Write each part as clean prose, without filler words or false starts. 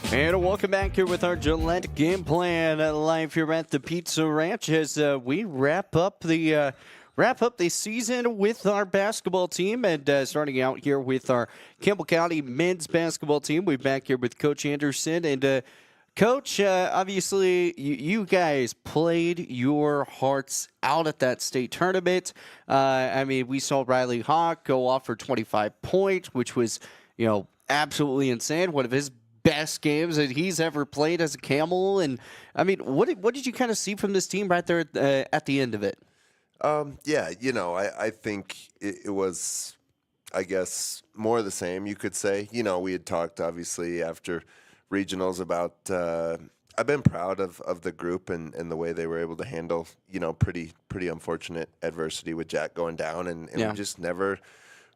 And welcome back here with our Gillette Game Plan live here at the Pizza Ranch as we wrap up the season with our basketball team, and starting out here with our Campbell County men's basketball team. We're back here with Coach Anderson. And Coach, obviously you guys played your hearts out at that state tournament. I mean, we saw Riley Hawk go off for 25 points, which was, absolutely insane. One of his best games that he's ever played as a Camel. And I mean, what did you kind of see from this team right there at the end of it? I think it was, I guess, more of the same, you could say. We had talked, obviously, after regionals about I've been proud of the group and the way they were able to handle, pretty unfortunate adversity with Jack going down. And we just never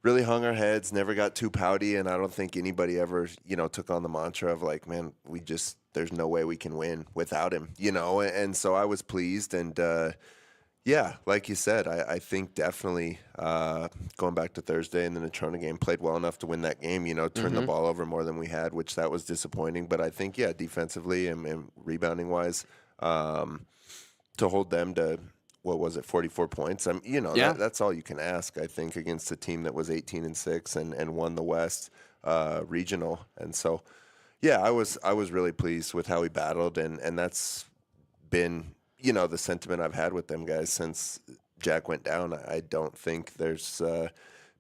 really hung our heads, never got too pouty. And I don't think anybody ever, took on the mantra of like, man, there's no way we can win without him, And so I was pleased. And, like you said, I think definitely going back to Thursday and the Natrona game, played well enough to win that game, turned the ball over more than we had, which that was disappointing. But I think, defensively and rebounding-wise, to hold them to, 44 points? That's all you can ask, I think, against a team that was 18-6 and won the West regional. And so, I was really pleased with how we battled, and that's been – the sentiment I've had with them guys since Jack went down. I don't think there's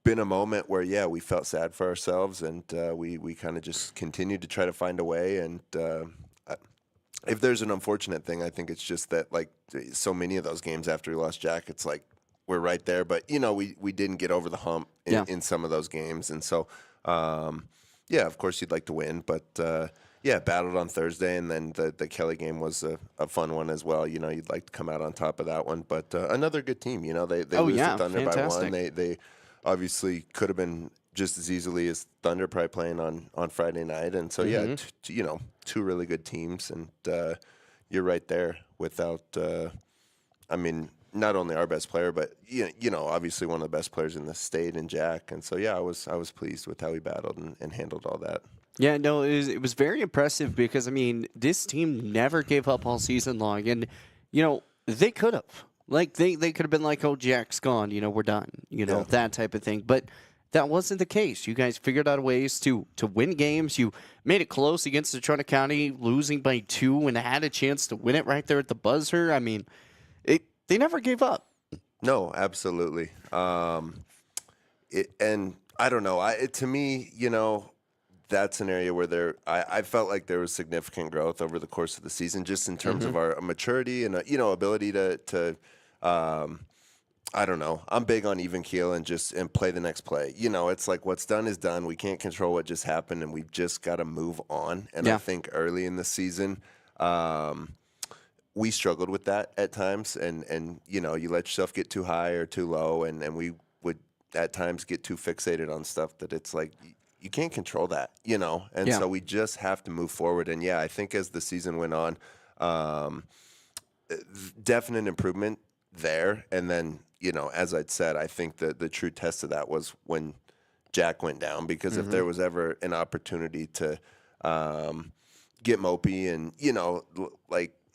been a moment where, we felt sad for ourselves, and we kind of just continued to try to find a way. And if there's an unfortunate thing, I think it's just that, like, so many of those games after we lost Jack, it's like we're right there. But, we didn't get over the hump in some of those games. And so, of course you'd like to win, but battled on Thursday, and then the Kelly game was a fun one as well. You'd like to come out on top of that one, but another good team. They lose to Thunder fantastic. by one. They obviously could have been just as easily as Thunder probably playing on Friday night, and so two really good teams, and you're right there without. Not only our best player, but obviously one of the best players in the state in Jack, and so I was pleased with how we battled and handled all that. Yeah, no, it was very impressive because, this team never gave up all season long. And, they could have. Like, they could have been like, oh, Jack's gone, we're done, that type of thing. But that wasn't the case. You guys figured out ways to win games. You made it close against Natrona County, losing by 2, and had a chance to win it right there at the buzzer. They never gave up. No, absolutely. And I don't know. To me, that's an area where I felt like there was significant growth over the course of the season, just in terms of our maturity and ability to I don't know. I'm big on even keel and play the next play. It's like what's done is done. We can't control what just happened, and we've just got to move on. And I think early in the season, we struggled with that at times, and you let yourself get too high or too low, and we would at times get too fixated on stuff that it's like you can't control that, and so we just have to move forward. And I think as the season went on, definite improvement there. And then, as I'd said, I think the true test of that was when Jack went down, because if there was ever an opportunity to get mopey and,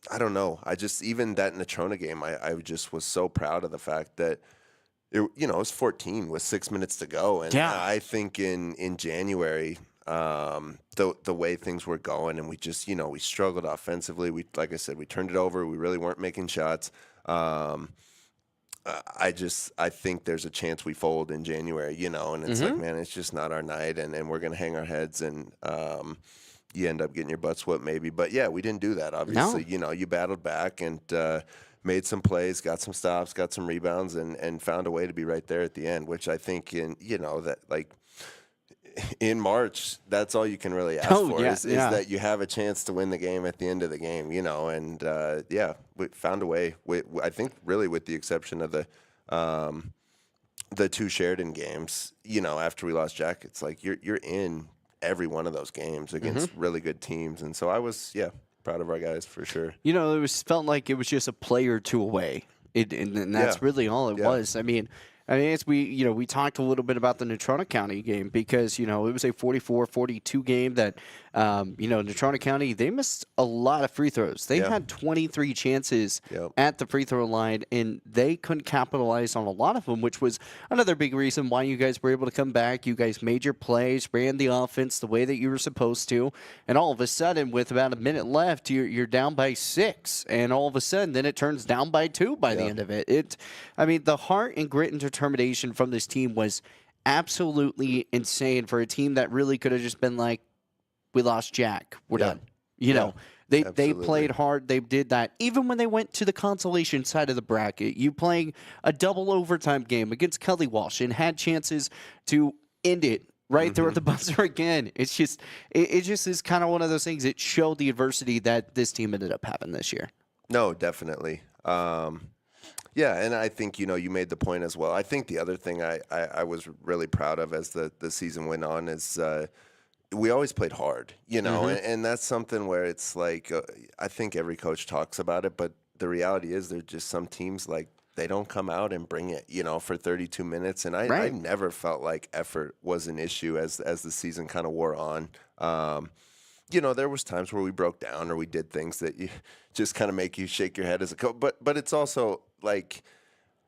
I don't know. Even that Natrona game, I just was so proud of the fact that it was 14 with 6 minutes to go. And I think in January, the way things were going, and we just, we struggled offensively. Like I said, we turned it over. We really weren't making shots. I think there's a chance we fold in January, and it's like, man, it's just not our night, and we're going to hang our heads, and you end up getting your butt swept maybe. But, we didn't do that, obviously. No. You battled back and made some plays, got some stops, got some rebounds, and found a way to be right there at the end, which I think in March, that's all you can really ask for is that you have a chance to win the game at the end of the game, and we found a way. I think really with the exception of the two Sheridan games, after we lost Jack, it's like you're in every one of those games against really good teams, and so I was proud of our guys for sure. It felt like it was just a play or two away, and that's really all it was. I mean, we talked a little bit about the Natrona County game because, it was a 44-42 game that, Natrona County, they missed a lot of free throws. They had 23 chances at the free throw line, and they couldn't capitalize on a lot of them, which was another big reason why you guys were able to come back. You guys made your plays, ran the offense the way that you were supposed to, and all of a sudden, with about a minute left, you're down by 6, and all of a sudden, then it turns down by 2 by the end of it. The heart and grit and determination from this team was absolutely insane for a team that really could have just been like, we lost Jack, we're done. They played hard. They did that. Even when they went to the consolation side of the bracket, you playing a double overtime game against Cully Walsh and had chances to end it right there at the buzzer again. It just is kind of one of those things. It showed the adversity that this team ended up having this year. No, definitely. And I think, you made the point as well. I think the other thing I was really proud of as the season went on is we always played hard, and that's something where it's like I think every coach talks about it, but the reality is there's just some teams like they don't come out and bring it, for 32 minutes. And I never felt like effort was an issue as the season kind of wore on. There was times where we broke down or we did things that you just kind of make you shake your head as a coach. But it's also like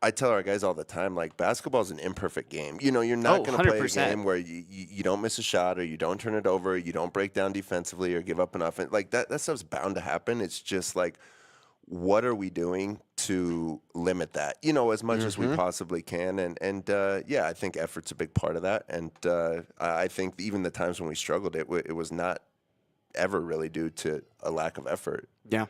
I tell our guys all the time, like basketball is an imperfect game. You're not going to play a game where you don't miss a shot or you don't turn it over, you don't break down defensively or give up an offense. Like that stuff's bound to happen. It's just like, what are we doing to limit that? As much as we possibly can. And I think effort's a big part of that. And I think even the times when we struggled, it was not ever really due to a lack of effort. Yeah.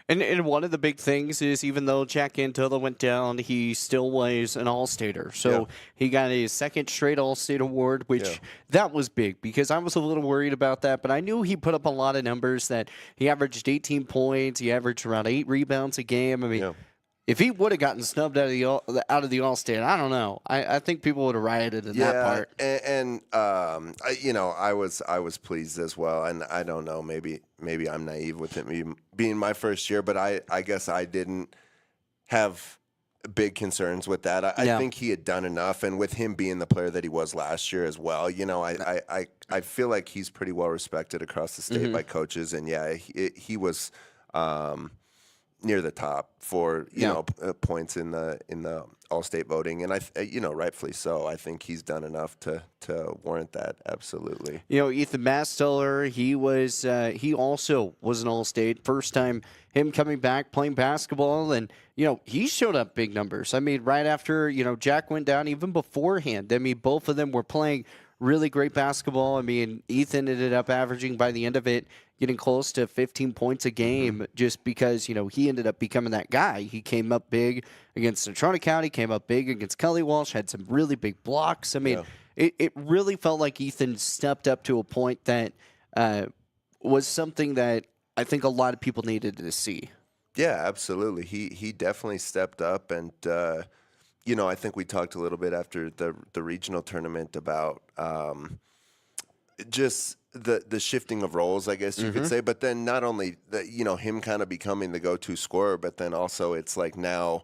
And one of the big things is even though Jack Antola went down, he still was an All-Stater. So he got his second straight All-State award, which that was big because I was a little worried about that. But I knew he put up a lot of numbers that he averaged 18 points. He averaged around 8 rebounds a game. I mean, if he would have gotten snubbed out of the All-State, I don't know. I think people would have rioted in that part. And I was pleased as well. And I don't know, maybe I'm naive with it being my first year, but I guess I didn't have big concerns with that. I think he had done enough, and with him being the player that he was last year as well, I feel like he's pretty well respected across the state by coaches, and he was. Near the top for points in the All-State voting, and rightfully so. I think he's done enough to warrant that. Absolutely. Ethan Masteller, he also was an All-State. First time him coming back playing basketball, and he showed up big numbers. I mean, right after Jack went down, even beforehand. I mean, both of them were playing really great basketball. I mean, Ethan ended up averaging by the end of it, getting close to 15 points a game just because, he ended up becoming that guy. He came up big against Natrona County, came up big against Cully Walsh, had some really big blocks. I mean, it really felt like Ethan stepped up to a point that was something that I think a lot of people needed to see. Yeah, absolutely. He definitely stepped up, and I think we talked a little bit after the regional tournament about just the shifting of roles, I guess you could say. But then not only him kind of becoming the go-to scorer, but then also it's like now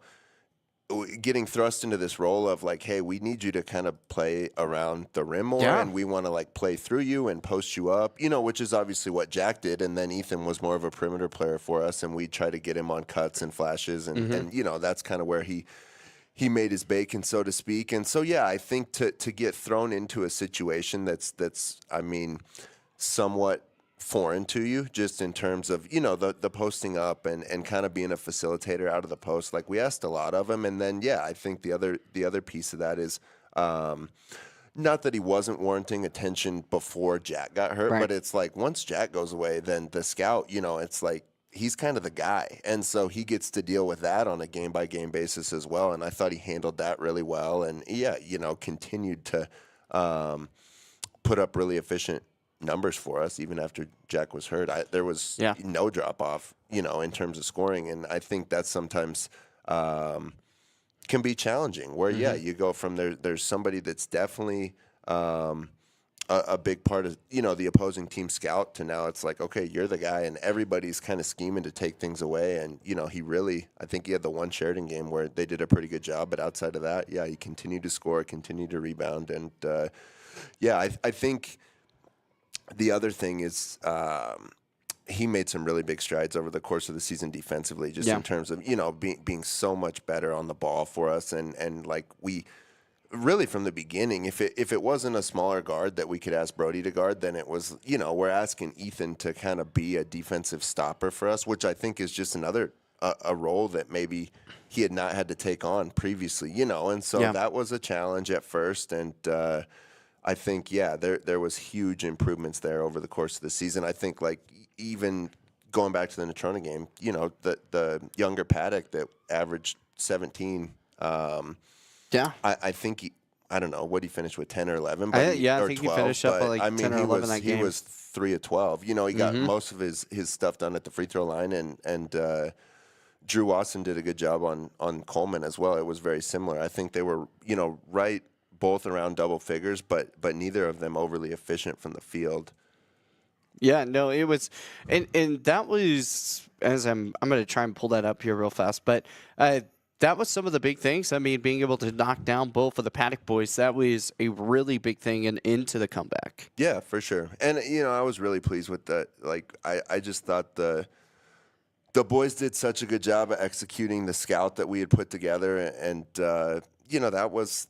getting thrust into this role of like, hey, we need you to kind of play around the rim more, and we want to like play through you and post you up, which is obviously what Jack did. And then Ethan was more of a perimeter player for us, and we try to get him on cuts and flashes, and that's kind of where he made his bacon, so to speak. And so, I think to get thrown into a situation that's I mean, somewhat foreign to you, just in terms of, the posting up and kind of being a facilitator out of the post, like we asked a lot of him. And then, I think the other piece of that is not that he wasn't warranting attention before Jack got hurt, but it's like once Jack goes away, then the scout, it's like, he's kind of the guy. And so he gets to deal with that on a game-by-game basis as well. And I thought he handled that really well. And, continued to put up really efficient numbers for us even after Jack was hurt. There was no drop-off, in terms of scoring. And I think that sometimes can be challenging where, you go from there's somebody that's definitely a big part of, the opposing team scout to now it's like, okay, you're the guy, and everybody's kind of scheming to take things away. And, I think he had the one Sheridan game where they did a pretty good job. But outside of that, yeah, he continued to score, continued to rebound. And, I think the other thing is he made some really big strides over the course of the season defensively, just in terms of, being so much better on the ball for us. And like we really from the beginning, if it wasn't a smaller guard that we could ask Brody to guard, then it was, we're asking Ethan to kind of be a defensive stopper for us, which I think is just another a role that maybe he had not had to take on previously, and so that was a challenge at first. And I think, there was huge improvements there over the course of the season. I think, like, even going back to the Natrona game, the younger Paddock that averaged 17, I think I don't know what he finished with, 10 or 11. But I think 12, he finished up at like 10 or 11 that game. He was 3 of 12. He got most of his stuff done at the free throw line, and Drew Watson did a good job on Coleman as well. It was very similar. I think they were right both around double figures, but neither of them overly efficient from the field. Yeah, no, it was, and that was, as I'm going to try and pull that up here real fast, but that was some of the big things. I mean, being able to knock down both of the Paddock boys, that was a really big thing and into the comeback. Yeah, for sure. And, I was really pleased with that. Like, I just thought the boys did such a good job of executing the scout that we had put together, and that was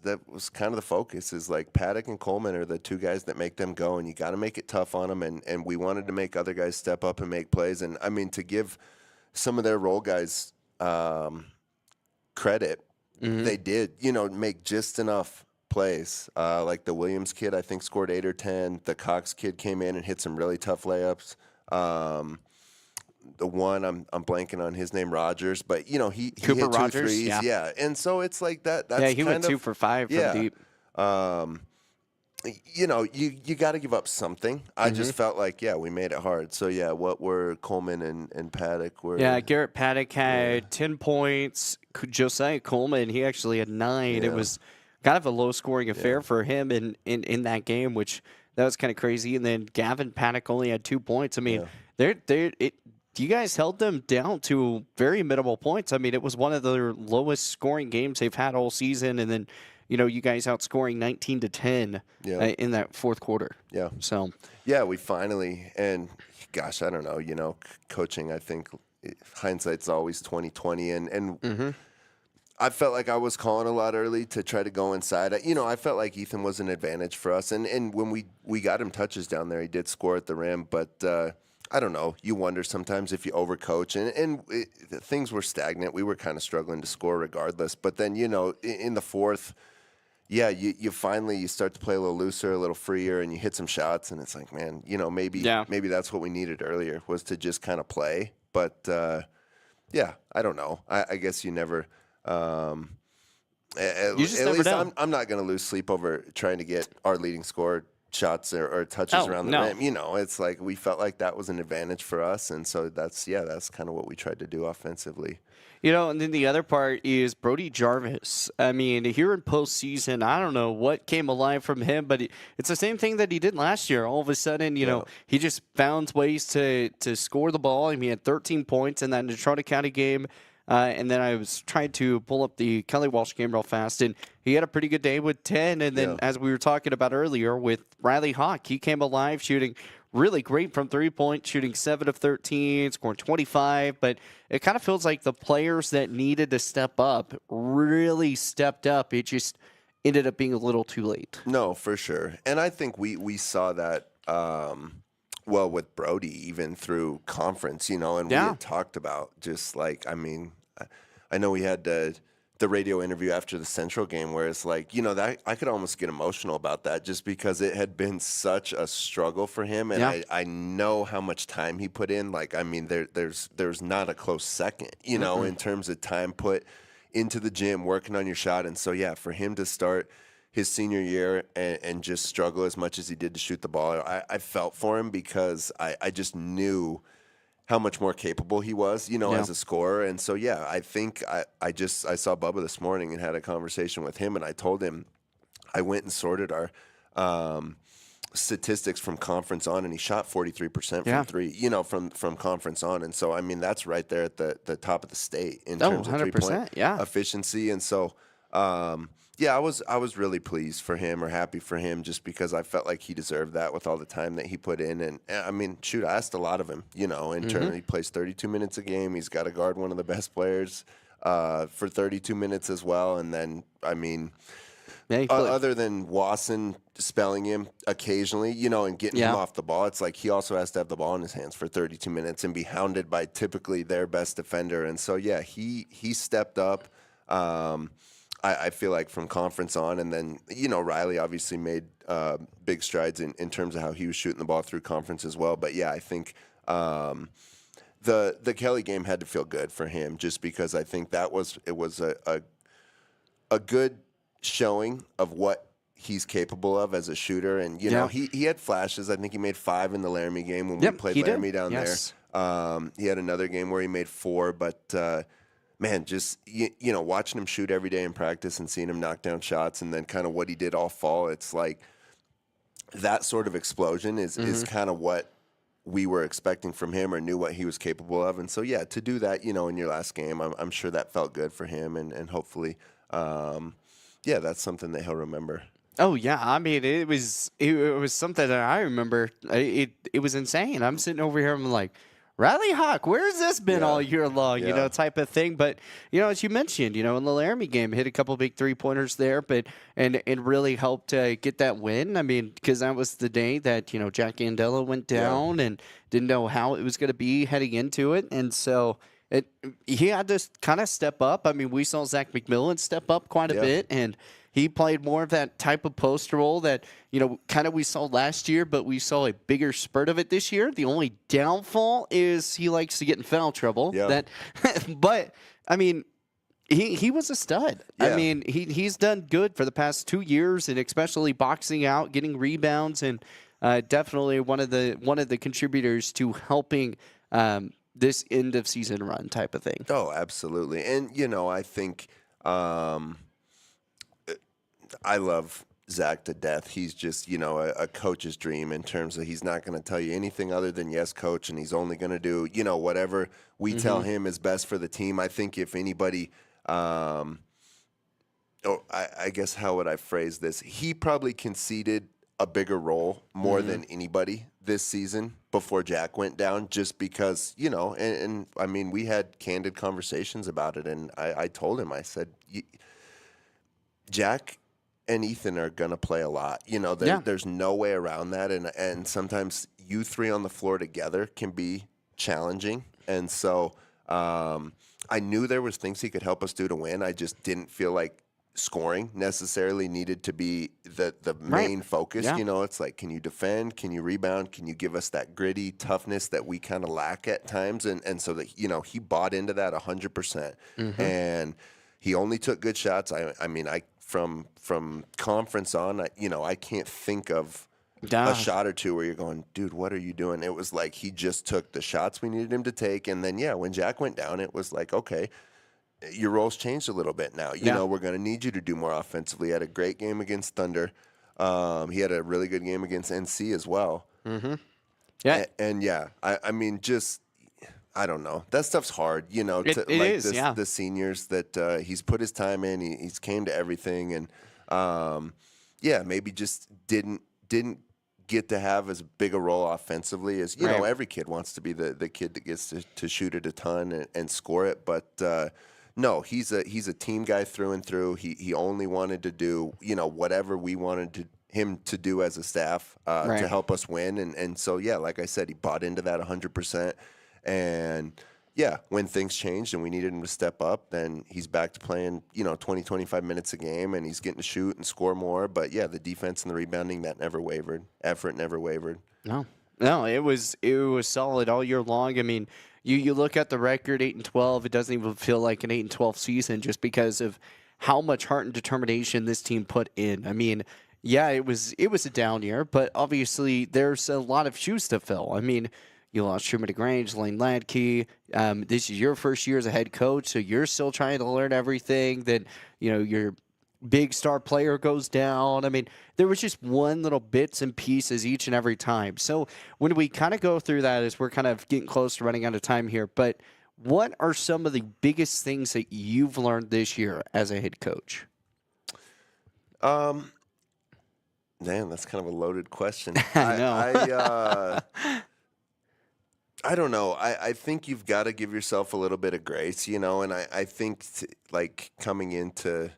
kind of the focus, is like Paddock and Coleman are the two guys that make them go, and you got to make it tough on them. And we wanted to make other guys step up and make plays. And I mean, to give some of their role guys credit, they did, make just enough plays. Like the Williams kid, I think, scored 8 or 10. The Cox kid came in and hit some really tough layups. The one I'm blanking on his name, Rogers, but he hit 2 threes, and so it's like that. That's he went 2 for 5 from deep. You got to give up something. I just felt like we made it hard. So what were Coleman and Paddock were? Yeah, Garrett Paddock had 10 points. Josiah Coleman, he actually had 9. It was kind of a low scoring affair for him in that game, which that was kind of crazy. And then Gavin Paddock only had 2 points. I mean, you guys held them down to very minimal points. I mean, it was one of their lowest scoring games they've had all season, and then you guys outscoring 19-10 in that fourth quarter. Yeah. So we finally, and gosh, I don't know. Coaching, I think hindsight's always 20/20, and I felt like I was calling a lot early to try to go inside. I felt like Ethan was an advantage for us, and when we got him touches down there, he did score at the rim, but I don't know. You wonder sometimes if you overcoach, and things were stagnant. We were kind of struggling to score regardless. But then, in the fourth, you finally start to play a little looser, a little freer, and you hit some shots, and it's like, man, maybe that's what we needed earlier, was to just kind of play. But I don't know. I guess you never. At least I'm not going to lose sleep over trying to get our leading scorer shots or touches around the rim. It's like we felt like that was an advantage for us, and so that's kind of what we tried to do offensively. And then the other part is Brody Jarvis. I mean, here in postseason, I don't know what came alive from him, but it's the same thing that he did last year. All of a sudden, he just found ways to score the ball. I mean, he had 13 points in that Natrona County game. And then I was trying to pull up the Kelly Walsh game real fast, and he had a pretty good day with 10. And then, as we were talking about earlier, with Riley Hawk, he came alive shooting really great from 3-point, shooting 7 of 13, scoring 25. But it kind of feels like the players that needed to step up really stepped up. It just ended up being a little too late. No, for sure. And I think we saw that well with Brody, even through conference, and we had talked about just like, I mean, I know we had the radio interview after the Central game where it's like, that I could almost get emotional about that just because it had been such a struggle for him. And I know how much time he put in. Like, I mean, there's not a close second, in terms of time put into the gym, working on your shot. And so, for him to start his senior year and just struggle as much as he did to shoot the ball, I felt for him because I just knew how much more capable he was, as a scorer. And so, I think I saw Bubba this morning and had a conversation with him, and I told him I went and sorted our statistics from conference on, and he shot 43% from three, from conference on. And so, I mean, that's right there at the top of the state in terms of 3-point efficiency. And so, I was really pleased for him, or happy for him, just because I felt like he deserved that with all the time that he put in. And I mean, shoot, I asked a lot of him, in turn. He plays 32 minutes a game. He's got to guard one of the best players for 32 minutes as well. And then, I mean, other than Wasson spelling him occasionally, and getting him off the ball, it's like he also has to have the ball in his hands for 32 minutes and be hounded by typically their best defender. And so, he stepped up. I feel like from conference on, and then, Riley obviously made big strides in terms of how he was shooting the ball through conference as well. But, I think the Kelly game had to feel good for him, just because I think it was a good showing of what he's capable of as a shooter. And, he had flashes. I think he made 5 in the Laramie game when we played Laramie down there. He had another game where he made 4, but man, just, watching him shoot every day in practice and seeing him knock down shots, and then kind of what he did all fall, it's like that sort of explosion is kind of what we were expecting from him, or knew what he was capable of. And so, to do that, in your last game, I'm sure that felt good for him, and hopefully, that's something that he'll remember. Oh yeah, I mean, it was something that I remember. It was insane. I'm sitting over here, I'm like, Riley Hawk, where's this been all year long? Type of thing. But as you mentioned, in the Laramie game, hit a couple big 3-pointers there, but and really helped get that win. I mean, because that was the day that Jack Andela went down and didn't know how it was going to be heading into it, and so he had to kind of step up. I mean, we saw Zach McMillan step up quite a bit, and he played more of that type of post role that, kind of we saw last year, but we saw a bigger spurt of it this year. The only downfall is he likes to get in foul trouble. Yeah. But, I mean, he was a stud. Yeah. I mean, he's done good for the past 2 years, and especially boxing out, getting rebounds, and definitely one of the contributors to helping this end of season run type of thing. Oh, absolutely. And, I think I love Zach to death. He's just, a coach's dream, in terms of he's not going to tell you anything other than yes, coach, and he's only going to do, whatever we tell him is best for the team. I think if anybody, I guess how would I phrase this? He probably conceded a bigger role more than anybody this season before Jack went down, just because, and I mean, we had candid conversations about it, and I told him, I said, Jack and Ethan are going to play a lot. There's no way around that, and sometimes you three on the floor together can be challenging. And so I knew there was things he could help us do to win. I just didn't feel like scoring necessarily needed to be the main focus. It's like, can you defend? Can you rebound? Can you give us that gritty toughness that we kind of lack at times? And so that, he bought into that 100%. And he only took good shots. I mean, from conference on, I can't think of a shot or two where you're going, dude, what are you doing? It was like he just took the shots we needed him to take. And then, when Jack went down, it was like, okay, your roles changed a little bit now. We're going to need you to do more offensively. He had a great game against Thunder. He had a really good game against NC as well. Yeah. I mean, just, I don't know. That stuff's hard, the seniors that he's put his time in. He's came to everything, and maybe just didn't get to have as big a role offensively as every kid wants to be the kid that gets to shoot it a ton and score it. But no, he's a team guy through and through. He only wanted to do whatever we wanted him to do as a staff to help us win, and so like I said, he bought into that 100%. And when things changed and we needed him to step up, then he's back to playing, 20, 25 minutes a game, and he's getting to shoot and score more. But the defense and the rebounding, that never wavered. Effort never wavered. No, it was solid all year long. I mean, you look at the record, 8-12. It doesn't even feel like an 8-12 season, just because of how much heart and determination this team put in. I mean, it was a down year, but obviously there's a lot of shoes to fill. I mean, you lost Truman DeGrange, Lane Ladke. This is your first year as a head coach, so you're still trying to learn everything. Then, you're big star player goes down. I mean, there was just one little bits and pieces each and every time. So when we kind of go through that, as we're kind of getting close to running out of time here, but what are some of the biggest things that you've learned this year as a head coach? Man, that's kind of a loaded question. I know. I don't know. I think you've got to give yourself a little bit of grace, and I think like coming into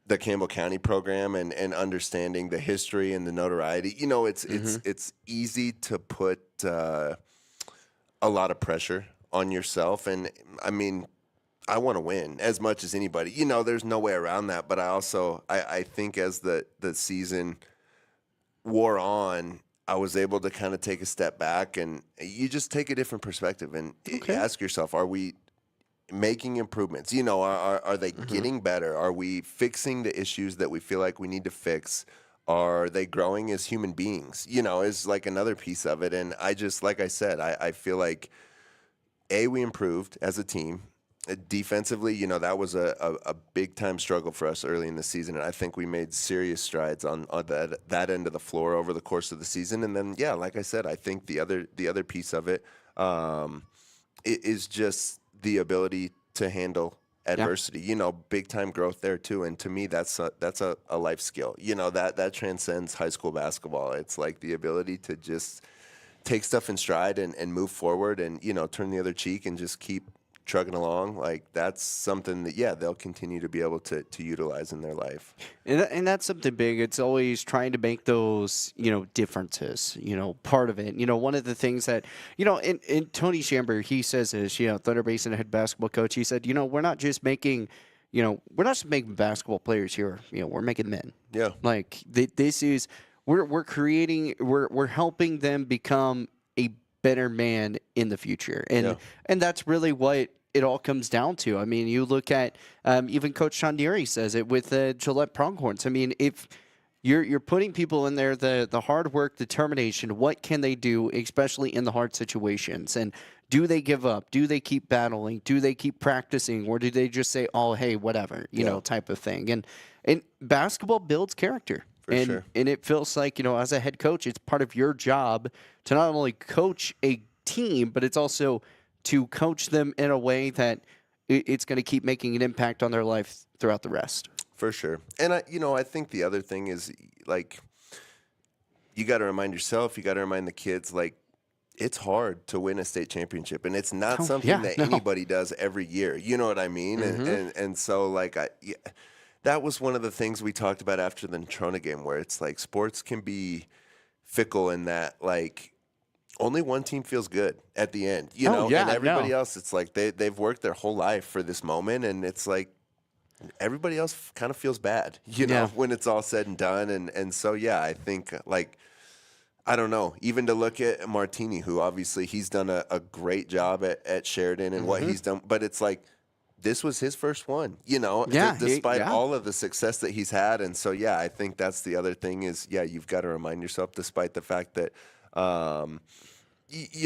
the Campbell County program and understanding the history and the notoriety, it's easy to put a lot of pressure on yourself. And I mean, I want to win as much as anybody. There's no way around that. But I think as the season wore on, I was able to kind of take a step back, and you just take a different perspective and ask yourself, are we making improvements? Are they getting better? Are we fixing the issues that we feel like we need to fix? Are they growing as human beings? Is like another piece of it. And like I said, I feel like, we improved as a team. Defensively, that was a big-time struggle for us early in the season, and I think we made serious strides on that end of the floor over the course of the season. And then, like I said, I think the other piece of it is just the ability to handle adversity. Big-time growth there too. And to me, that's a life skill. That transcends high school basketball. It's like the ability to just take stuff in stride and move forward and turn the other cheek and just keep trucking along. Like, that's something that they'll continue to be able to utilize in their life. And that's something big. It's always trying to make those differences part of it. One of the things that and Tony Shamber, he says is Thunder Basin head basketball coach, he said we're not just making we're not just making basketball players here, we're making men. Like this is we're creating, we're helping them become a better man in the future. And that's really what it all comes down to. I mean, you look at even Coach Sean Deary says it with Gillette Pronghorns. I mean, if you're putting people in there, the hard work, determination, what can they do, especially in the hard situations? And do they give up? Do they keep battling? Do they keep practicing? Or do they just say, oh, hey, whatever, type of thing? And basketball builds character. And it feels like, as a head coach, it's part of your job to not only coach a team, but it's also to coach them in a way that it's going to keep making an impact on their life throughout the rest. For sure. And I think the other thing is, like, you got to remind yourself, you got to remind the kids, like, it's hard to win a state championship, and it's not something that anybody does every year. You know what I mean? Mm-hmm. And so, like, that was one of the things we talked about after the Natrona game, where it's like sports can be fickle in that, like, only one team feels good at the end, and everybody else, it's like they've worked their whole life for this moment, and it's like everybody else kind of feels bad, when it's all said and done. And so, I think, like, I don't know, even to look at Martini, who obviously he's done a great job at Sheridan and what he's done, but it's like, this was his first one, despite all of the success that he's had. And so, I think that's the other thing is, you've got to remind yourself, despite the fact that,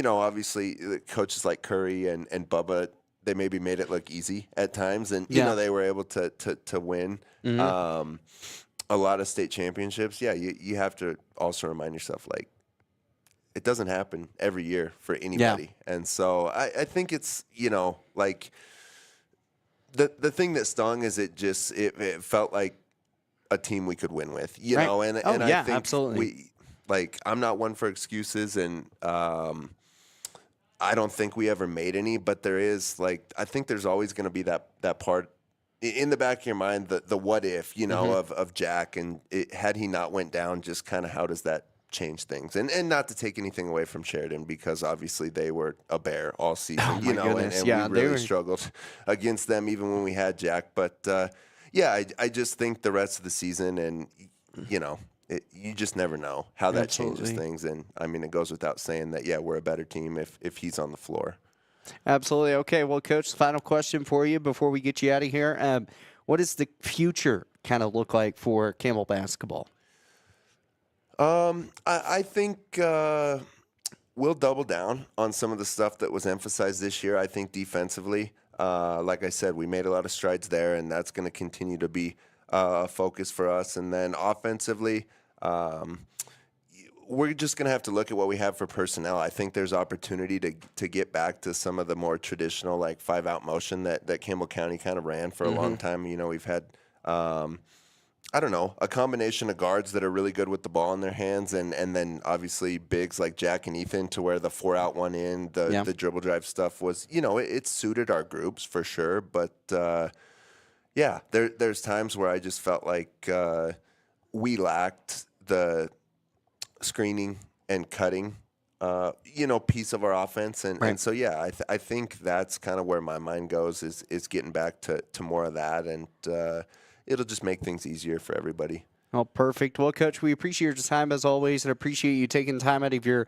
obviously coaches like Curry and Bubba, they maybe made it look easy at times. And, they were able to win a lot of state championships. You have to also remind yourself, like, it doesn't happen every year for anybody. And so I think it's, like, the thing that stung is it felt like a team we could win with, know, and I think absolutely. I'm not one for excuses, and I don't think we ever made any, but there is, like, I think there's always going to be that part in the back of your mind, the what if, of Jack, and had he not went down, just kind of how does that change things? And not to take anything away from Sheridan, because obviously they were a bear all season, and we really struggled against them even when we had Jack. But I just think the rest of the season, and you just never know how that changes things. And I mean, it goes without saying that we're a better team if he's on the floor. Absolutely. Okay, well, Coach, the final question for you before we get you out of here. What does the future kind of look like for Camel basketball? I think we'll double down on some of the stuff that was emphasized this year. I think defensively, like I said, we made a lot of strides there, and that's going to continue to be a focus for us. And then offensively, we're just going to have to look at what we have for personnel. I think there's opportunity to get back to some of the more traditional, like 5-out motion that Campbell County kind of ran for a long time. You know, we've had, I don't know, a combination of guards that are really good with the ball in their hands, and then obviously bigs like Jack and Ethan, to where the 4-out, 1-in, the dribble drive stuff was, you know, it suited our groups for sure. But yeah, there's times where I just felt like we lacked the screening and cutting, piece of our offense. And so, yeah, I think that's kind of where my mind goes, is getting back to more of that. And it'll just make things easier for everybody. Oh, perfect. Well, Coach, we appreciate your time as always, and appreciate you taking time out of your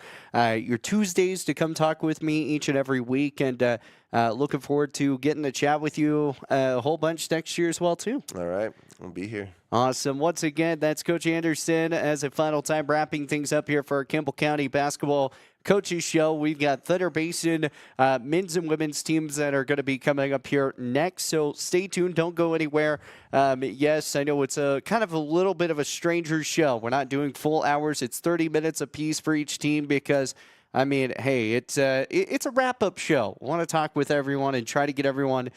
Tuesdays to come talk with me each and every week. And looking forward to getting to chat with you a whole bunch next year as well, too. All right. I'll be here. Awesome. Once again, that's Coach Anderson as a final time wrapping things up here for our Campbell County Basketball Coaches Show. We've got Thunder Basin men's and women's teams that are going to be coming up here next, so stay tuned. Don't go anywhere. Yes, I know it's a kind of a little bit of a stranger show. We're not doing full hours. It's 30 minutes apiece for each team because, I mean, hey, it's a wrap-up show. I want to talk with everyone and try to get everyone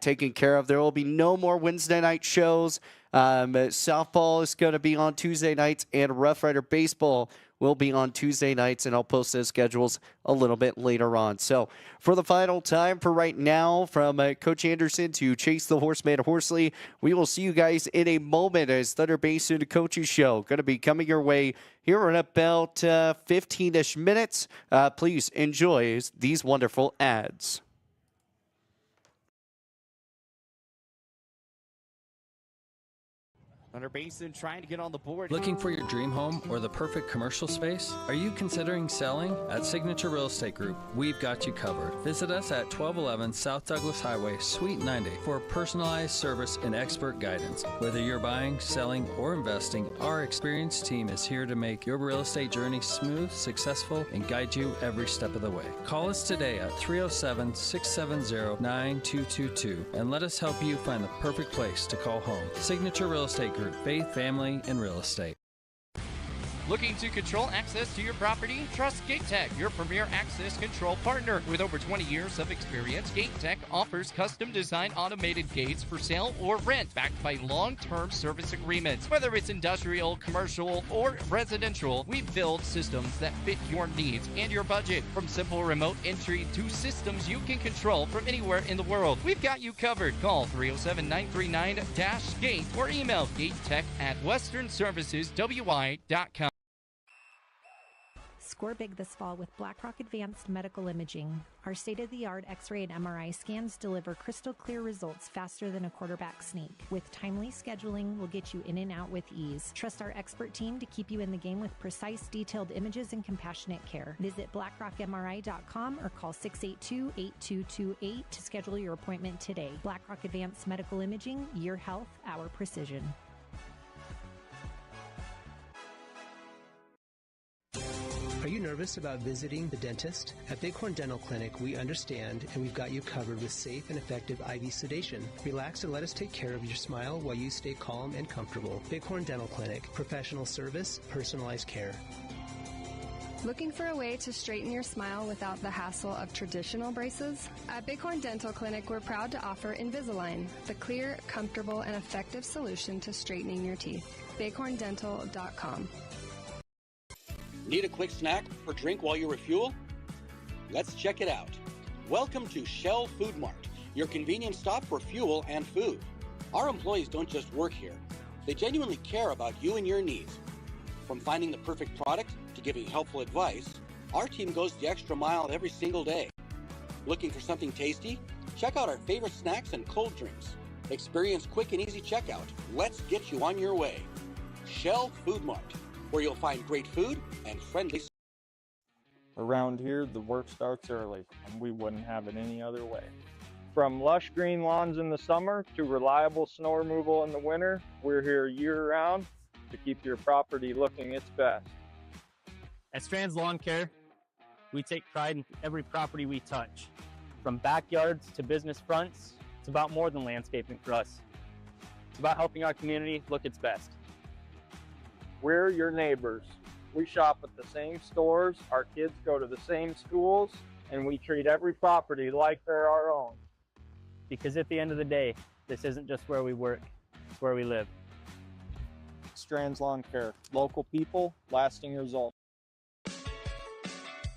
taken care of. There will be no more Wednesday night shows. Softball is going to be on Tuesday nights, and Rough Rider Baseball will be on Tuesday nights, and I'll post those schedules a little bit later on. So for the final time for right now, from Coach Anderson to Chase the Horseman Horsley, we will see you guys in a moment as Thunder Basin Coaches Show going to be coming your way here in about 15-ish minutes. Please enjoy these wonderful ads. Thunder Basin trying to get on the board. Looking for your dream home or the perfect commercial space? Are you considering selling? At Signature Real Estate Group, we've got you covered. Visit us at 1211 South Douglas Highway, Suite 90 for personalized service and expert guidance. Whether you're buying, selling, or investing, our experienced team is here to make your real estate journey smooth, successful, and guide you every step of the way. Call us today at 307-670-9222 and let us help you find the perfect place to call home. Signature Real Estate Group. Faith, family, and real estate. Looking to control access to your property? Trust GateTech, your premier access control partner. With over 20 years of experience, GateTech offers custom-designed automated gates for sale or rent, backed by long-term service agreements. Whether it's industrial, commercial, or residential, we build systems that fit your needs and your budget. From simple remote entry to systems you can control from anywhere in the world, we've got you covered. Call 307-939-GATE or email gatetech@westernserviceswi.com. Score big this fall with BlackRock Advanced Medical Imaging. Our state-of-the-art X-ray and MRI scans deliver crystal clear results faster than a quarterback sneak. With timely scheduling, we'll get you in and out with ease. Trust our expert team to keep you in the game with precise, detailed images and compassionate care. Visit blackrockmri.com or call 682-8228 to schedule your appointment today. BlackRock Advanced Medical Imaging, your health, our precision. Are you nervous about visiting the dentist? At Bighorn Dental Clinic, we understand and we've got you covered with safe and effective IV sedation. Relax and let us take care of your smile while you stay calm and comfortable. Bighorn Dental Clinic, professional service, personalized care. Looking for a way to straighten your smile without the hassle of traditional braces? At Bighorn Dental Clinic, we're proud to offer Invisalign, the clear, comfortable, and effective solution to straightening your teeth. bighorndental.com. Need a quick snack or drink while you refuel? Let's check it out. Welcome to Shell Food Mart, your convenient stop for fuel and food. Our employees don't just work here. They genuinely care about you and your needs. From finding the perfect product to giving helpful advice, our team goes the extra mile every single day. Looking for something tasty? Check out our favorite snacks and cold drinks. Experience quick and easy checkout. Let's get you on your way. Shell Food Mart, where you'll find great food and friendly. Around here, the work starts early, and we wouldn't have it any other way. From lush green lawns in the summer to reliable snow removal in the winter, we're here year-round to keep your property looking its best. At Strands Lawn Care, we take pride in every property we touch. From backyards to business fronts, it's about more than landscaping for us. It's about helping our community look its best. We're your neighbors. We shop at the same stores, our kids go to the same schools, and we treat every property like they're our own. Because at the end of the day, this isn't just where we work, it's where we live. Strands Lawn Care. Local people, lasting results.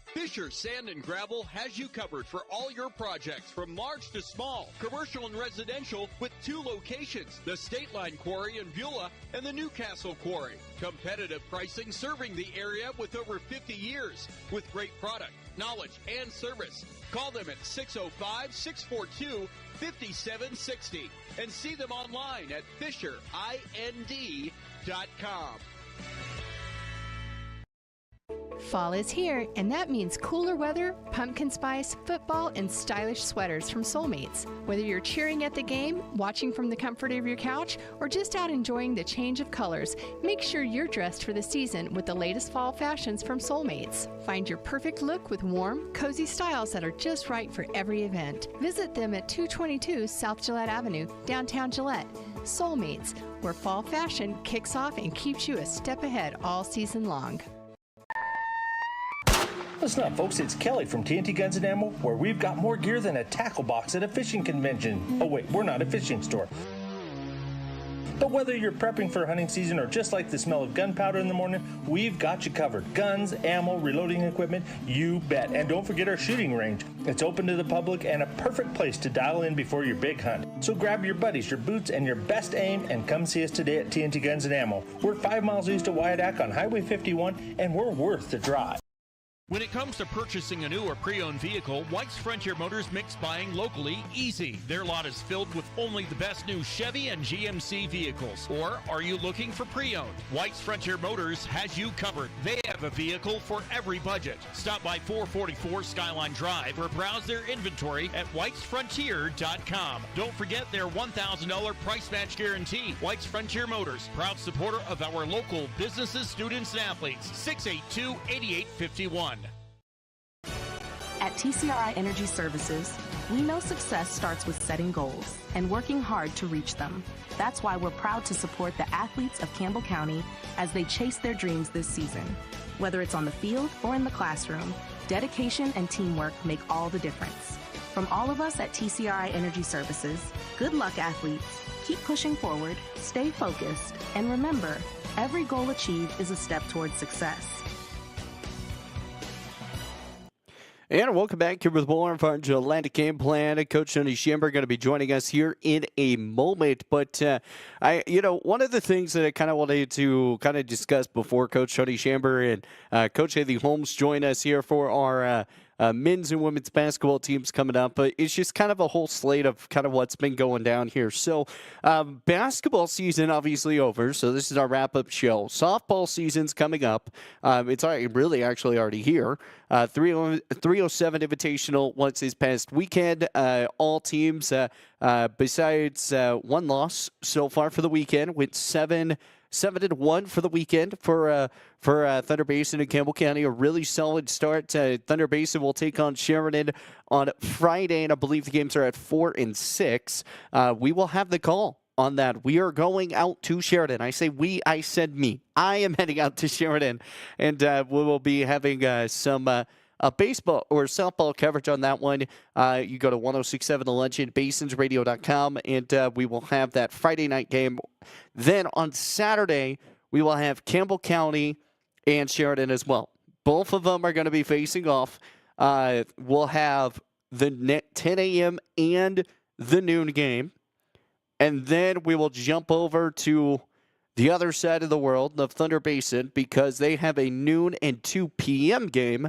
Fisher Sand and Gravel has you covered for all your projects from large to small, commercial and residential, with 2 locations, the State Line Quarry in Beulah and the Newcastle Quarry. Competitive pricing serving the area with over 50 years, with great product, knowledge, and service. Call them at 605-642-5760 and see them online at FisherIND.com. Fall is here, and that means cooler weather, pumpkin spice, football, and stylish sweaters from Soulmates. Whether you're cheering at the game, watching from the comfort of your couch, or just out enjoying the change of colors, make sure you're dressed for the season with the latest fall fashions from Soulmates. Find your perfect look with warm, cozy styles that are just right for every event. Visit them at 222 South Gillette Avenue, downtown Gillette. Soulmates, where fall fashion kicks off and keeps you a step ahead all season long. Listen up, folks. It's Kelly from TNT Guns and Ammo, where we've got more gear than a tackle box at a fishing convention. Oh, wait, we're not a fishing store. But whether you're prepping for hunting season or just like the smell of gunpowder in the morning, we've got you covered. Guns, ammo, reloading equipment, you bet. And don't forget our shooting range. It's open to the public and a perfect place to dial in before your big hunt. So grab your buddies, your boots, and your best aim and come see us today at TNT Guns and Ammo. We're 5 miles east of Wyandotte on Highway 51, and we're worth the drive. When it comes to purchasing a new or pre-owned vehicle, White's Frontier Motors makes buying locally easy. Their lot is filled with only the best new Chevy and GMC vehicles. Or are you looking for pre-owned? White's Frontier Motors has you covered. They have a vehicle for every budget. Stop by 444 Skyline Drive or browse their inventory at whitesfrontier.com. Don't forget their $1,000 price match guarantee. White's Frontier Motors, proud supporter of our local businesses, students, and athletes. 682-8851. At TCRI Energy Services, we know success starts with setting goals and working hard to reach them. That's why we're proud to support the athletes of Campbell County as they chase their dreams this season. Whether it's on the field or in the classroom, dedication and teamwork make all the difference. From all of us at TCRI Energy Services, good luck, athletes. Keep pushing forward, stay focused, and remember, every goal achieved is a step towards success. And welcome back here with more of our Gillette Game Plan. Coach Tony Shamber going to be joining us here in a moment. But one of the things that I kind of wanted to kind of discuss before Coach Tony Shamber and Coach Haley Holmes join us here for our men's and women's basketball teams coming up, but it's just kind of a whole slate of kind of what's been going down here. So basketball season obviously over, so this is our wrap-up show. Softball season's coming up. It's already, actually already here. 307 Invitational once this past weekend. All teams, besides one loss so far for the weekend, went 7-1 for the weekend for Thunder Basin and Campbell County. A really solid start. Thunder Basin will take on Sheridan on Friday, and I believe the games are at 4 and 6. We will have the call on that. We are going out to Sheridan. I say we, I said me. I am heading out to Sheridan, and we will be having some baseball or softball coverage on that one. You go to 1067 The Luncheon, basinsradio.com, and we will have that Friday night game. Then on Saturday, we will have Campbell County and Sheridan as well. Both of them are going to be facing off. We'll have the 10 a.m. and the noon game. And then we will jump over to the other side of the world, the Thunder Basin, because they have a noon and 2 p.m. game.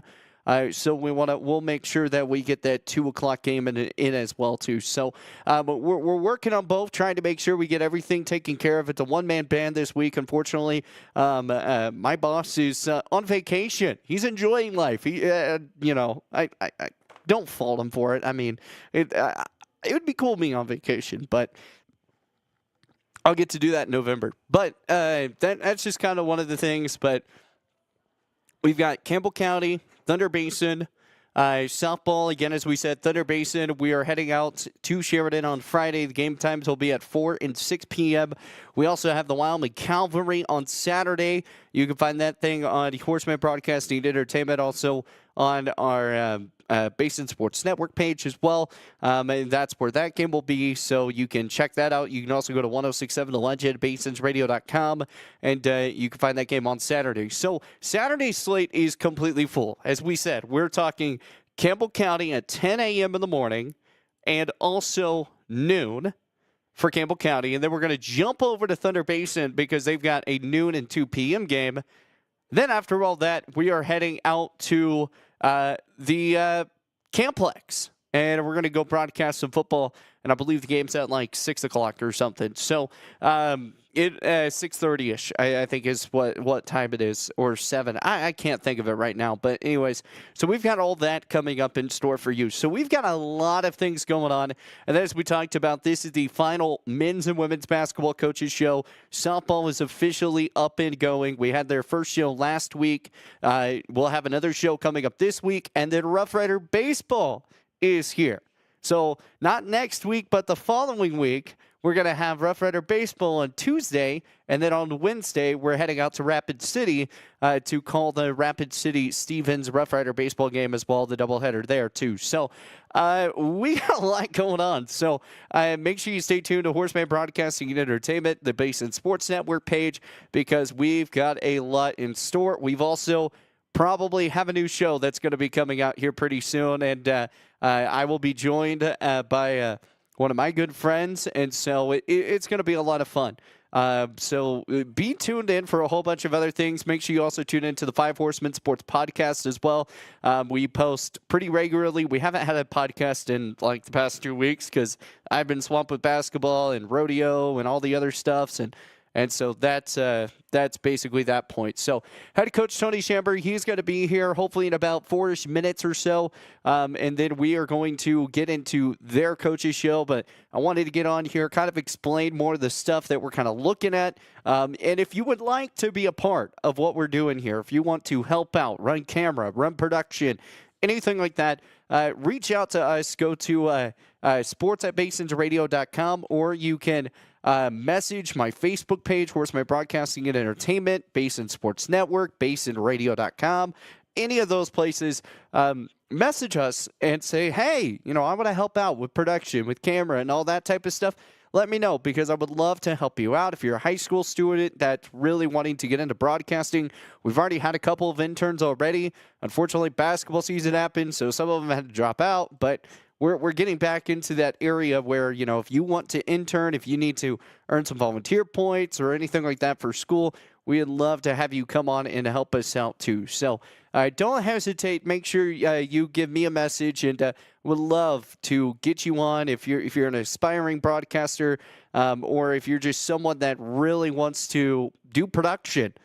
So we'll make sure that we get that 2 o'clock game in as well too. So but we're working on both, trying to make sure we get everything taken care of. It's a one-man band this week. Unfortunately, my boss is on vacation. He's enjoying life. He, I don't fault him for it. I mean, it would be cool being on vacation, but I'll get to do that in November. But that's just kind of one of the things. But we've got Campbell County, Thunder Basin, Softball, again, as we said, Thunder Basin, we are heading out to Sheridan on Friday. The game times will be at 4 and 6 p.m. We also have the Wyoming Cavalry on Saturday. You can find that thing on Horseman Broadcasting Entertainment, also on our Basin Sports Network page as well. And that's where that game will be, so you can check that out. You can also go to 1067 The Legend, basinsradio.com, and you can find that game on Saturday. So Saturday's slate is completely full. As we said, we're talking Campbell County at 10 a.m. in the morning and also noon for Campbell County. And then we're going to jump over to Thunder Basin because they've got a noon and 2 p.m. game. Then after all that, we are heading out to the Camplex, and we're going to go broadcast some football, and I believe the game's at like 6 o'clock or something. So 6:30ish, I think is what time it is, or 7. I can't think of it right now. But anyways, so we've got all that coming up in store for you. So we've got a lot of things going on. And as we talked about, this is the final men's and women's basketball coaches show. Softball is officially up and going. We had their first show last week. We'll have another show coming up this week. And then Rough Rider Baseball is here. So not next week, but the following week, we're going to have Rough Rider Baseball on Tuesday, and then on Wednesday, we're heading out to Rapid City to call the Rapid City Stevens Rough Rider Baseball game as well, the doubleheader there, too. So we got a lot going on. So make sure you stay tuned to Horseman Broadcasting and Entertainment, the Basin Sports Network page, because we've got a lot in store. We've also probably have a new show that's going to be coming out here pretty soon, and I will be joined by one of my good friends, and so it's going to be a lot of fun. So be tuned in for a whole bunch of other things. Make sure you also tune into the Five Horsemen Sports Podcast as well. We post pretty regularly. We haven't had a podcast in like the past 2 weeks because I've been swamped with basketball and rodeo and all the other stuffs, and so that's basically that point. So head coach Tony Shamber, he's going to be here hopefully in about 4-ish minutes or so. And then we are going to get into their coaches show. But I wanted to get on here, kind of explain more of the stuff that we're kind of looking at. And if you would like to be a part of what we're doing here, if you want to help out, run camera, run production, anything like that, reach out to us. Go to sports@basinsradio.com, or you can message my Facebook page, Horseman Broadcasting and Entertainment, Basin Sports Network, basinradio.com, any of those places. Message us and say, hey, I want to help out with production, with camera, and all that type of stuff. Let me know, because I would love to help you out. If you're a high school student that's really wanting to get into broadcasting, we've already had a couple of interns already. Unfortunately, basketball season happened, so some of them had to drop out, but we're getting back into that area where, if you want to intern, if you need to earn some volunteer points or anything like that for school, we'd love to have you come on and help us out too. So don't hesitate. Make sure you give me a message, and would love to get you on if you're an aspiring broadcaster, or if you're just someone that really wants to do production.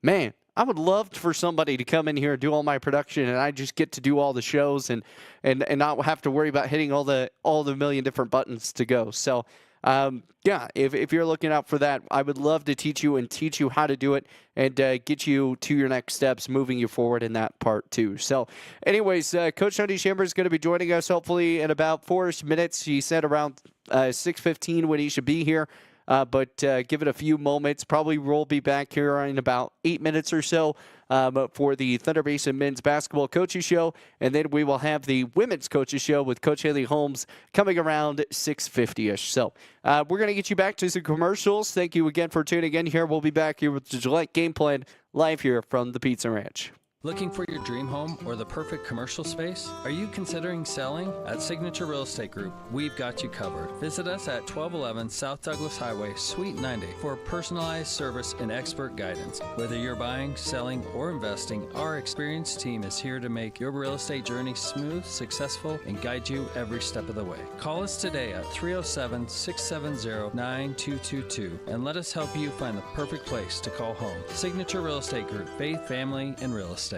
Man, I would love for somebody to come in here and do all my production, and I just get to do all the shows and not have to worry about hitting all the million different buttons to go. So, if you're looking out for that, I would love to teach you how to do it and get you to your next steps, moving you forward in that part too. So, anyways, Coach Tony Shamber is going to be joining us hopefully in about 4-ish minutes. He said around 6:15 when he should be here. But give it a few moments. Probably we'll be back here in about 8 minutes or so for the Thunder Basin Men's Basketball Coaches Show. And then we will have the Women's Coaches Show with Coach Haley Holmes coming around 6:50-ish. So we're going to get you back to some commercials. Thank you again for tuning in here. We'll be back here with the Gillette Game Plan live here from the Pizza Ranch. Looking for your dream home or the perfect commercial space? Are you considering selling? At Signature Real Estate Group, we've got you covered. Visit us at 1211 South Douglas Highway, Suite 90 for personalized service and expert guidance. Whether you're buying, selling, or investing, our experienced team is here to make your real estate journey smooth, successful, and guide you every step of the way. Call us today at 307-670-9222 and let us help you find the perfect place to call home. Signature Real Estate Group, faith, family, and real estate.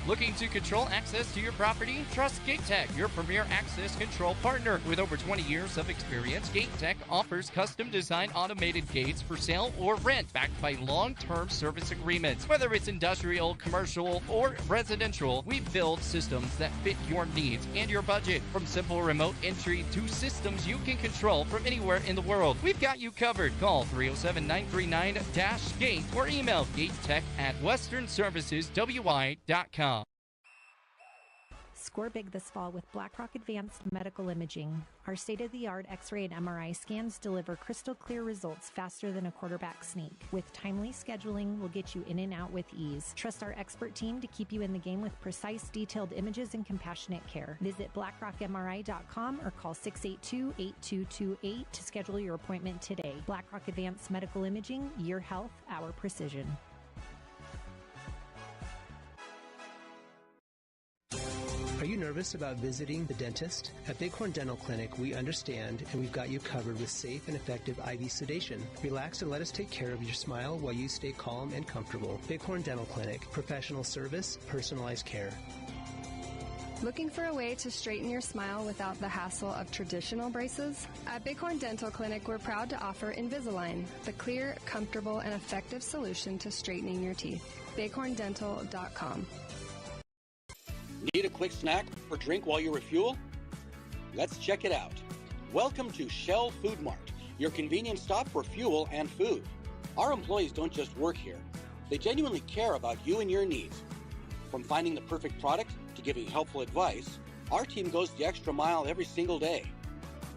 Looking to control access to your property? Trust GateTech, your premier access control partner. With over 20 years of experience, GateTech offers custom designed automated gates for sale or rent, backed by long-term service agreements. Whether it's industrial, commercial, or residential, we build systems that fit your needs and your budget. From simple remote entry to systems you can control from anywhere in the world, we've got you covered. Call 307-939-GATE or email gatetech@westernserviceswi.com. Score big this fall with BlackRock Advanced Medical Imaging. Our state-of-the-art X-ray and MRI scans deliver crystal clear results faster than a quarterback sneak. With timely scheduling, we'll get you in and out with ease. Trust our expert team to keep you in the game with precise, detailed images and compassionate care. Visit blackrockmri.com or call 682-8228 to schedule your appointment today. BlackRock Advanced Medical Imaging, your health, our precision. Are you nervous about visiting the dentist? At Bighorn Dental Clinic, we understand and we've got you covered with safe and effective IV sedation. Relax and let us take care of your smile while you stay calm and comfortable. Bighorn Dental Clinic, professional service, personalized care. Looking for a way to straighten your smile without the hassle of traditional braces? At Bighorn Dental Clinic, we're proud to offer Invisalign, the clear, comfortable, and effective solution to straightening your teeth. bighorndental.com. Need a quick snack or drink while you refuel? Let's check it out. Welcome to Shell Food Mart, your convenience stop for fuel and food. Our employees don't just work here. They genuinely care about you and your needs. From finding the perfect product to giving helpful advice, our team goes the extra mile every single day.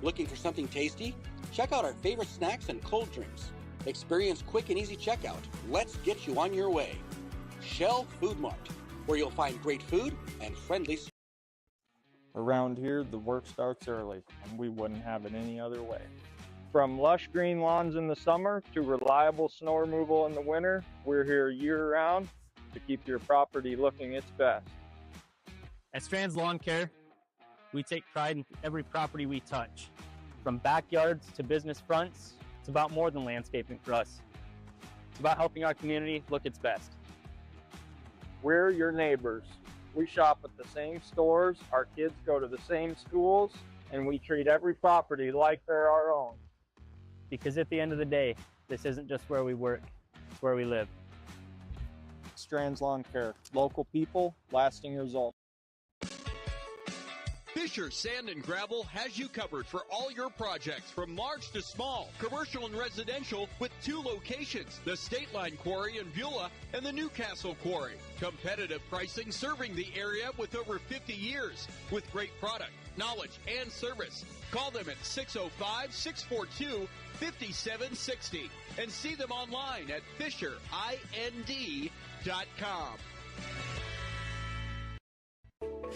Looking for something tasty? Check out our favorite snacks and cold drinks. Experience quick and easy checkout. Let's get you on your way. Shell Food Mart, where you'll find great food and friendly. Around here, the work starts early, and we wouldn't have it any other way. From lush green lawns in the summer to reliable snow removal in the winter, we're here year-round to keep your property looking its best. At Strands Lawn Care, we take pride in every property we touch. From backyards to business fronts, it's about more than landscaping for us. It's about helping our community look its best. We're your neighbors. We shop at the same stores, our kids go to the same schools, and we treat every property like they're our own. Because at the end of the day, this isn't just where we work, it's where we live. Strands Lawn Care, local people, lasting results. Fisher Sand and Gravel has you covered for all your projects, from large to small, commercial and residential, with 2 locations, the State Line Quarry in Beulah and the Newcastle Quarry. Competitive pricing serving the area with over 50 years, with great product, knowledge, and service. Call them at 605-642-5760 and see them online at FisherIND.com.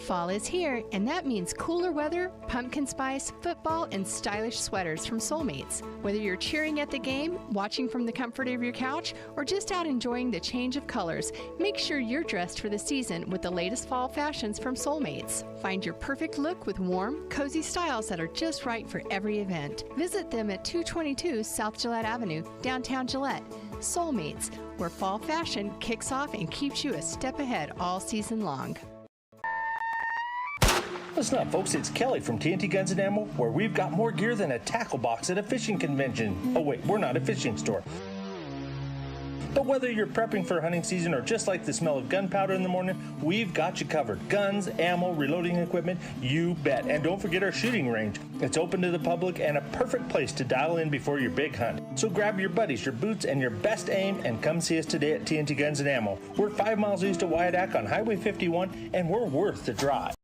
Fall is here, and that means cooler weather, pumpkin spice, football, and stylish sweaters from Soulmates. Whether you're cheering at the game, watching from the comfort of your couch, or just out enjoying the change of colors, make sure you're dressed for the season with the latest fall fashions from Soulmates. Find your perfect look with warm, cozy styles that are just right for every event. Visit them at 222 South Gillette Avenue, downtown Gillette. Soulmates, where fall fashion kicks off and keeps you a step ahead all season long. Listen up, folks, it's Kelly from TNT Guns and Ammo, where we've got more gear than a tackle box at a fishing convention. Oh wait, we're not a fishing store. But whether you're prepping for hunting season or just like the smell of gunpowder in the morning, we've got you covered. Guns, ammo, reloading equipment, you bet. And don't forget our shooting range. It's open to the public and a perfect place to dial in before your big hunt. So grab your buddies, your boots, and your best aim and come see us today at TNT Guns and Ammo. We're 5 miles east of Wyandotte on Highway 51, and we're worth the drive.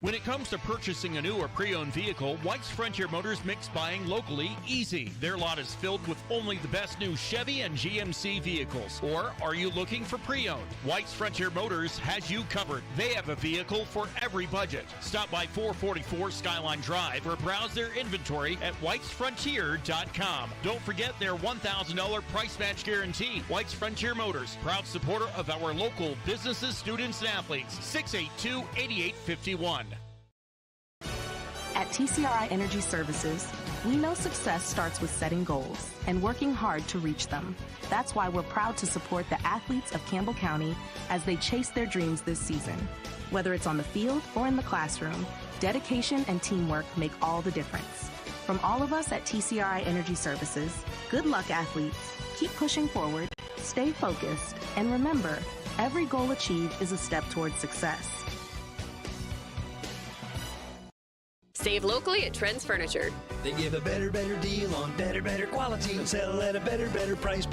When it comes to purchasing a new or pre-owned vehicle, White's Frontier Motors makes buying locally easy. Their lot is filled with only the best new Chevy and GMC vehicles. Or are you looking for pre-owned? White's Frontier Motors has you covered. They have a vehicle for every budget. Stop by 444 Skyline Drive or browse their inventory at whitesfrontier.com. Don't forget their $1,000 price match guarantee. White's Frontier Motors, proud supporter of our local businesses, students, and athletes. 682-8851. At TCRI Energy Services, We know success starts with setting goals and working hard to reach them. That's why we're proud to support the athletes of Campbell County as they chase their dreams this season. Whether it's on the field or in the classroom, dedication and teamwork make all the difference. From all of us at TCRI Energy Services, good luck, athletes. Keep pushing forward, stay focused, and remember, every goal achieved is a step towards success. Save locally at Trends Furniture. They give a better deal on better quality and sell at a better price.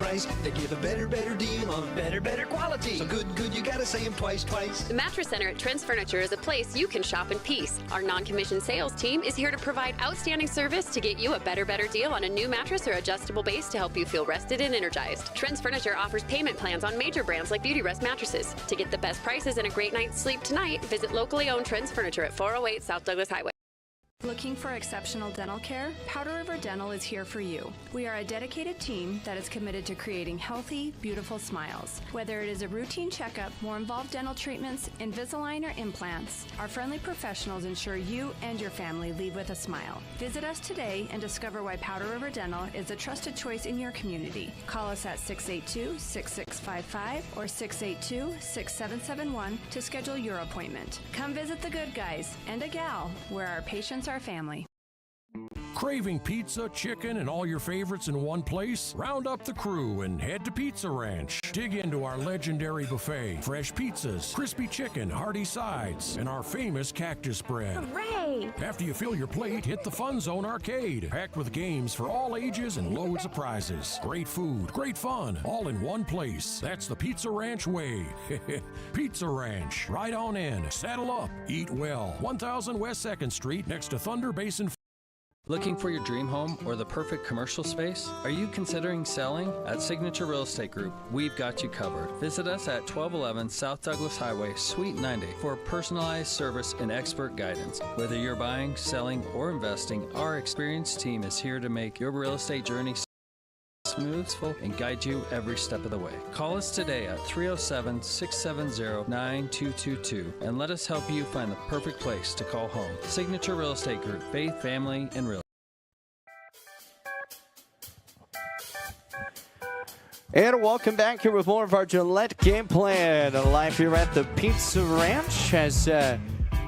They give a better deal on better quality. So good, you gotta say them twice. The Mattress Center at Trends Furniture is a place you can shop in peace. Our non-commissioned sales team is here to provide outstanding service to get you a better deal on a new mattress or adjustable base to help you feel rested and energized. Trends Furniture offers payment plans on major brands like Beauty Rest mattresses. To get the best prices and a great night's sleep tonight, visit locally owned Trends Furniture at 408 South Douglas Highway. Looking for exceptional dental care? Powder River Dental is here for you. We are a dedicated team that is committed to creating healthy, beautiful smiles. Whether it is a routine checkup, more involved dental treatments, Invisalign, or implants, our friendly professionals ensure you and your family leave with a smile. Visit us today and discover why Powder River Dental is a trusted choice in your community. Call us at 682-6655 or 682-6771 to schedule your appointment. Come visit the good guys and a gal where our patients are family. Craving pizza, chicken, and all your favorites in one place? Round up the crew and head to Pizza Ranch. Dig into our legendary buffet, fresh pizzas, crispy chicken, hearty sides, and our famous cactus bread. Hooray! After you fill your plate, hit the Fun Zone Arcade, packed with games for all ages and loads of prizes. Great food, great fun, all in one place. That's the Pizza Ranch way. Pizza Ranch. Right on in. Saddle up. Eat well. 1000 West 2nd Street, next to Thunder Basin. Looking for your dream home or the perfect commercial space? Are you considering selling? At Signature Real Estate Group, we've got you covered. Visit us at 1211 South Douglas Highway, Suite 90 for personalized service and expert guidance. Whether you're buying, selling, or investing, our experienced team is here to make your real estate journey smooth, full, and guide you every step of the way. Call us today at 307-670-9222 and let us help you find the perfect place to call home. Signature Real Estate Group, faith, family, and real. And welcome back here with more of our Gillette Game Plan live here at the Pizza Ranch as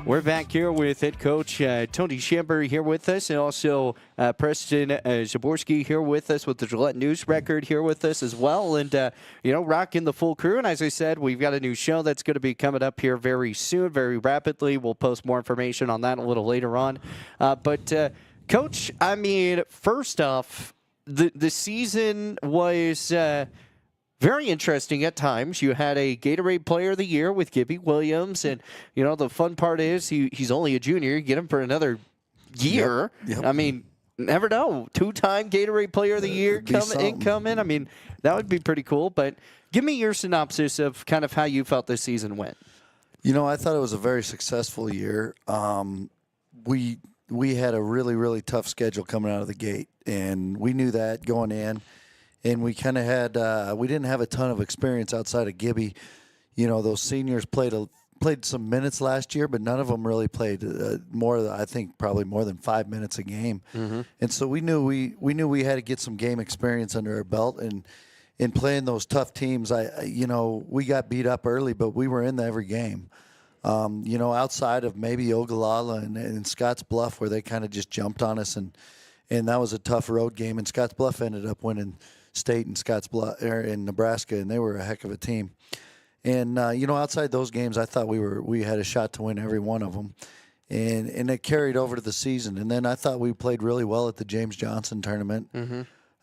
we're back here with head coach Tony Shamber here with us, and also Preston Zaborski here with us with the Gillette News Record here with us as well. And, rocking the full crew. And as I said, we've got a new show that's going to be coming up here very soon, very rapidly. We'll post more information on that a little later on. But Coach, I mean, first off, the season was very interesting at times. You had a Gatorade Player of the Year with Gibby Williams, and the fun part is he's only a junior. You get him for another year. Yep. I mean, never know. 2-time Gatorade Player of the Year coming. I mean, that would be pretty cool. But give me your synopsis of kind of how you felt this season went. I thought it was a very successful year. We had a really, really tough schedule coming out of the gate, and we knew that going in. And we kind of had we didn't have a ton of experience outside of Gibby. Those seniors played some minutes last year, but none of them really played I think probably more than 5 minutes a game. Mm-hmm. And so we knew we had to get some game experience under our belt. And in playing those tough teams, we got beat up early, but we were in every game. Outside of maybe Ogallala and Scotts Bluff, where they kind of just jumped on us, and that was a tough road game. And Scotts Bluff ended up winning state in Scotts Bluff in Nebraska, and they were a heck of a team. And outside those games, I thought we had a shot to win every one of them, and it carried over to the season. And then I thought we played really well at the James Johnson tournament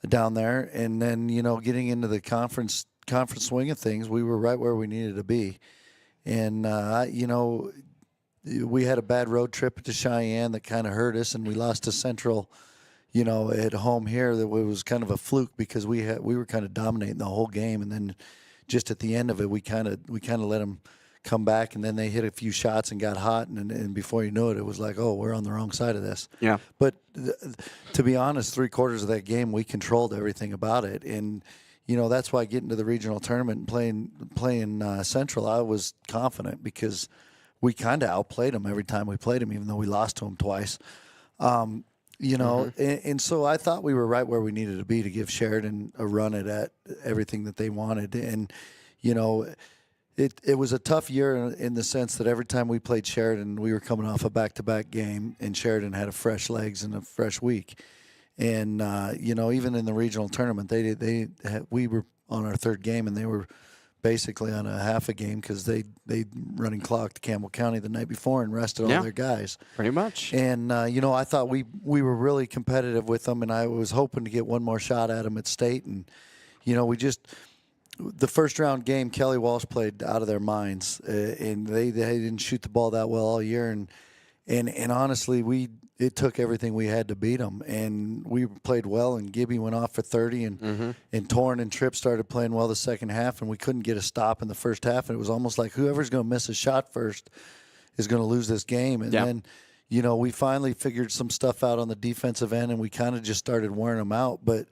down there, and then getting into the conference swing of things, we were right where we needed to be. And we had a bad road trip to Cheyenne that kind of hurt us, and we lost to Central. At home here, that it was kind of a fluke because we were kind of dominating the whole game, and then just at the end of it, we kind of let them come back, and then they hit a few shots and got hot, and before you knew it, it was like, oh, we're on the wrong side of this. Yeah. But to be honest, 3/4 of that game, we controlled everything about it, and that's why getting to the regional tournament and playing Central, I was confident because we kind of outplayed them every time we played them, even though we lost to them twice. You know, and so I thought we were right where we needed to be to give Sheridan a run at everything that they wanted. And, you know, it was a tough year in the sense that every time we played Sheridan, we were coming off a back-to-back game, and Sheridan had a fresh legs and a fresh week. And, you know, even in the regional tournament, we were on our third game, and they were basically on a half a game because they running clocked Campbell County the night before and rested all their guys. Pretty much. And, you know, I thought we were really competitive with them, and I was hoping to get one more shot at them at state. And, you know, the first round game, Kelly Walsh played out of their minds, and they didn't shoot the ball that well all year. And honestly, it took everything we had to beat them, and we played well. And Gibby went off for 30, and Torn and Tripp started playing well the second half, and we couldn't get a stop in the first half. And it was almost like whoever's going to miss a shot first is going to lose this game. And then, you know, we finally figured some stuff out on the defensive end, and we kind of just started wearing them out. But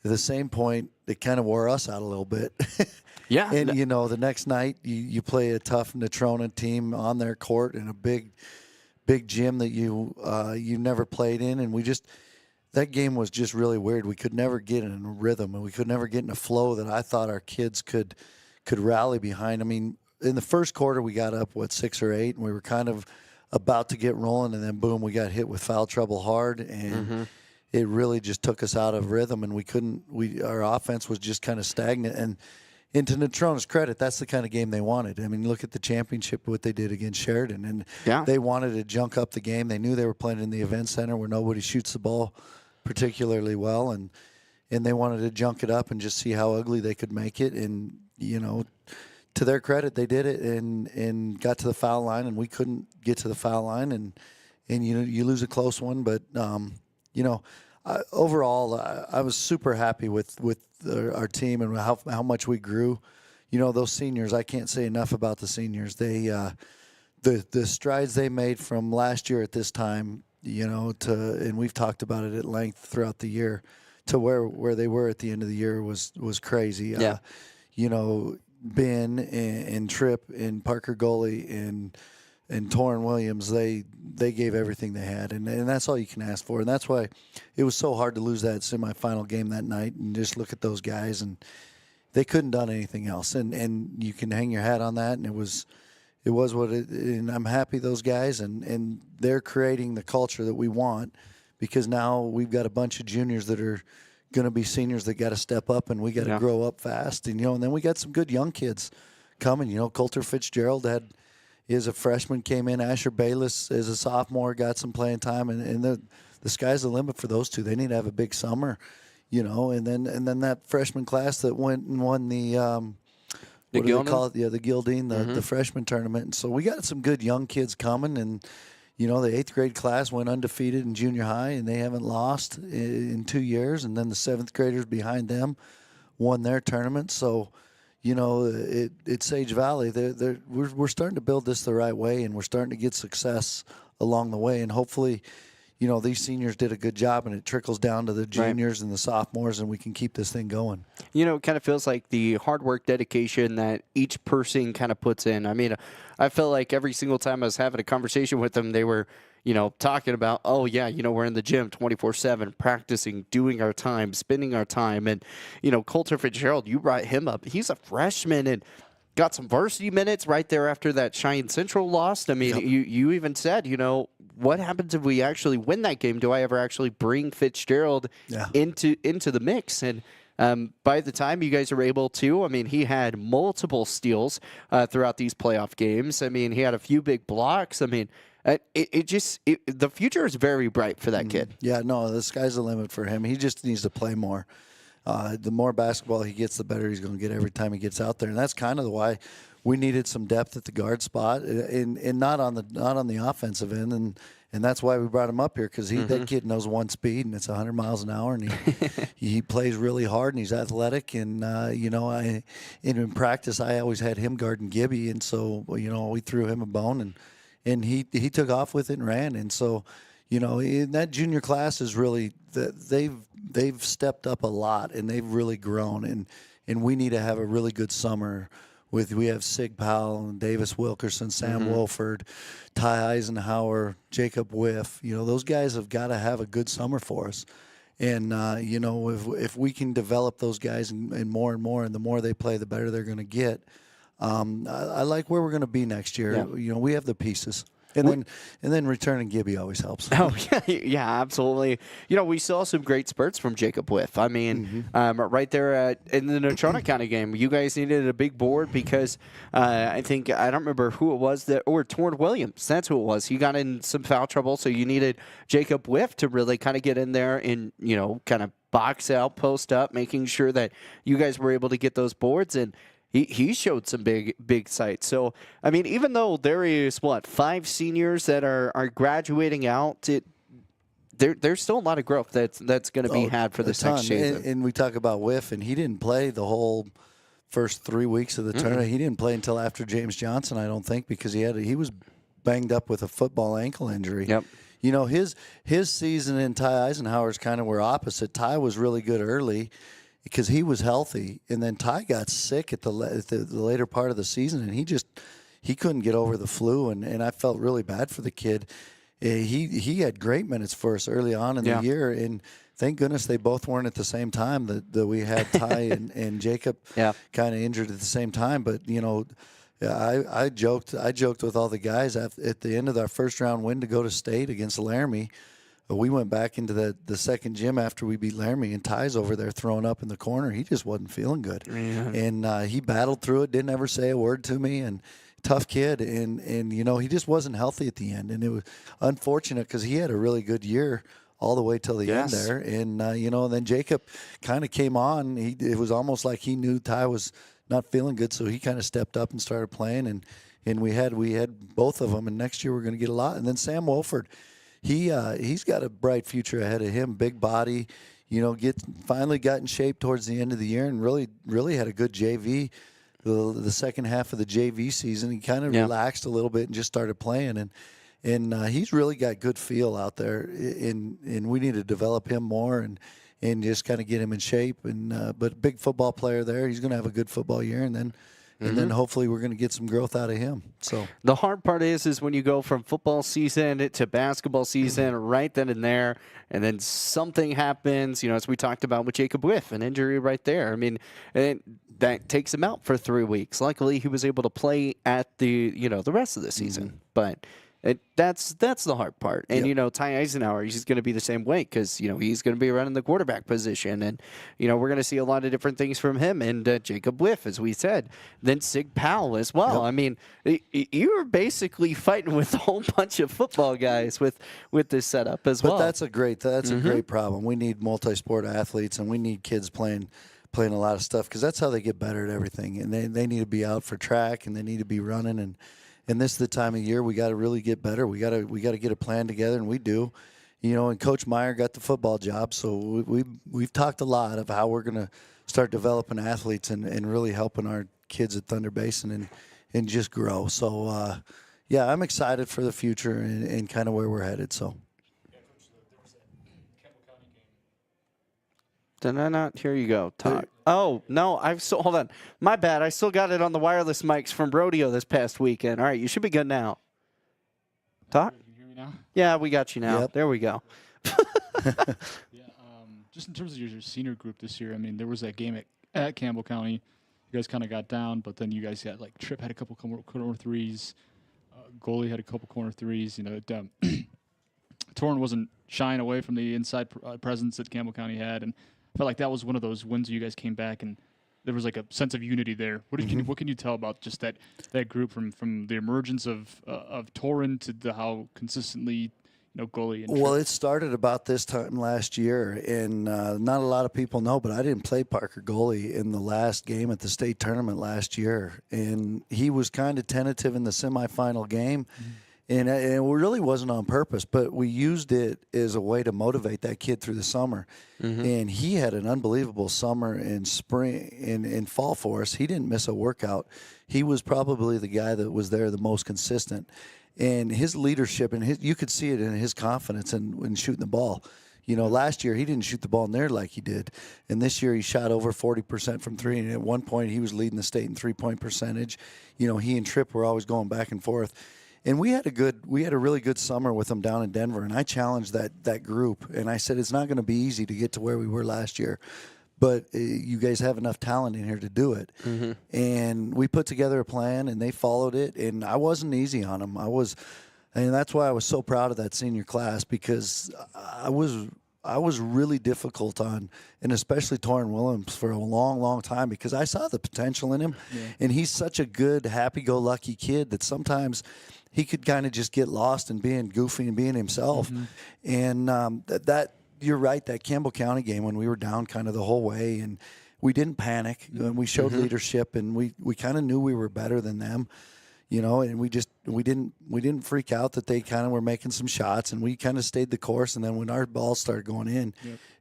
at the same point, it kind of wore us out a little bit. And, you know, the next night you play a tough Natrona team on their court in a big gym that you never played in, and that game was just really weird. We could never get in a rhythm, and we could never get in a flow that I thought our kids could rally behind. I mean, in the first quarter we got up 6 or 8, and we were kind of about to get rolling, and then boom, we got hit with foul trouble hard, and it really just took us out of rhythm, and our offense was just kind of stagnant. And to Natrona's credit, that's the kind of game they wanted. I mean, look at the championship, what they did against Sheridan. And they wanted to junk up the game. They knew they were playing in the event center where nobody shoots the ball particularly well. And they wanted to junk it up and just see how ugly they could make it. And, you know, to their credit, they did it and got to the foul line, and we couldn't get to the foul line. And you know, you lose a close one. But, you know, overall, I was super happy with our team and how much we grew. You know, those seniors, I can't say enough about the seniors. They the strides they made from last year at this time, you know, and we've talked about it at length throughout the year, to where they were at the end of the year was crazy. You know, Ben and Tripp and Parker Goalie and Torrin Williams, they gave everything they had, and that's all you can ask for. And that's why it was so hard to lose that semifinal game that night. And just look at those guys, and they couldn't done anything else. And you can hang your hat on that. And it was what it. And I'm happy those guys, and they're creating the culture that we want, because now we've got a bunch of juniors that are going to be seniors that got to step up, and we got to grow up fast. And you know, and then we got some good young kids coming. You know, Coulter Fitzgerald is a freshman, came in. Asher Bayless is a sophomore, got some playing time, and the sky's the limit for those two. They need to have a big summer, you know. And then that freshman class that went and won the what do they call it? Yeah, the Gildine, the freshman tournament. And so we got some good young kids coming, and you know, the 8th grade class went undefeated in junior high, and they haven't lost in 2 years. And then the 7th graders behind them won their tournament. So, you know, it's Sage Valley. We're starting to build this the right way, and we're starting to get success along the way. And hopefully, you know, these seniors did a good job, and it trickles down to the juniors and the sophomores, and we can keep this thing going. You know, it kind of feels like the hard work, dedication that each person kind of puts in. I mean, I felt like every single time I was having a conversation with them, they were, you know, talking about, oh, yeah, you know, we're in the gym 24/7, practicing, doing our time, spending our time. And, you know, Coulter Fitzgerald, you brought him up. He's a freshman and got some varsity minutes right there after that Cheyenne Central lost. I mean, you even said, you know, what happens if we actually win that game? Do I ever actually bring Fitzgerald into the mix? And by the time you guys are able to, I mean, he had multiple steals throughout these playoff games. I mean, he had a few big blocks. I mean, the future is very bright for that kid. Yeah, no, the sky's the limit for him. He just needs to play more. The more basketball he gets, the better he's going to get every time he gets out there. And that's kind of why we needed some depth at the guard spot, and not on the offensive end. And that's why we brought him up here, because that kid knows one speed, and it's 100 miles an hour, and he plays really hard, and he's athletic. And you know, in practice, I always had him guarding Gibby, and so you know, we threw him a bone, and he took off with it and ran. And so, you know, in that junior class is really they've stepped up a lot, and they've really grown, and we need to have a really good summer We have Sig Powell and Davis Wilkerson, Sam Wolford, Ty Eisenhower, Jacob Whiff. Those guys have got to have a good summer for us. And, if we can develop those guys and more, and the more they play, the better they're going to get. I like where we're going to be next year. Yeah. We have the pieces. And then returning Gibby always helps. Oh, yeah, absolutely. We saw some great spurts from Jacob Whiff. I mean, right there in the Natrona County game, you guys needed a big board because I don't remember who it was, or Torrin Williams. That's who it was. He got in some foul trouble, so you needed Jacob Whiff to really kind of get in there and, kind of box out, post up, making sure that you guys were able to get those boards. And he showed some big sights. So, I mean, even though there is, 5 seniors that are graduating out, there's still a lot of growth that's going to be had for this next season. And we talk about Whiff, and he didn't play the whole first 3 weeks of the tournament. He didn't play until after James Johnson, I don't think, because he was banged up with a football ankle injury. Yep. His season and Ty Eisenhower's kind of were opposite. Ty was really good early because he was healthy, and then Ty got sick at the later part of the season, and he couldn't get over the flu, and I felt really bad for the kid. He had great minutes for us early on in the year, and thank goodness they both weren't at the same time. That we had Ty and Jacob kind of injured at the same time. But I joked with all the guys at the end of our first round win to go to state against Laramie. We went back into the second gym after we beat Laramie, and Ty's over there throwing up in the corner. He just wasn't feeling good. Yeah. And he battled through it, didn't ever say a word to me, and tough kid. And he just wasn't healthy at the end. And it was unfortunate because he had a really good year all the way till the end there. And, then Jacob kind of came on. It was almost like he knew Ty was not feeling good, so he kind of stepped up and started playing. And we had both of them, and next year we're going to get a lot. And then Sam Wolford, he's got a bright future ahead of him. Big body, finally got in shape towards the end of the year, and really had a good JV. The second half of the JV season, he kind of relaxed a little bit and just started playing, and he's really got good feel out there. And we need to develop him more and just kind of get him in shape. But big football player there, he's going to have a good football year, and then hopefully we're going to get some growth out of him. So the hard part is when you go from football season to basketball season right then and there, and then something happens, as we talked about with Jacob Whiff, an injury right there. I mean, that takes him out for 3 weeks. Luckily, he was able to play at the rest of the season, but. That's the hard part. And, Ty Eisenhower, he's going to be the same way because, he's going to be running the quarterback position. And, we're going to see a lot of different things from him. And Jacob Whiff, as we said. Then Sig Powell as well. Yep. I mean, you're basically fighting with a whole bunch of football guys with this setup as well. But that's a great problem. We need multi-sport athletes, and we need kids playing a lot of stuff because that's how they get better at everything. And they need to be out for track, and they need to be running. And this is the time of year we got to really get better. We got to get a plan together, and we do. And Coach Meyer got the football job, so we've talked a lot of how we're going to start developing athletes and really helping our kids at Thunder Basin and just grow. So, I'm excited for the future and kind of where we're headed. So. Did I not? Here you go. Talk. Oh, no. Hold on. My bad. I still got it on the wireless mics from Rodeo this past weekend. All right. You should be good now. Talk? Can you hear me now? Yeah, we got you now. Yep. There we go. Just in terms of your senior group this year, I mean, there was that game at Campbell County. You guys kind of got down, but then you guys had, Tripp had a couple corner threes. Goalie had a couple corner threes. Torrin wasn't shying away from the inside presence that Campbell County had, and I felt like that was one of those wins where you guys came back and there was a sense of unity there. What can you tell about just that group from the emergence of Torrin to how consistently goalie? And well, it started about this time last year, and not a lot of people know, but I didn't play Parker goalie in the last game at the state tournament last year, and he was kind of tentative in the semifinal game. And it really wasn't on purpose, but we used it as a way to motivate that kid through the summer. And he had an unbelievable summer and spring and fall for us. He didn't miss a workout. He was probably the guy that was there the most consistent. And his leadership, and you could see it in his confidence in shooting the ball. You know, last year he didn't shoot the ball near like he did, and this year he shot over 40% from three. And at one point he was leading the state in 3-point percentage. You know, he and Tripp were always going back and forth, and we had a really good summer with them down in Denver. And I challenged that group, and I said it's not going to be easy to get to where we were last year, but you guys have enough talent in here to do it. And we put together a plan, and they followed it. And I wasn't easy on them. And that's why I was so proud of that senior class, because I was really difficult on, and especially Torrin Williams for a long, long time, because I saw the potential in him. And he's such a good, happy-go-lucky kid that sometimes he could kind of just get lost in being goofy and being himself. And that you're right, that Campbell County game when we were down kind of the whole way, and we didn't panic, and we showed leadership, and we kind of knew we were better than them. You know, and we didn't freak out that they kind of were making some shots, and we kind of stayed the course. And then when our balls started going in,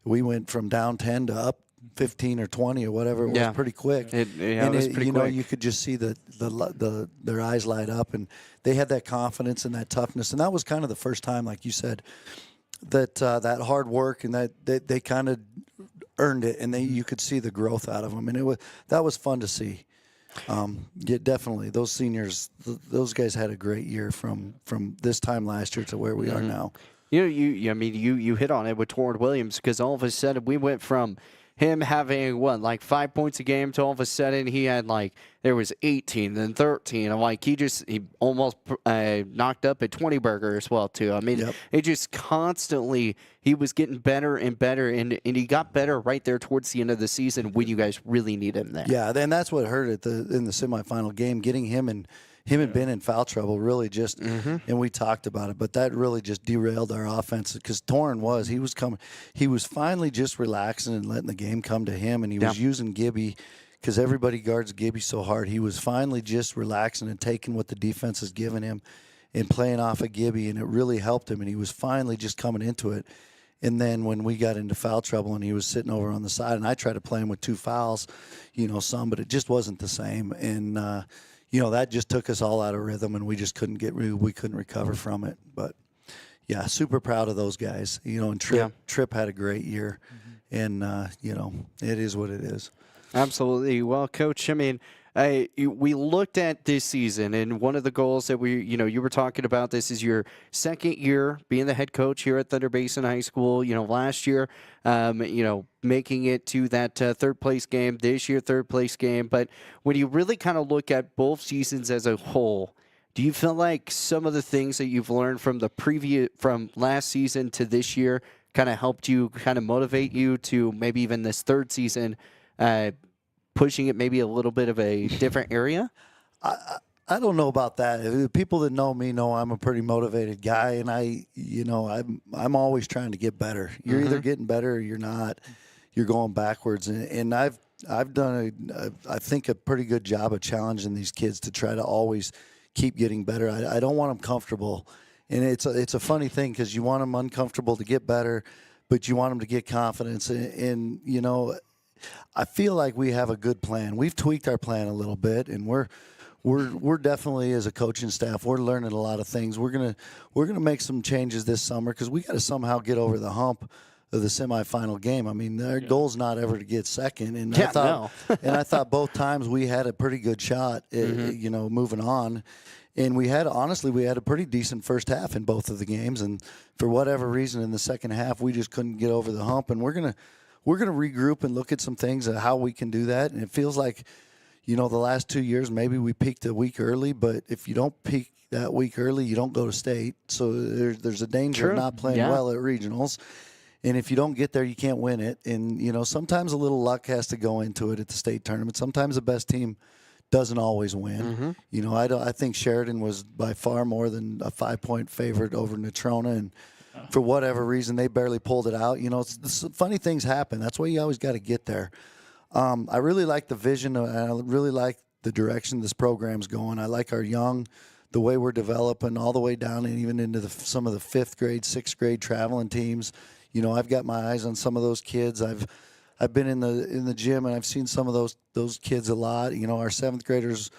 we went from down 10 to up 15 or 20 or whatever. It was pretty quick. It was pretty quick. Know, you could just see their eyes light up, and they had that confidence and that toughness. And that was kind of the first time, like you said, that that hard work and that they kind of earned it, and you could see the growth out of them, and that was fun to see. Yeah, definitely. Those seniors, those guys had a great year from this time last year to where we are now. You hit on it with Torrin Williams, because all of a sudden we went from him having 5 points a game to all of a sudden he had there was 18, then 13. I'm like, he almost knocked up at 20 burger as well too. I mean, it just constantly, he was getting better and better, and he got better right there towards the end of the season when you guys really need him there. Yeah, and that's what hurt in the semifinal game, getting him and Ben in foul trouble really just, and we talked about it, but that really just derailed our offense, because Torrin he was finally just relaxing and letting the game come to him, and he was using Gibby, because everybody guards Gibby so hard. He was finally just relaxing and taking what the defense is giving him and playing off of Gibby, and it really helped him, and he was finally just coming into it. And then when we got into foul trouble and he was sitting over on the side, and I tried to play him with 2 fouls, but it just wasn't the same. And, that just took us all out of rhythm, and we just couldn't recover from it. But yeah, super proud of those guys. And Tripp had a great year, and it is what it is. Absolutely. Well, Coach, I mean, we looked at this season, and one of the goals that you were talking about, this is your second year being the head coach here at Thunder Basin High School. Last year, making it to that third place game, this year third place game. But when you really kind of look at both seasons as a whole, do you feel like some of the things that you've learned from from last season to this year kind of helped you, kind of motivate you to maybe even this third season, pushing it maybe a little bit of a different area? I don't know about that. People that know me know I'm a pretty motivated guy, and I'm always trying to get better. You're either getting better or you're not. You're going backwards, and I've done I think a pretty good job of challenging these kids to try to always keep getting better. I don't want them comfortable, and it's a funny thing, because you want them uncomfortable to get better, but you want them to get confidence, and I feel like we have a good plan. We've tweaked our plan a little bit, and we're definitely, as a coaching staff, we're learning a lot of things. We're gonna make some changes this summer, because we got to somehow get over the hump of the semifinal game. I mean, our goal's not ever to get second, and I thought both times we had a pretty good shot, moving on. And we had a pretty decent first half in both of the games, and for whatever reason in the second half we just couldn't get over the hump. And we're gonna regroup and look at some things of how we can do that. And it feels like, the last 2 years maybe we peaked a week early, but if you don't peak that week early, you don't go to state. So there's a danger of not playing well at regionals. And if you don't get there, you can't win it. And, sometimes a little luck has to go into it at the state tournament. Sometimes the best team doesn't always win. I think Sheridan was by far more than a 5-point favorite over Natrona, and for whatever reason, they barely pulled it out. Funny things happen. That's why you always got to get there. I really like the vision, and I really like the direction this program's going. I like our young, the way we're developing all the way down and even into some of the 5th grade, 6th grade traveling teams. I've got my eyes on some of those kids. I've been in the gym, and I've seen some of those kids a lot. Our 7th graders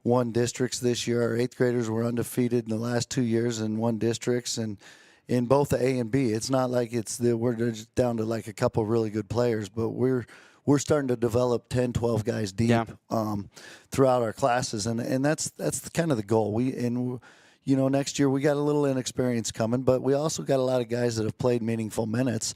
won districts this year. Our 8th graders were undefeated in the last 2 years and won districts, and in both the A and B. It's not like we're just down to like a couple really good players, but we're starting to develop 10, 12 guys deep throughout our classes, and that's kind of the goal. Next year we got a little inexperience coming, but we also got a lot of guys that have played meaningful minutes.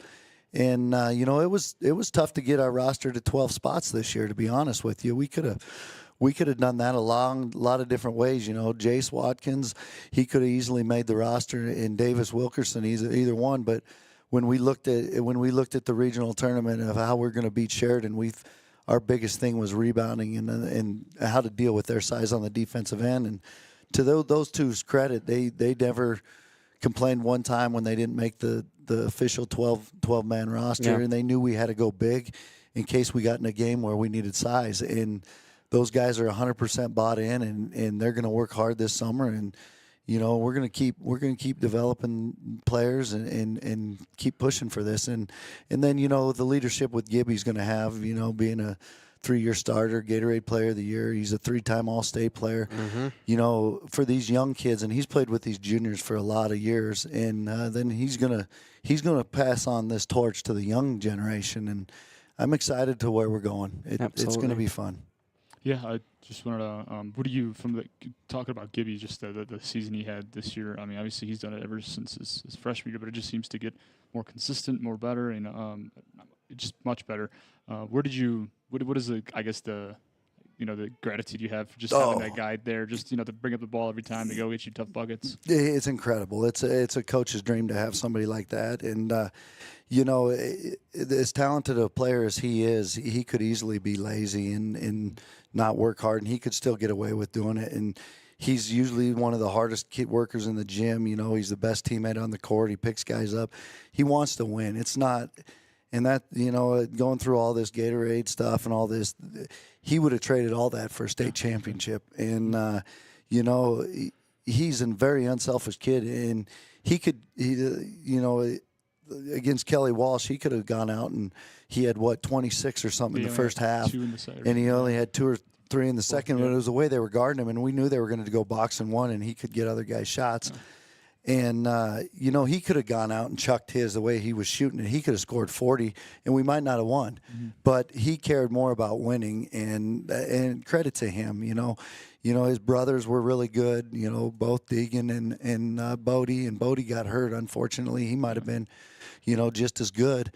And it was tough to get our roster to 12 spots this year. To be honest with you, we could have done that a lot of different ways. Jace Watkins, he could have easily made the roster, and Davis Wilkerson, either one. But when we looked at the regional tournament of how we're going to beat Sheridan, our biggest thing was rebounding and how to deal with their size on the defensive end. And to those two's credit, they never complained one time when they didn't make the official 12-man roster, and they knew we had to go big in case we got in a game where we needed size. And those guys are 100% bought in, and they're going to work hard this summer. And we're going to keep developing players and keep pushing for this. And then the leadership with Gibby's going to have being a 3-year starter, Gatorade Player of the Year. He's a 3-time All-State player. Mm-hmm. For these young kids, and he's played with these juniors for a lot of years. And then he's gonna pass on this torch to the young generation. And I'm excited to where we're going. It's going to be fun. Yeah, I just wanted to. What do you talking about Gibby? Just the season he had this year. I mean, obviously he's done it ever since his freshman year, but it just seems to get more consistent, more better, and just much better. What is the gratitude you have for just having that guy there, just to bring up the ball every time to go get you tough buckets? It's incredible. It's a coach's dream to have somebody like that, and as talented a player as he is, he could easily be lazy and not work hard, and he could still get away with doing it. And he's usually one of the hardest kid workers in the gym. He's the best teammate on the court. He picks guys up. He wants to win. It's not. And that, going through all this Gatorade stuff and all this, he would have traded all that for a state championship. And, he's a very unselfish kid. And against Kelly Walsh, he could have gone out and he had, 26 or something in the first half. 2 in the second. And he only had 2 or 3 in the second. But it was the way they were guarding him. And we knew they were going to go box and one, and he could get other guys' shots. And, he could have gone out and chucked his the way he was shooting it. He could have scored 40, and we might not have won. Mm-hmm. But he cared more about winning, and credit to him. His brothers were really good, both Deegan and Bodie. And Bodie got hurt, unfortunately. He might have been, just as good.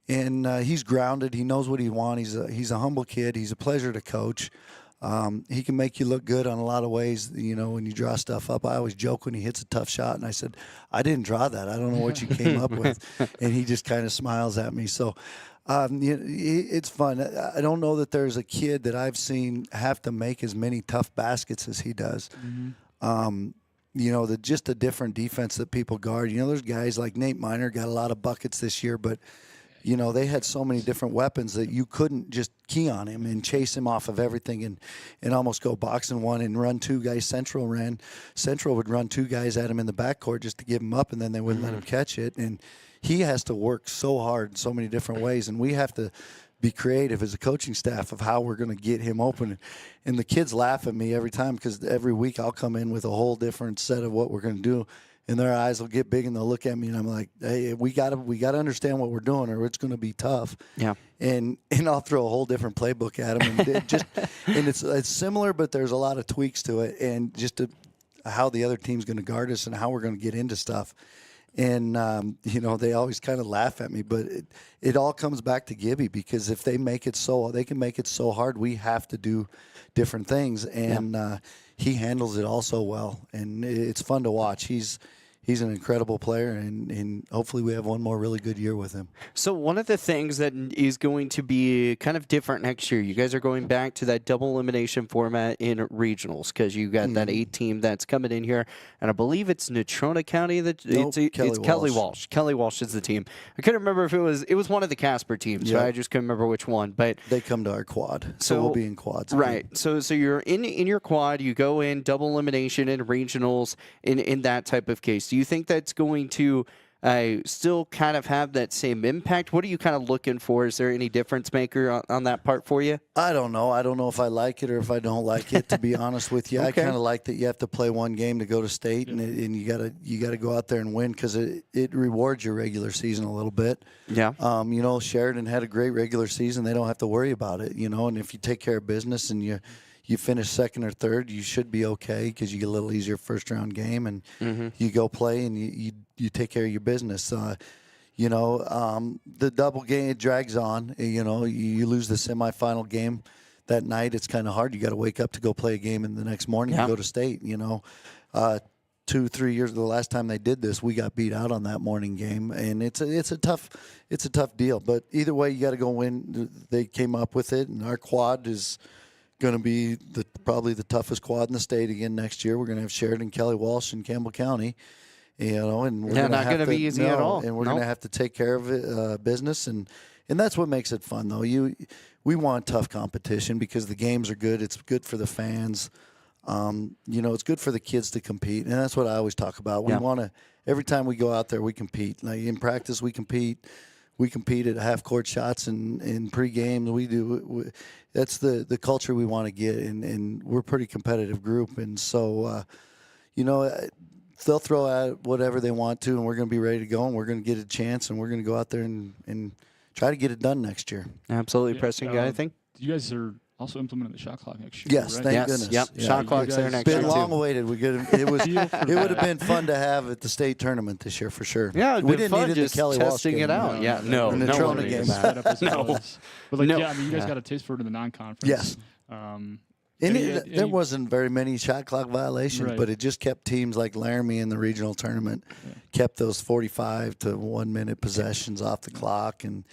And he's grounded. He knows what he wants. He's a humble kid. He's a pleasure to coach. He can make you look good on a lot of ways, when you draw stuff up. I always joke when he hits a tough shot, and I said, I didn't draw that. I don't know what you came up with. And he just kind of smiles at me. So it's fun. I don't know that there's a kid that I've seen have to make as many tough baskets as he does. Mm-hmm. Just a different defense that people guard. There's guys like Nate Miner got a lot of buckets this year, but they had so many different weapons that you couldn't just key on him and chase him off of everything and almost go boxing one and run 2 guys. Central would run 2 guys at him in the backcourt just to give him up, and then they wouldn't let him catch it. And he has to work so hard in so many different ways, and we have to be creative as a coaching staff of how we're going to get him open. And the kids laugh at me every time because every week I'll come in with a whole different set of what we're going to do. And their eyes will get big, and they'll look at me, and I'm like, "Hey, we got to understand what we're doing, or it's going to be tough." Yeah. And I'll throw a whole different playbook at them, and it's similar, but there's a lot of tweaks to it, and just how the other team's going to guard us and how we're going to get into stuff. And they always kind of laugh at me, but it all comes back to Gibby, because if they can make it so hard, we have to do different things, and he handles it all so well, and it's fun to watch. He's an incredible player, and hopefully we have one more really good year with him. So one of the things that is going to be kind of different next year, you guys are going back to that double elimination format in regionals, because you got that 8 team that's coming in here, and I believe it's Natrona County. It's Kelly Walsh. Kelly Walsh is the team. I couldn't remember if it was one of the Casper teams. Yep. So I just couldn't remember which one. But they come to our quad, so we'll be in quads. Right. So you're in your quad. You go in double elimination in regionals in that type of case. Do you think that's going to still kind of have that same impact? What are you kind of looking for? Is there any difference maker on that part for you? I don't know. I don't know if I like it or if I don't like it, to be honest with you. Okay. I kind of like that you have to play one game to go to state, and you gotta go out there and win because it rewards your regular season a little bit. Yeah. Sheridan had a great regular season. They don't have to worry about it, and if you take care of business and you finish second or third, you should be okay because you get a little easier first-round game, and you go play and you take care of your business. The double game, it drags on. You lose the semifinal game that night. It's kind of hard. You got to wake up to go play a game, and the next morning you go to state. 2-3 years, the last time they did this, we got beat out on that morning game, and it's a tough deal. But either way, you got to go win. They came up with it, and our quad is going to be probably the toughest quad in the state again next year. We're going to have Sheridan, Kelly Walsh, and Campbell County. And we're not going to be easy at all. And we're going to have to take care of it, business, and that's what makes it fun, though. We want tough competition because the games are good. It's good for the fans. It's good for the kids to compete, and that's what I always talk about. We want to every time we go out there, we compete. Like in practice, we compete. We compete at half-court shots and in pregame. That's the culture we want to get, and we're a pretty competitive group. And so, they'll throw out whatever they want to, and we're going to be ready to go, and we're going to get a chance, and we're going to go out there and try to get it done next year. Absolutely. Preston, got anything? You guys are also implementing the shot clock next year, yes, right? thank goodness. Yep, shot clock's there next year, Been too. long awaited. It would have been fun to have at the state tournament this year for sure. Yeah, it'd we been didn't fun need it in the just Kelly Walsh testing game. it out. Yeah, no, in the no Trona one game. is. No. But No. you guys got a taste for it in the non-conference. Yes. There wasn't very many shot clock violations, but it just kept teams like Laramie in the regional tournament, kept those 45 to 1 minute possessions off the clock. And,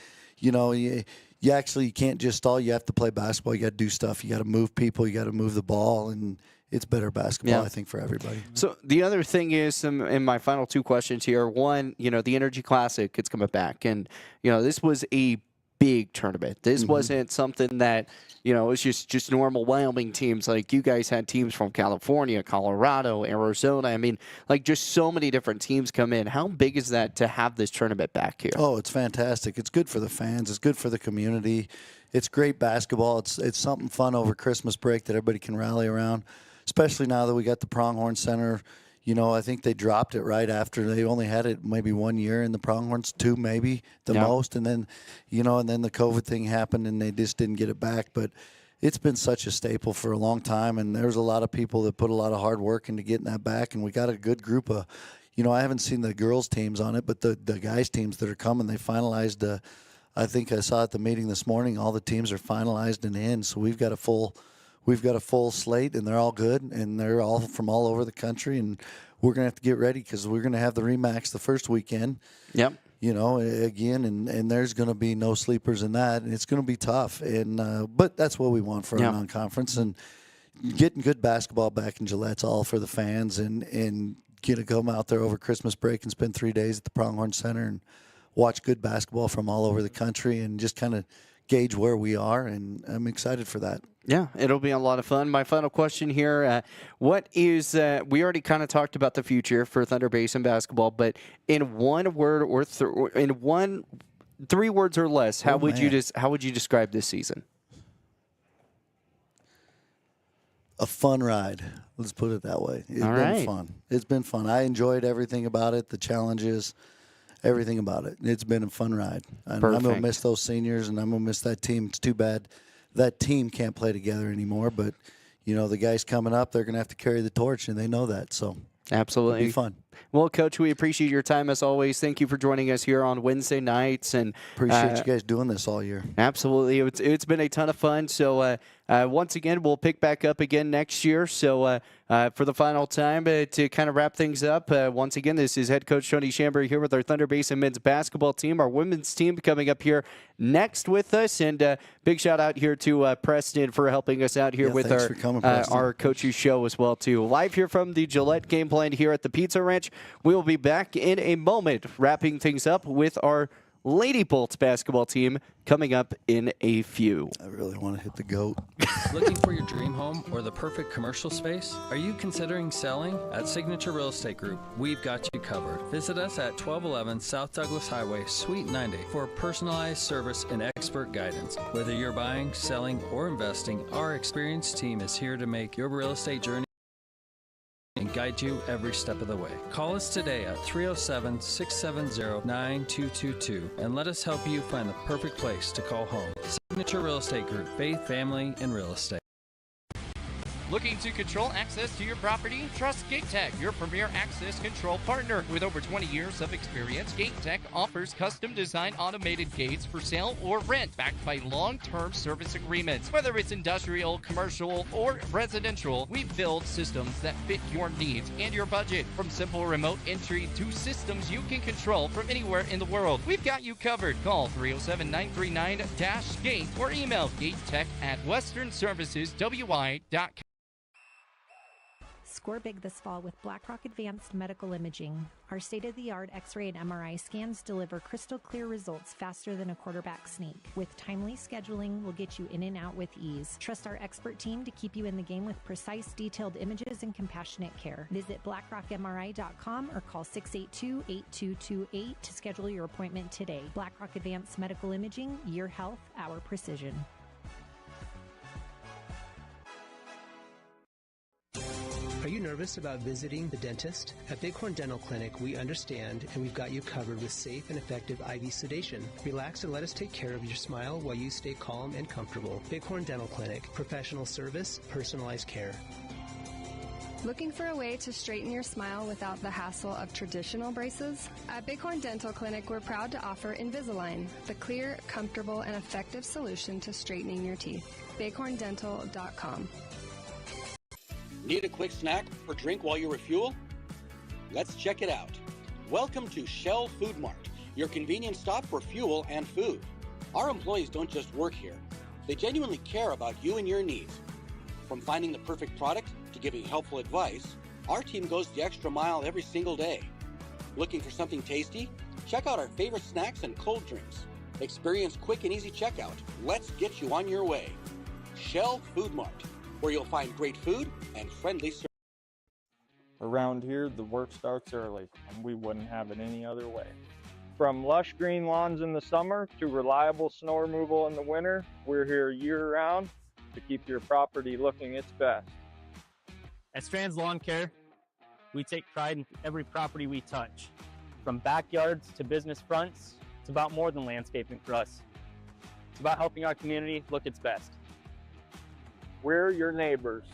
you actually can't just stall. You have to play basketball. You got to do stuff. You got to move people. You got to move the ball. And it's better basketball, I think, for everybody. So the other thing is, in my final two questions here, one, the Energy Classic, it's coming back. And, this was a big tournament. This wasn't something that, it's just normal Wyoming teams. Like you guys had teams from California, Colorado, Arizona. I mean, like just so many different teams come in. How big is that to have this tournament back here? Oh, it's fantastic. It's good for the fans. It's good for the community. It's great basketball. It's something fun over Christmas break that everybody can rally around, especially now that we got the Pronghorn Center. I think they dropped it right after. They only had it maybe 1 year in the Pronghorns, 2 maybe the most. And then, and then the COVID thing happened and they just didn't get it back. But it's been such a staple for a long time. And there's a lot of people that put a lot of hard work into getting that back. And we got a good group of, I haven't seen the girls teams on it, but the guys teams that are coming, they finalized, I think I saw at the meeting this morning, all the teams are finalized and in. So we've got a full slate, and they're all good, and they're all from all over the country, and we're going to have to get ready because we're going to have the Remax the first weekend. Yep. Again, and there's going to be no sleepers in that, and it's going to be tough. And but that's what we want for our non-conference, and getting good basketball back in Gillette's all for the fans, and get to come out there over Christmas break and spend 3 days at the Pronghorn Center and watch good basketball from all over the country, and just kind of gauge where we are, and I'm excited for that. Yeah, it'll be a lot of fun. My final question here, what is, we already kind of talked about the future for Thunder Basin basketball, but in one word or in 3 words or less, how would you describe this season? A fun ride. Let's put it that way. It's been fun. It's been fun. I enjoyed everything about it, the challenges, everything about it. It's been a fun ride. I'm going to miss those seniors, and I'm going to miss that team. It's too bad that team can't play together anymore, but the guys coming up, they're going to have to carry the torch, and they know that. So absolutely, it'll be fun. Well, Coach, we appreciate your time as always. Thank you for joining us here on Wednesday nights, and appreciate you guys doing this all year. Absolutely, it's been a ton of fun. So once again, we'll pick back up again next year. So for the final time to kind of wrap things up, once again, this is head coach Tony Chambers here with our Thunder Basin men's basketball team. Our women's team coming up here next with us, and big shout out here to Preston for helping us out here with our coaches show as well too. Live here from the Gillette Game Plan here at the Pizza Ranch. We will be back in a moment, wrapping things up with our Lady Bolts basketball team coming up in a few. I really want to hit the goat. Looking for your dream home or the perfect commercial space? Are you considering selling? At Signature Real Estate Group, we've got you covered. Visit us at 1211 South Douglas Highway, Suite 90 for personalized service and expert guidance. Whether you're buying, selling, or investing, our experienced team is here to make your real estate journey and guide you every step of the way. Call us today at 307-670-9222 and let us help you find the perfect place to call home. Signature Real Estate Group, faith, family, and real estate. Looking to control access to your property? Trust GateTech, your premier access control partner. With over 20 years of experience, GateTech offers custom-designed automated gates for sale or rent, backed by long-term service agreements. Whether it's industrial, commercial, or residential, we build systems that fit your needs and your budget. From simple remote entry to systems you can control from anywhere in the world, we've got you covered. Call 307-939-GATE or email gatetech@westernserviceswi.com. Score big this fall with BlackRock Advanced Medical Imaging. Our state-of-the-art X-ray and MRI scans deliver crystal clear results faster than a quarterback sneak. With timely scheduling, we'll get you in and out with ease. Trust our expert team to keep you in the game with precise, detailed images and compassionate care. Visit blackrockmri.com or call 682-8228 to schedule your appointment today. BlackRock Advanced Medical Imaging, your health, our precision. Are you nervous about visiting the dentist? At Bighorn Dental Clinic, we understand and we've got you covered with safe and effective IV sedation. Relax and let us take care of your smile while you stay calm and comfortable. Bighorn Dental Clinic, professional service, personalized care. Looking for a way to straighten your smile without the hassle of traditional braces? At Bighorn Dental Clinic, we're proud to offer Invisalign, the clear, comfortable, and effective solution to straightening your teeth. bighorndental.com. Need a quick snack or drink while you refuel? Let's check it out. Welcome to Shell Food Mart, your convenience stop for fuel and food. Our employees don't just work here. They genuinely care about you and your needs. From finding the perfect product to giving helpful advice, our team goes the extra mile every single day. Looking for something tasty? Check out our favorite snacks and cold drinks. Experience quick and easy checkout. Let's get you on your way. Shell Food Mart, where you'll find great food and friendly service. Around here, the work starts early, and we wouldn't have it any other way. From lush green lawns in the summer to reliable snow removal in the winter, we're here year-round to keep your property looking its best. At Strands Lawn Care, we take pride in every property we touch. From backyards to business fronts, it's about more than landscaping for us. It's about helping our community look its best. We're your neighbors.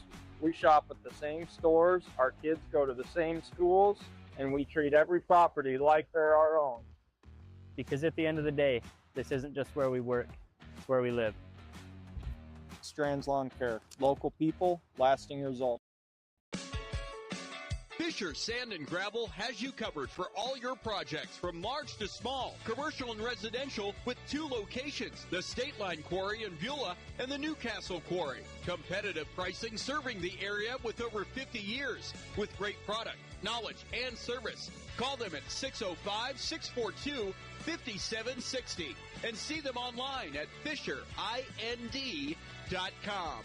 We shop at the same stores, our kids go to the same schools, and we treat every property like they're our own. Because at the end of the day, this isn't just where we work, it's where we live. Strands Lawn Care, local people, lasting results. Fisher Sand and Gravel has you covered for all your projects, from large to small, commercial and residential, with 2 locations, the State Line Quarry in Beulah and the Newcastle Quarry. Competitive pricing serving the area with over 50 years, with great product, knowledge, and service. Call them at 605-642-5760 and see them online at FisherIND.com.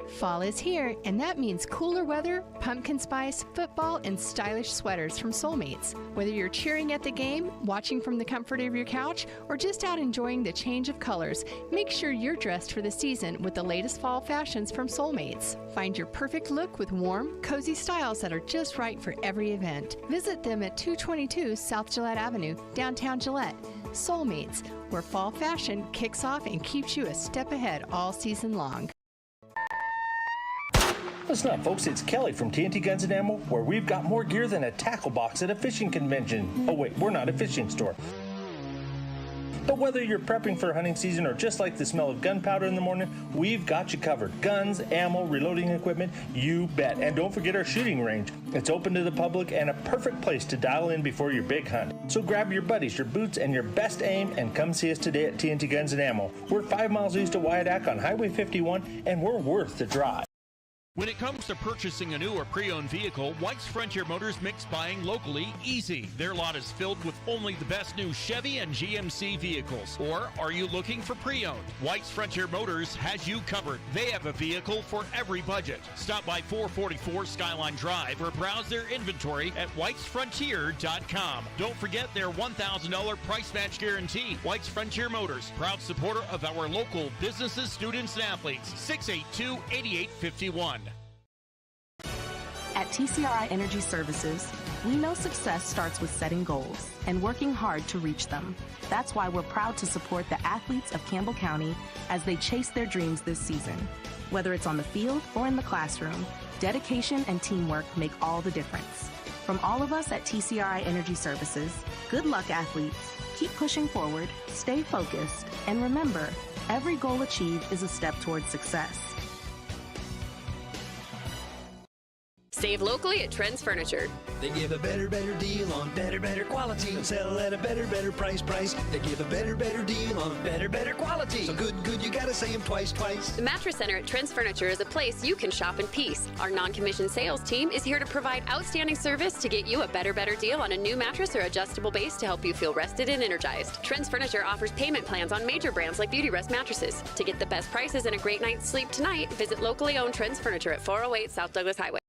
Fall is here, and that means cooler weather, pumpkin spice, football, and stylish sweaters from Soulmates. Whether you're cheering at the game, watching from the comfort of your couch, or just out enjoying the change of colors, make sure you're dressed for the season with the latest fall fashions from Soulmates. Find your perfect look with warm, cozy styles that are just right for every event. Visit them at 222 South Gillette Avenue, downtown Gillette. Soulmates, where fall fashion kicks off and keeps you a step ahead all season long. Listen up, folks, it's Kelly from TNT Guns and Ammo, where we've got more gear than a tackle box at a fishing convention. Oh wait, we're not a fishing store. But whether you're prepping for hunting season or just like the smell of gunpowder in the morning, we've got you covered. Guns, ammo, reloading equipment, you bet. And don't forget our shooting range. It's open to the public and a perfect place to dial in before your big hunt. So grab your buddies, your boots, and your best aim and come see us today at TNT Guns and Ammo. We're 5 miles east of Wyandotte on Highway 51, and we're worth the drive. When it comes to purchasing a new or pre-owned vehicle, White's Frontier Motors makes buying locally easy. Their lot is filled with only the best new Chevy and GMC vehicles. Or are you looking for pre-owned? White's Frontier Motors has you covered. They have a vehicle for every budget. Stop by 444 Skyline Drive or browse their inventory at whitesfrontier.com. Don't forget their $1,000 price match guarantee. White's Frontier Motors, proud supporter of our local businesses, students, and athletes. 682-8851. At TCRI Energy Services, we know success starts with setting goals and working hard to reach them. That's why we're proud to support the athletes of Campbell County as they chase their dreams this season. Whether it's on the field or in the classroom, dedication and teamwork make all the difference. From all of us at TCRI Energy Services, good luck, athletes. Keep pushing forward, stay focused, and remember, every goal achieved is a step towards success. Save locally at Trends Furniture. They give a better deal on better quality and sell at a better price. They give a better deal on better quality. So good, you gotta say them twice. The Mattress Center at Trends Furniture is a place you can shop in peace. Our non-commissioned sales team is here to provide outstanding service to get you a better deal on a new mattress or adjustable base to help you feel rested and energized. Trends Furniture offers payment plans on major brands like Beauty Rest mattresses. To get the best prices and a great night's sleep tonight, visit locally owned Trends Furniture at 408 South Douglas Highway.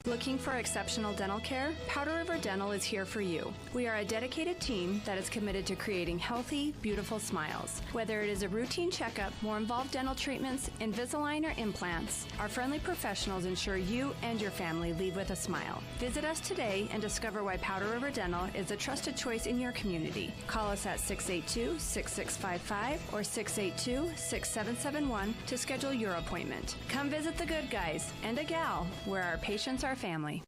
Looking for exceptional dental care? Powder River Dental is here for you. We are a dedicated team that is committed to creating healthy, beautiful smiles. Whether it is a routine checkup, more involved dental treatments, Invisalign, or implants, our friendly professionals ensure you and your family leave with a smile. Visit us today and discover why Powder River Dental is a trusted choice in your community. Call us at 682-6655 or 682-6771 to schedule your appointment. Come visit the good guys and a gal where our patients are family.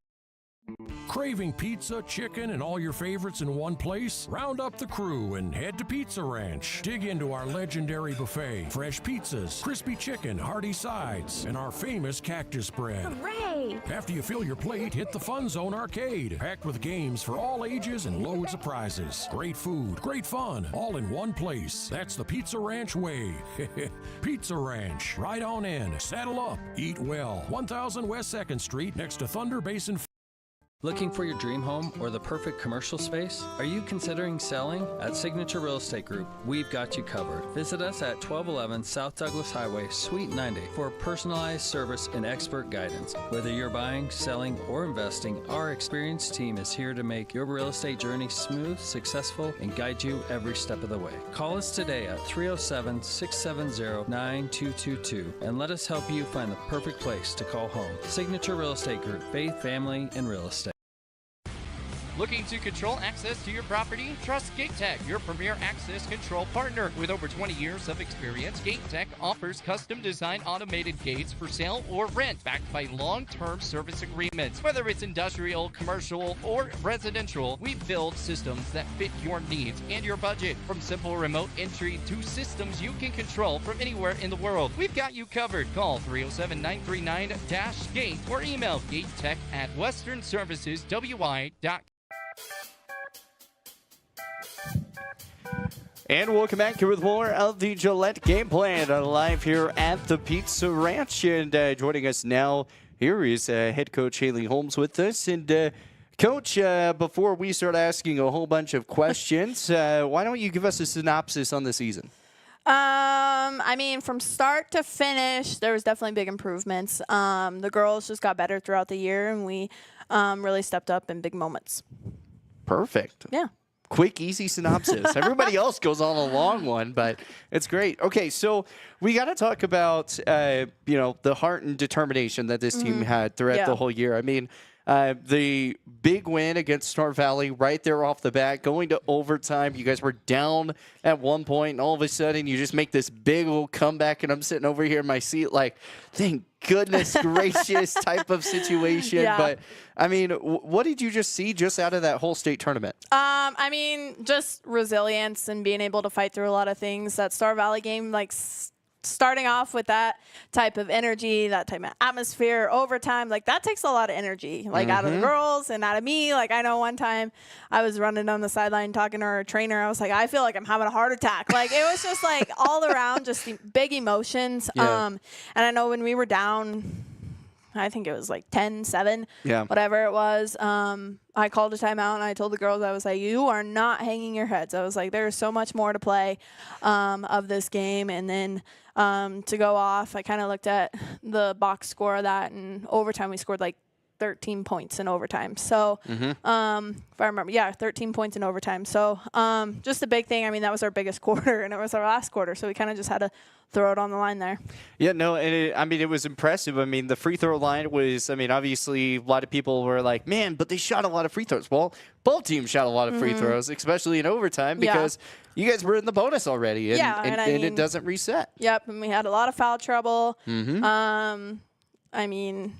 Craving pizza, chicken, and all your favorites in one place? Round up the crew and head to Pizza Ranch. Dig into our legendary buffet, fresh pizzas, crispy chicken, hearty sides, and our famous cactus bread. Hooray! After you fill your plate, hit the Fun Zone Arcade, packed with games for all ages and loads of prizes. Great food, great fun, all in one place. That's the Pizza Ranch way. Pizza Ranch. Right on in. Saddle up. Eat well. 1000 West 2nd Street, next to Thunder Basin. Looking for your dream home or the perfect commercial space? Are you considering selling? At Signature Real Estate Group, we've got you covered. Visit us at 1211 South Douglas Highway, Suite 90 for personalized service and expert guidance. Whether you're buying, selling, or investing, our experienced team is here to make your real estate journey smooth, successful, and guide you every step of the way. Call us today at 307-670-9222 and let us help you find the perfect place to call home. Signature Real Estate Group, faith, family, and real estate. Looking to control access to your property? Trust GateTech, your premier access control partner. With over 20 years of experience, GateTech offers custom-designed automated gates for sale or rent, backed by long-term service agreements. Whether it's industrial, commercial, or residential, we build systems that fit your needs and your budget. From simple remote entry to systems you can control from anywhere in the world, we've got you covered. Call 307-939-GATE or email gatetech@westernserviceswi.com. And welcome back here with more of the Gillette Game Plan live here at the Pizza Ranch. And joining us now here is head coach Haley Holmes with us. And Coach, before we start asking a whole bunch of questions, why don't you give us a synopsis on the season? I mean, from start to finish, there was definitely big improvements. The girls just got better throughout the year, and we really stepped up in big moments. Perfect. Yeah. Quick, easy synopsis. Everybody else goes on a long one, but it's great. Okay, so we got to talk about, the heart and determination that this team had throughout the whole year. I mean, the big win against Star Valley right there off the bat, going to overtime. You guys were down at one point, and all of a sudden you just make this big old comeback, and I'm sitting over here in my seat like, thank goodness gracious type of situation. Yeah. But, I mean, what did you just see just out of that whole state tournament? I mean, just resilience and being able to fight through a lot of things. That Star Valley game, like, starting off with that type of energy, that type of atmosphere, overtime, like that takes a lot of energy, like out of the girls and out of me. Like I know one time I was running on the sideline talking to our trainer. I was like, I feel like I'm having a heart attack. Like it was just like all around, just big emotions. Yeah. And I know when we were down I think it was like 10-7, Yeah. whatever it was. I called a timeout and I told the girls, I was like, you are not hanging your heads. I was like, there's so much more to play of this game. And then to go off, I kind of looked at the box score of that, and overtime we scored like 13 points in overtime. So if I remember, 13 points in overtime. So just a big thing. I mean, that was our biggest quarter, and it was our last quarter. So we kind of just had to throw it on the line there. Yeah, no, and it was impressive. I mean, the free throw line was, I mean, obviously a lot of people were like, man, but they shot a lot of free throws. Well, both teams shot a lot of free throws, especially in overtime, because you guys were in the bonus already, and, and it doesn't reset. Yep, and we had a lot of foul trouble. I mean,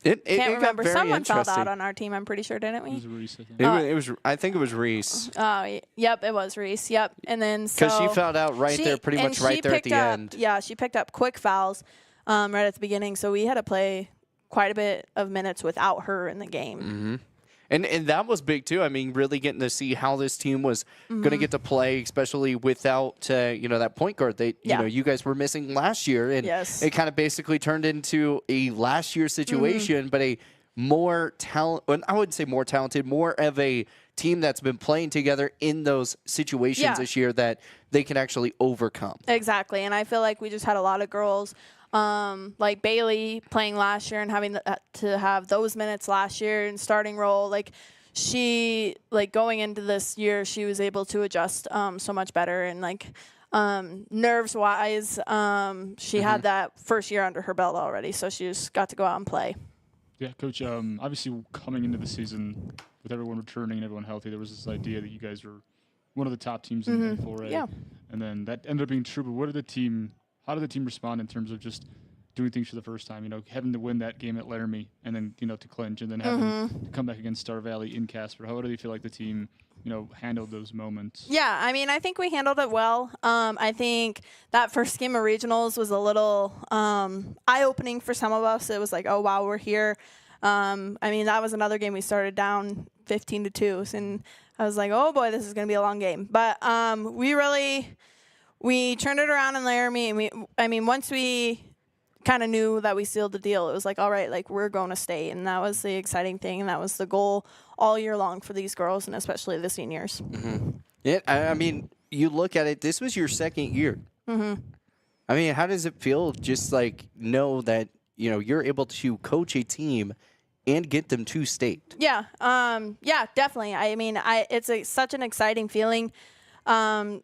can't remember. Someone fouled out on our team, I'm pretty sure, didn't we? It was Reese, I think. It was. I think it was Reese. Yep, it was Reese. Yep, and then so because she fouled out pretty much right there at the end. Yeah, she picked up quick fouls right at the beginning, so we had to play quite a bit of minutes without her in the game. And that was big too. I mean, really getting to see how this team was going to get to play, especially without that point guard that you guys were missing last year, and it kind of basically turned into a last year situation, but a more talent. I wouldn't say more talented, more of a team that's been playing together in those situations this year that they can actually overcome. Exactly, and I feel like we just had a lot of girls. Like Bailey playing last year and having to have those minutes last year and starting role, like she, like going into this year, she was able to adjust so much better, and like nerves wise, she had that first year under her belt already, so she just got to go out and play. Yeah, Coach, obviously coming into the season with everyone returning and everyone healthy, there was this idea that you guys were one of the top teams in 4A, and then that ended up being true, but how did the team respond in terms of just doing things for the first time? Having to win that game at Laramie and then, to clinch, and then having to come back against Star Valley in Casper. How do you feel like the team, handled those moments? Yeah, I mean, I think we handled it well. I think that first game of regionals was a little eye-opening for some of us. It was like, oh, wow, we're here. I mean, that was another game we started down 15-2, and I was like, oh, boy, this is going to be a long game. But we turned it around in Laramie, and once we kind of knew that we sealed the deal, it was like, all right, like we're going to stay, and that was the exciting thing, and that was the goal all year long for these girls, and especially the seniors. Yeah, I mean, you look at it, this was your second year. I mean, how does it feel just like know that, you're able to coach a team and get them to state? Yeah, definitely. I mean, it's such an exciting feeling to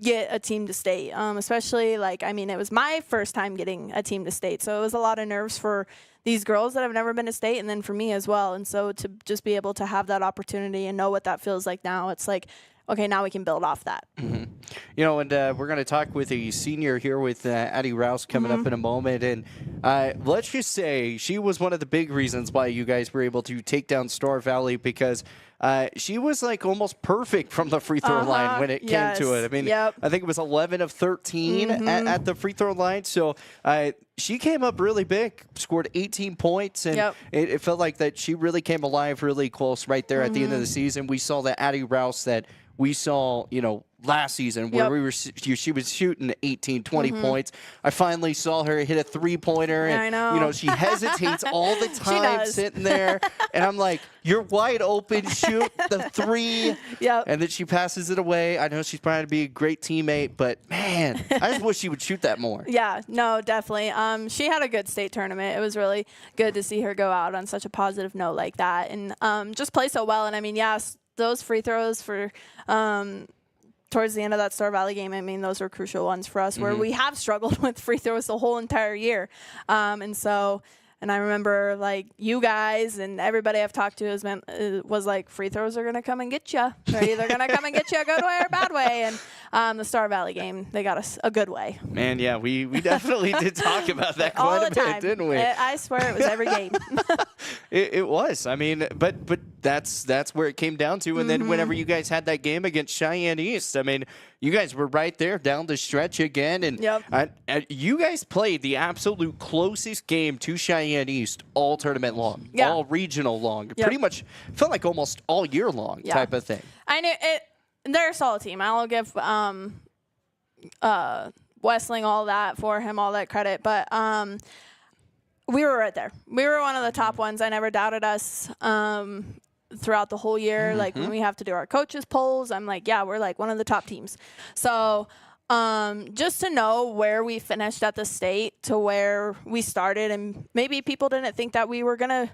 get a team to state, especially it was my first time getting a team to state, so it was a lot of nerves for these girls that have never been to state, and then for me as well. And so to just be able to have that opportunity and know what that feels like now, it's like, okay, now we can build off that. And we're going to talk with a senior here with Addie Rouse coming up in a moment. And let's just say she was one of the big reasons why you guys were able to take down Star Valley, because she was like almost perfect from the free throw line when it came to it. I mean, I think it was 11 of 13 at the free throw line. So she came up really big, scored 18 points, and it felt like that she really came alive really close right there at the end of the season. We saw that Addie Rouse that we saw, last season where she was shooting 18, 20 points. I finally saw her hit a three-pointer, and I know. She hesitates all the time sitting there, and I'm like, you're wide open, shoot the three. And then she passes it away. I know she's trying to be a great teammate, but man, I just wish she would shoot that more. Yeah, no, definitely. She had a good state tournament. It was really good to see her go out on such a positive note like that, and just play so well. And I mean, those free throws for towards the end of that Star Valley game, I mean, those were crucial ones for us, where we have struggled with free throws the whole entire year. And I remember, like, you guys and everybody I've talked to was like, free throws are going to come and get you. They're either going to come and get you a good way or a bad way. And the Star Valley game, they got us a good way. Man, yeah, we definitely did talk about that quite a bit, didn't we? I swear it was every game. It was. I mean, but that's where it came down to. And then whenever you guys had that game against Cheyenne East, I mean, you guys were right there down the stretch again. And you guys played the absolute closest game to Cheyenne East all tournament long, all regional long. Pretty much felt like almost all year long type of thing. I knew it. They're a solid team. I'll give Westling all that for him, all that credit. But we were right there. We were one of the top ones. I never doubted us throughout the whole year. Like when we have to do our coaches polls, I'm like, yeah, we're like one of the top teams. So just to know where we finished at the state to where we started, and maybe people didn't think that we were going to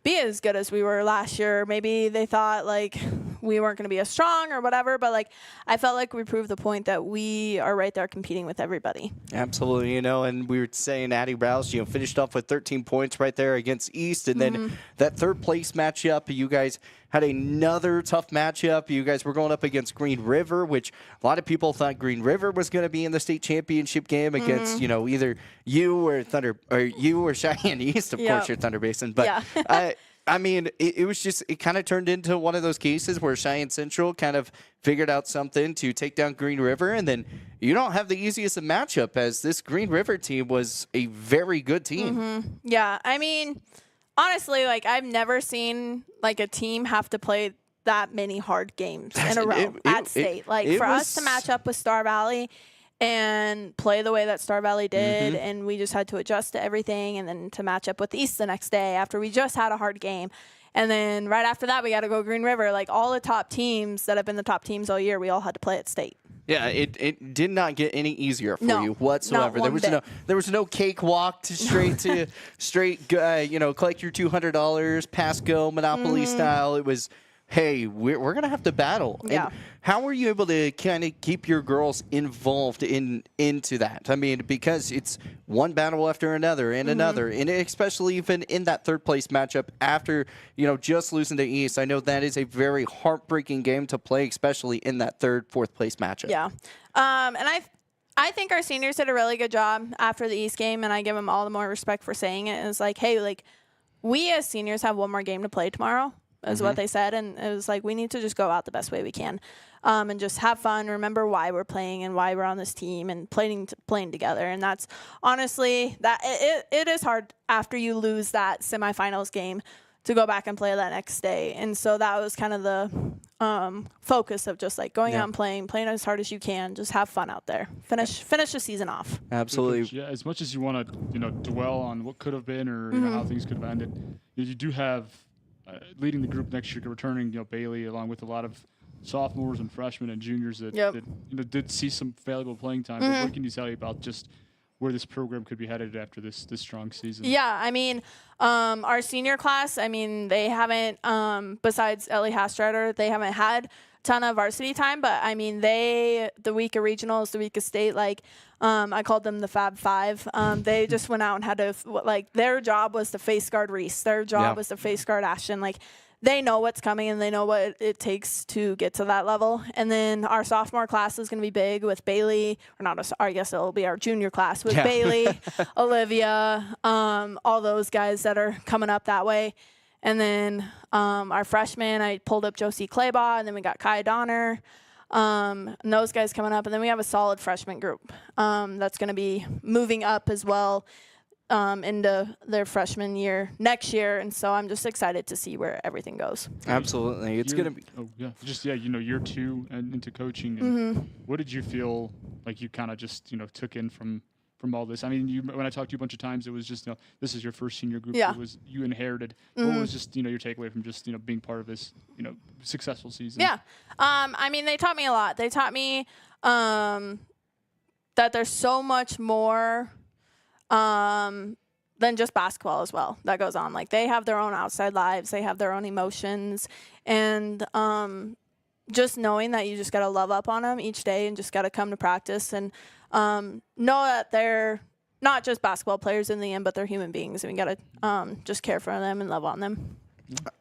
be as good as we were last year. Maybe they thought like we weren't going to be as strong or whatever, but like I felt like we proved the point that we are right there competing with everybody. Absolutely, and we were saying Addie Rouse, finished off with 13 points right there against East, and then that third place matchup, you guys had another tough matchup. You guys were going up against Green River, which a lot of people thought Green River was going to be in the state championship game against, either you or Thunder, or you or Cheyenne East, of course, your Thunder Basin. But I mean, it was just, it kind of turned into one of those cases where Cheyenne Central kind of figured out something to take down Green River, and then you don't have the easiest of matchup, as this Green River team was a very good team. Yeah, I mean, honestly, like I've never seen like a team have to play that many hard games in a row at state. For us to match up with Star Valley and play the way that Star Valley did, and we just had to adjust to everything, and then to match up with East the next day after we just had a hard game. And then right after that, we got to go Green River. Like all the top teams that have been the top teams all year, we all had to play at state. Yeah, it did not get any easier for you not whatsoever. one bit. There was no cakewalk to straight collect your $200, pass go Monopoly style. It was, hey, we're gonna have to battle. Yeah. And how were you able to kind of keep your girls involved into that? I mean, because it's one battle after another and another, and especially even in that third place matchup after just losing to East. I know that is a very heartbreaking game to play, especially in that fourth place matchup. Yeah, and I think our seniors did a really good job after the East game, and I give them all the more respect for saying it. It's like, hey, like we as seniors have one more game to play tomorrow. Is what they said, and it was like we need to just go out the best way we can, and just have fun. Remember why we're playing and why we're on this team and playing together. And that's honestly that it is hard after you lose that semifinals game to go back and play that next day. And so that was kind of the focus of just like going out and playing as hard as you can, just have fun out there, finish the season off. Absolutely. Yeah, as much as you want to dwell on what could have been or how things could have ended, you do have. Leading the group next year, returning Bailey, along with a lot of sophomores and freshmen and juniors that did see some valuable playing time. But what can you tell you about just where this program could be headed after this strong season? Yeah, I mean, our senior class, I mean, they haven't, besides Ellie Hastrider, they haven't had a ton of varsity time, but I mean, the week of regionals, the week of state, like, I called them the Fab Five. They just went out and had to, their job was to face guard Reese. Their job was to face guard Ashton. Like, they know what's coming and they know what it takes to get to that level. And then our sophomore class is going to be big with Bailey, or not, I guess it'll be our junior class with Bailey, Olivia, all those guys that are coming up that way. And then our freshmen, I pulled up Josie Claybaugh, and then we got Kai Donner. And those guys coming up, and then we have a solid freshman group that's going to be moving up as well into their freshman year next year, and so I'm just excited to see where everything goes. Absolutely, it's going to be. Year two and into coaching. And what did you feel like you kind of just took in from all this? I mean, when I talked to you a bunch of times, it was just this is your first senior group. Yeah. It was you inherited. What was just your takeaway from just being part of this successful season? Yeah, I mean, they taught me a lot. They taught me that there's so much more than just basketball as well that goes on. Like, they have their own outside lives, they have their own emotions, and just knowing that you just got to love up on them each day and just got to come to practice and know that they're not just basketball players in the end, but they're human beings, and we got to just care for them and love on them.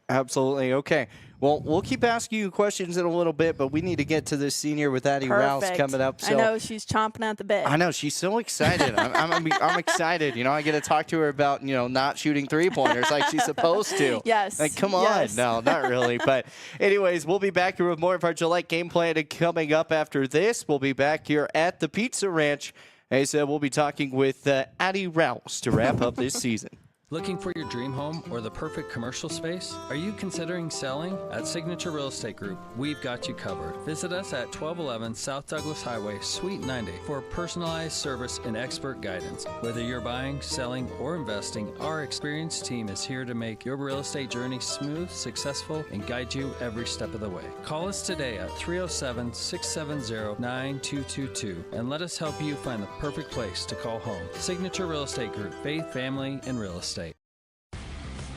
Absolutely. Okay. Well, we'll keep asking you questions in a little bit, but we need to get to this senior with Addie Rouse coming up. So I know she's chomping at the bit. I know she's so excited. I'm excited. I get to talk to her about not shooting 3-pointers like she's supposed to. Yes. Like, come on. Yes. No, not really. But anyways, we'll be back here with more of our Gillette game plan. And coming up after this, we'll be back here at the Pizza Ranch. As we'll be talking with Addie Rouse to wrap up this season. Looking for your dream home or the perfect commercial space? Are you considering selling? At Signature Real Estate Group, we've got you covered. Visit us at 1211 South Douglas Highway, Suite 90 for personalized service and expert guidance. Whether you're buying, selling, or investing, our experienced team is here to make your real estate journey smooth, successful, and guide you every step of the way. Call us today at 307-670-9222 and let us help you find the perfect place to call home. Signature Real Estate Group, faith, family, and real estate.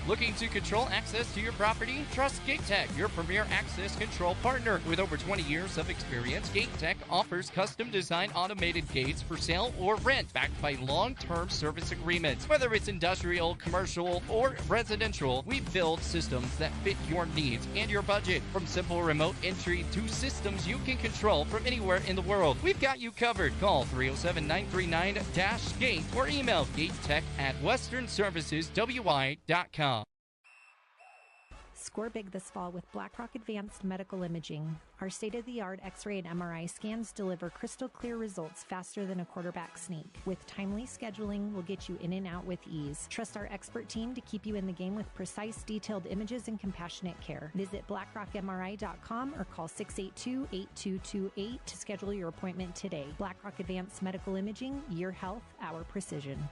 Looking to control access to your property? Trust GateTech, your premier access control partner. With over 20 years of experience, GateTech offers custom-designed automated gates for sale or rent, backed by long-term service agreements. Whether it's industrial, commercial, or residential, we build systems that fit your needs and your budget. From simple remote entry to systems you can control from anywhere in the world, we've got you covered. Call 307-939-GATE or email gatetech@westernserviceswi.com. Score big this fall with BlackRock Advanced Medical Imaging. Our state-of-the-art X-ray and MRI scans deliver crystal clear results faster than a quarterback sneak. With timely scheduling, we'll get you in and out with ease. Trust our expert team to keep you in the game with precise, detailed images and compassionate care. Visit blackrockmri.com or call 682-8228 to schedule your appointment today. BlackRock Advanced Medical Imaging, your health, our precision.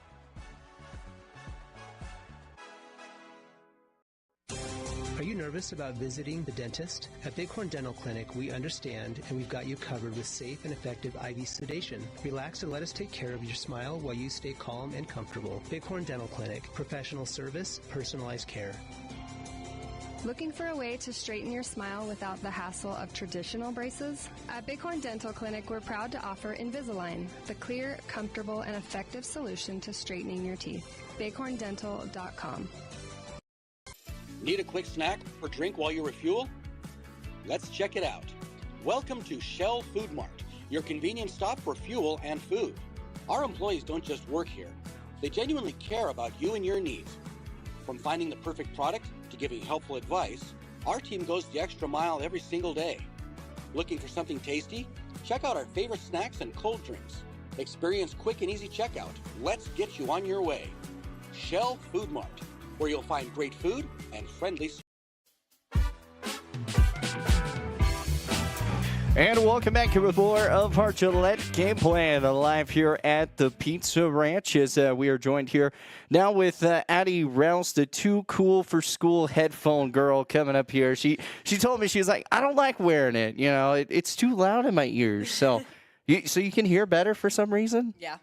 Are you nervous about visiting the dentist? At Bighorn Dental Clinic, we understand and we've got you covered with safe and effective IV sedation. Relax and let us take care of your smile while you stay calm and comfortable. Bighorn Dental Clinic, professional service, personalized care. Looking for a way to straighten your smile without the hassle of traditional braces? At Bighorn Dental Clinic, we're proud to offer Invisalign, the clear, comfortable, and effective solution to straightening your teeth. bighorndental.com. Need a quick snack or drink while you refuel? Let's check it out. Welcome to Shell Food Mart, your convenience stop for fuel and food. Our employees don't just work here. They genuinely care about you and your needs. From finding the perfect product to giving helpful advice, our team goes the extra mile every single day. Looking for something tasty? Check out our favorite snacks and cold drinks. Experience quick and easy checkout. Let's get you on your way. Shell Food Mart, where you'll find great food and friendly. And welcome back to more of our Gillette Game Plan live here at the Pizza Ranch as we are joined here now with Addie Rouse, the too cool for school headphone girl coming up here. She told me, she was like, I don't like wearing it. You know, it's too loud in my ears. So, you can hear better for some reason? Yeah.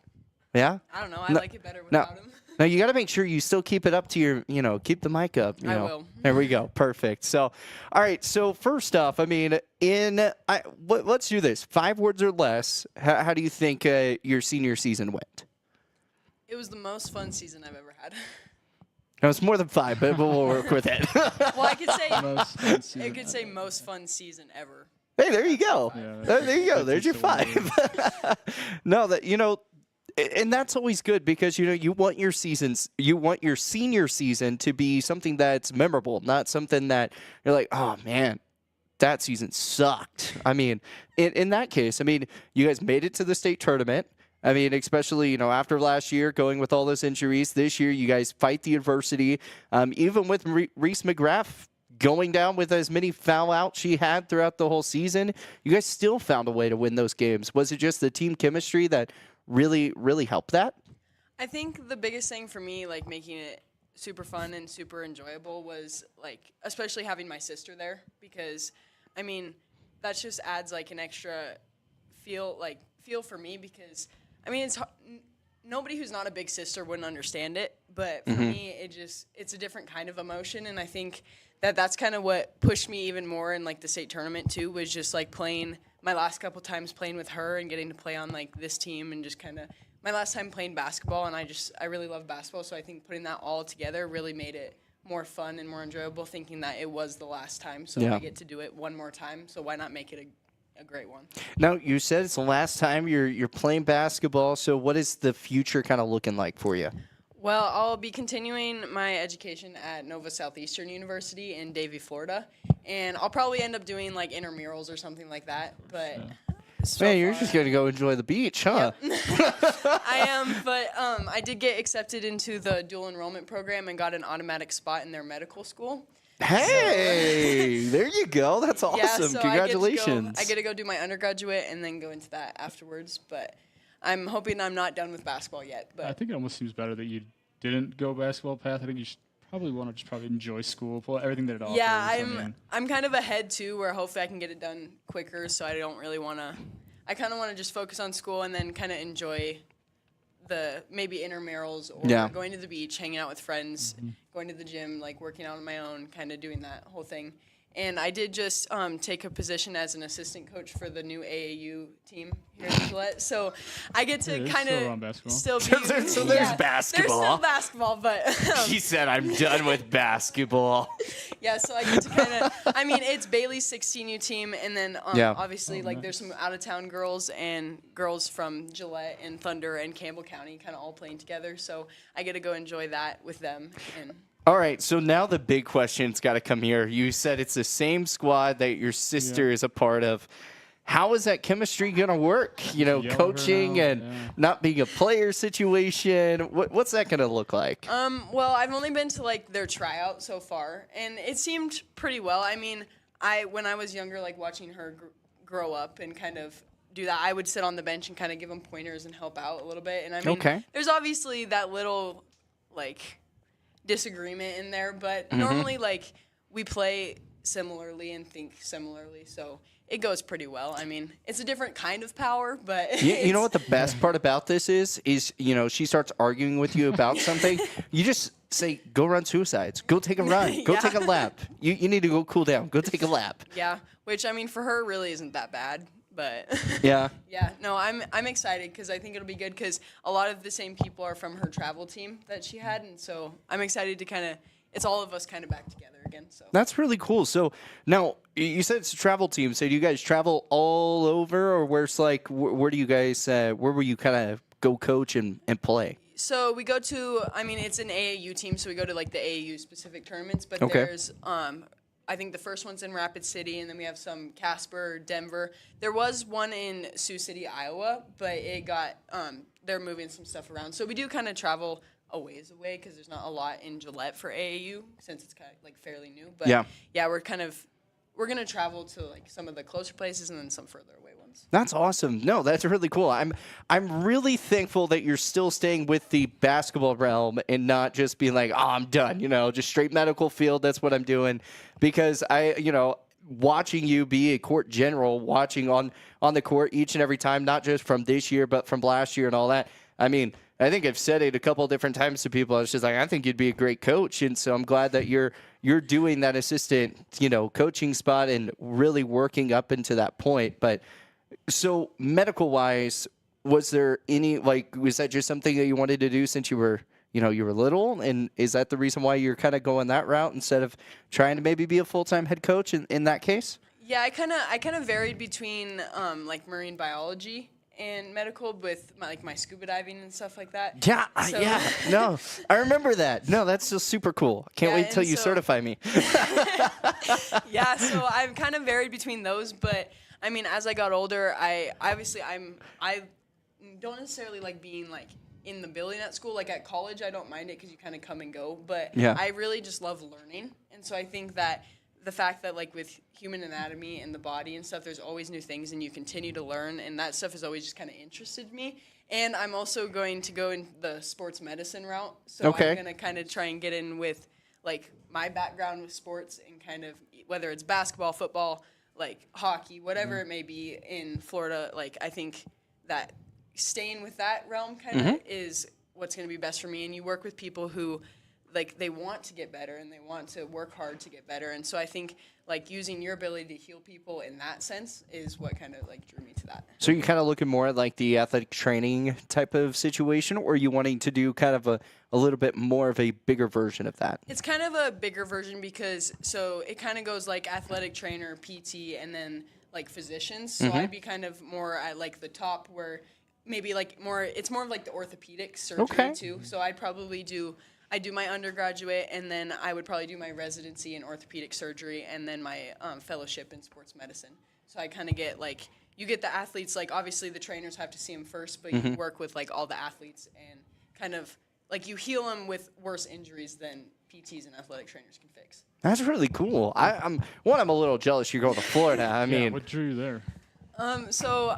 Yeah? I don't know. I like it better without him. Now, you got to make sure you still keep it up to your, keep the mic up. I will. There we go. Perfect. So, all right. So, first off, I mean, let's do this. 5 words or less. How do you think your senior season went? It was the most fun season I've ever had. No, it's more than 5, but we'll work with it. Well, I could say most fun season ever. Hey, there you go. Yeah, there you go. There's your 5. No, and that's always good because you want your senior season to be something that's memorable, not something that you're like, oh man, that season sucked. I mean, in that case, I mean, you guys made it to the state tournament. I mean, especially after last year, going with all those injuries, this year you guys fight the adversity. Even with Reese McGrath going down with as many foul outs she had throughout the whole season, you guys still found a way to win those games. Was it just the team chemistry that really, really helped that? I think the biggest thing for me, like making it super fun and super enjoyable, was like especially having my sister there, because I mean that just adds like an extra feel for me, because I mean nobody who's not a big sister wouldn't understand it, but for me it's a different kind of emotion, and I think that's kind of what pushed me even more in like the state tournament too, was just like playing my last couple times playing with her and getting to play on like this team, and just kind of my last time playing basketball, and I really love basketball, so I think putting that all together really made it more fun and more enjoyable, thinking that it was the last time, so I get to do it one more time, so why not make it a great one? Now, you said it's the last time you're playing basketball, so what is the future kind of looking like for you? Well, I'll be continuing my education at Nova Southeastern University in Davie, Florida, and I'll probably end up doing like intramurals or something like that. But so Man, you're far. just going to go enjoy the beach, huh? I am, but I did get accepted into the dual enrollment program and got an automatic spot in their medical school. Hey, there you go. That's awesome. Yeah, so Congratulations. I get to go do my undergraduate and then go into that afterwards. But I'm hoping I'm not done with basketball yet. But I think it almost seems better that you didn't go basketball path. I think you should probably want to just probably enjoy school, everything that it offers. yeah, I'm kind of ahead too, where hopefully I can get it done quicker. So I don't really want to. I kind of want to just focus on school and then kind of enjoy the maybe intramurals or going to the beach, hanging out with friends, going to the gym, like working out on my own, kind of doing that whole thing. And I did just take a position as an assistant coach for the new AAU team here in Gillette. So I get to kind of still be. So there's basketball. There's still basketball, but. She said, I'm done with basketball. Yeah, so I get to kind of. I mean, it's Bailey's 16U team, and then obviously, there's some out-of-town girls and girls from Gillette and Thunder and Campbell County kind of all playing together. So I get to go enjoy that with them. And All right, so now the big question's got to come here. You said it's the same squad that your sister is a part of. How is that chemistry going to work? You know, coaching and not being a player situation. What's that going to look like? Well, I've only been to like their tryout so far, and it seemed pretty well. I mean, when I was younger, like watching her grow up and kind of do that, I would sit on the bench and kind of give them pointers and help out a little bit. And I mean, there's obviously that little like disagreement in there, but normally like we play similarly and think similarly, so it goes pretty well. I mean, it's a different kind of power, but you know what the best part about this is you know, she starts arguing with you about something, you just say, go run suicides, go take a run, go take a lap, you need to go cool down, go take a lap. Yeah, which I mean for her really isn't that bad, but yeah, no, I'm excited because I think it'll be good because a lot of the same people are from her travel team that she had, and so I'm excited to kind of it's all of us kind of back together again. So that's really cool. So now you said it's a travel team. So do you guys travel all over, or where's like where do you guys where will you kind of go coach and play? So we go to, I mean, it's an AAU team, so we go to like the AAU specific tournaments. But there's I think the first one's in Rapid City, and then we have some Casper, Denver. There was one in Sioux City, Iowa, but it got they're moving some stuff around. So we do kind of travel a ways away because there's not a lot in Gillette for AAU since it's kind of like fairly new. But yeah, we're gonna travel to like some of the closer places and then some further away ones. That's awesome. No, that's really cool. I'm really thankful that you're still staying with the basketball realm and not just being like, oh, I'm done. You know, just straight medical field. That's what I'm doing. Because watching you be a court general, watching on the court each and every time, not just from this year but from last year and all that. I mean, I think I've said it a couple of different times to people. I was just like, I think you'd be a great coach, and so I'm glad that you're doing that assistant, coaching spot and really working up into that point. But so medical wise, was there any was that just something that you wanted to do since you were little, and is that the reason why you're kind of going that route instead of trying to maybe be a full-time head coach in that case? Yeah, I kind of varied between like marine biology and medical with my scuba diving and stuff like that. Yeah, so. No, I remember that. No, that's just super cool. I can't wait till you certify me. Yeah, so I've kind of varied between those, but I mean, as I got older, I don't necessarily like being like in the building at school. Like at college, I don't mind it because you kind of come and go, but I really just love learning, and so I think that the fact that like with human anatomy and the body and stuff, there's always new things and you continue to learn, and that stuff has always just kind of interested me. And I'm also going to go in the sports medicine route, so I'm going to kind of try and get in with like my background with sports and kind of whether it's basketball, football, like hockey, whatever it may be in Florida. Like I think that staying with that realm kind of is what's going to be best for me. And you work with people who like they want to get better and they want to work hard to get better. And so I think like using your ability to heal people in that sense is what kind of like drew me to that. So you're kind of looking more at like the athletic training type of situation, or are you wanting to do kind of a little bit more of a bigger version of that? It's kind of a bigger version because so it kind of goes like athletic trainer, PT, and then like physicians. So I'd be kind of more at like the top where maybe like more, it's more of like the orthopedic surgery too. So I'd probably do my undergraduate, and then I would probably do my residency in orthopedic surgery, and then my fellowship in sports medicine. So I kind of get like you get the athletes, like obviously the trainers have to see them first, but you work with like all the athletes and kind of like you heal them with worse injuries than PTs and athletic trainers can fix. That's really cool. I'm a little jealous you're going to Florida. I mean, what drew you there? So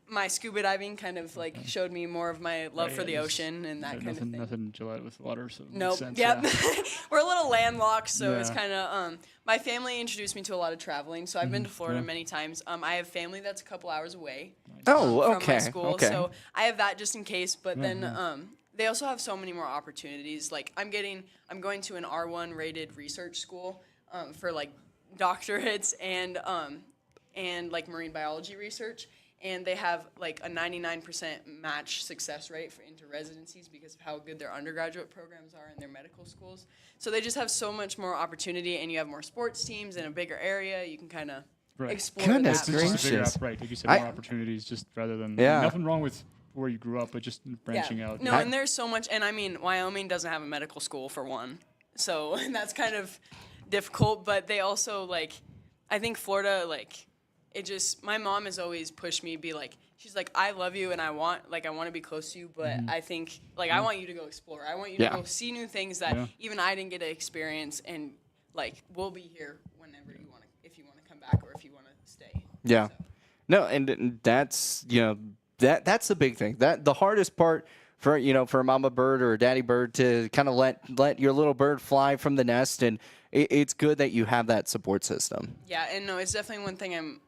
my scuba diving kind of like showed me more of my love for the ocean and that kind of thing. Nothing Gillette with water, so it makes Nope. sense. Yep. Yeah. We're a little landlocked, so it's Yeah. kind of my family introduced me to a lot of traveling. So I've been to Florida many times. I have family that's a couple hours away. Oh, From okay. my school, Okay. so I have that just in case. But then they also have so many more opportunities. Like I'm going to an R1 rated research school for like doctorates and like marine biology research. And they have like a 99% match success rate into residencies because of how good their undergraduate programs are in their medical schools. So they just have so much more opportunity, and you have more sports teams in a bigger area. You can kind of explore Goodness that. gracious. Right, like you said, more opportunities just rather than nothing wrong with where you grew up, but just branching out. No, and there's so much, and I mean, Wyoming doesn't have a medical school for one, so that's kind of difficult. But they also like, I think Florida like. My mom has always pushed me, she's like, I love you and I want to be close to you, but I think, I want you to go explore. I want you to go see new things that even I didn't get to experience, and, we'll be here whenever you want to, if you want to come back or if you want to stay. Yeah. So. No, and that's, that's the big thing. That the hardest part for, for a mama bird or a daddy bird to kind of let your little bird fly from the nest, and it's good that you have that support system. Yeah, and no, it's definitely one thing I'm,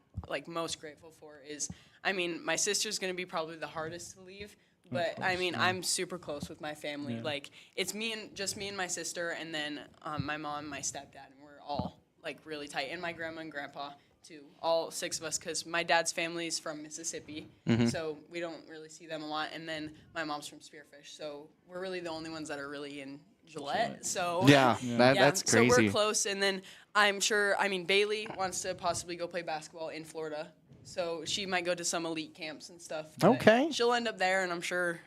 most grateful for is, I mean, my sister's going to be probably the hardest to leave, but I mean, I'm super close with my family. Yeah. It's me and my sister, and then my mom, my stepdad, and we're all really tight, and my grandma and grandpa too, all 6 of us, because my dad's family is from Mississippi, so we don't really see them a lot, and then my mom's from Spearfish, so we're really the only ones that are really in Gillette. So that's crazy. So we're close, and then I'm sure. I mean, Bailey wants to possibly go play basketball in Florida, so she might go to some elite camps and stuff. Okay. She'll end up there, and I'm sure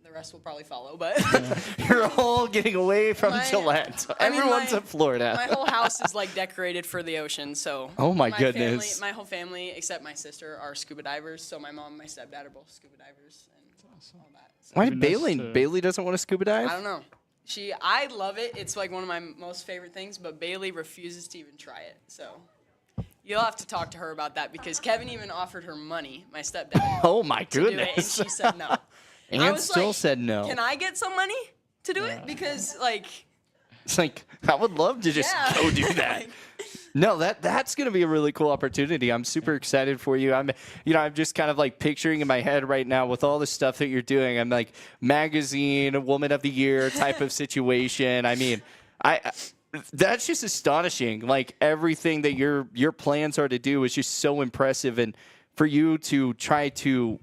the rest will probably follow. But you're all getting away from Gillette. Everyone's in Florida. My whole house is decorated for the ocean. So. Oh my goodness. My whole family, except my sister, are scuba divers. So my mom and my stepdad are both scuba divers, and all that. So. Why did Bailey doesn't want to scuba dive? I don't know. I love it. It's one of my most favorite things, but Bailey refuses to even try it. So you'll have to talk to her about that because Kevin even offered her money, my stepdad. Oh my goodness. To do it, and she said no. And still said no. Can I get some money to do it? Because it's I would love to just go do that. No, that's going to be a really cool opportunity. I'm super excited for you. I'm just kind of picturing in my head right now with all the stuff that you're doing. I'm magazine, Woman of the Year type of situation. I mean, that's just astonishing. Everything that your plans are to do is just so impressive. And for you to try to,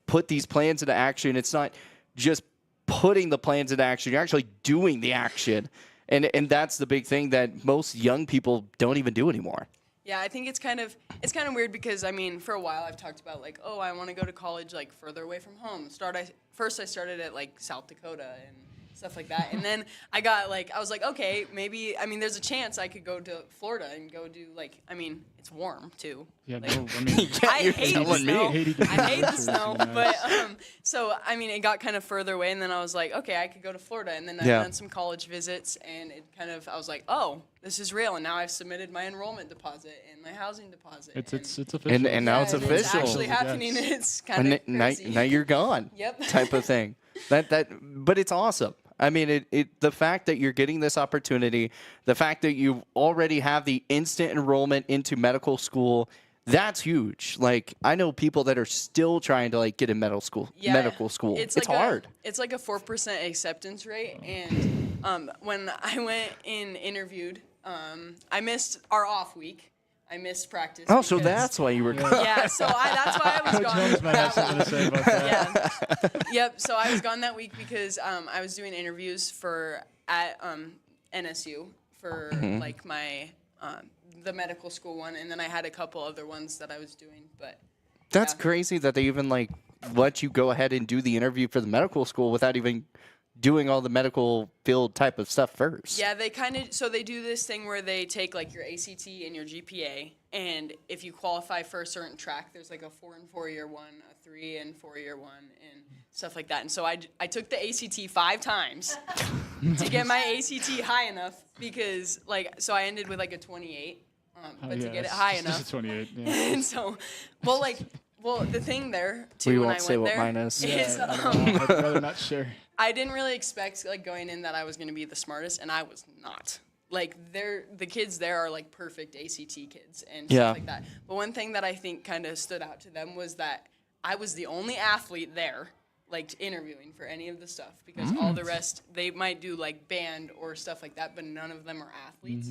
put these plans into action, it's not just putting the plans into action. You're actually doing the action. And that's the big thing that most young people don't even do anymore. Yeah, I think it's kind of weird because I mean, for a while I've talked about I want to go to college further away from home. First I started at South Dakota and stuff like that, and then I got I was okay, maybe there's a chance I could go to Florida and go do I mean it's warm too. Yeah, I hate the snow. I hate the snow, but so I mean it got kind of further away, and then I was okay, I could go to Florida, and then I've done some college visits, and it I was oh, this is real, and now I've submitted my enrollment deposit and my housing deposit. It's official. And now it's official. It's actually happening. It's kind of crazy. Now you're gone. Yep. Type of thing. But it's awesome. I mean, the fact that you're getting this opportunity, the fact that you already have the instant enrollment into medical school, that's huge. I know people that are still trying to get in medical school. It's hard. It's a 4% acceptance rate, and when I went and interviewed, I missed our off week. I missed practice. Oh, so that's why you were gone. Yeah, so that's why I was gone. Jones might have something to say about that. Yeah. Yep. So I was gone that week because I was doing interviews at NSU for my the medical school one, and then I had a couple other ones that I was doing. But that's crazy that they even let you go ahead and do the interview for the medical school without even doing all the medical field type of stuff first. Yeah, they they do this thing where they take like your ACT and your GPA, and if you qualify for a certain track, there's like a 4 and 4 year one, a 3 and 4 year one, and stuff like that. And so I took the ACT 5 times to get my ACT high enough because so I ended with like a 28, but to get it high enough. Just a 28. Yeah. And so, well, the thing there too We when won't I say went what there mine is. I'd rather not share. I didn't really expect like going in that I was going to be the smartest, and I was not. Like the kids there are like perfect ACT kids and stuff like that. But one thing that I think kind of stood out to them was that I was the only athlete there, like interviewing for any of the stuff, because all the rest they might do like band or stuff like that, but none of them are athletes.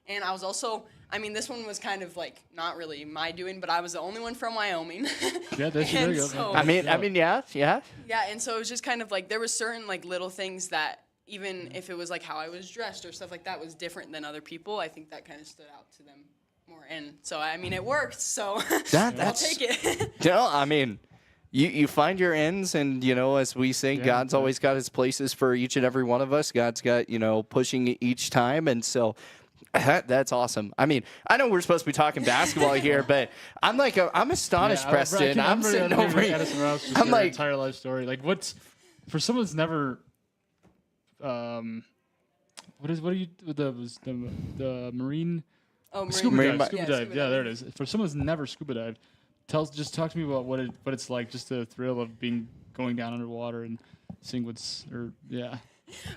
And I was also, I mean, this one was kind of like not really my doing, but I was the only one from Wyoming. Yeah, there you go. So, I mean, yeah. Yeah, and so it was just kind of like there was certain like little things that even if it was like how I was dressed or stuff like that was different than other people, I think that kind of stood out to them more. And so I mean, it worked. So I'll take it. I mean, you find your ends, and as we say, God's always got his places for each and every one of us. God's got pushing each time, and so. That's awesome. I mean, I know we're supposed to be talking basketball here, but I'm astonished, Preston. I'm sitting over here. I'm like entire life story. Like, what's for someone who's never, what are you the marine? Oh, scuba dive. Yeah, there it is. For someone who's never scuba dived, just talk to me about what it's like, just the thrill of going down underwater and seeing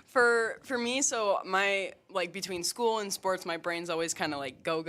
For me, so my between school and sports, my brain's always kind of like go.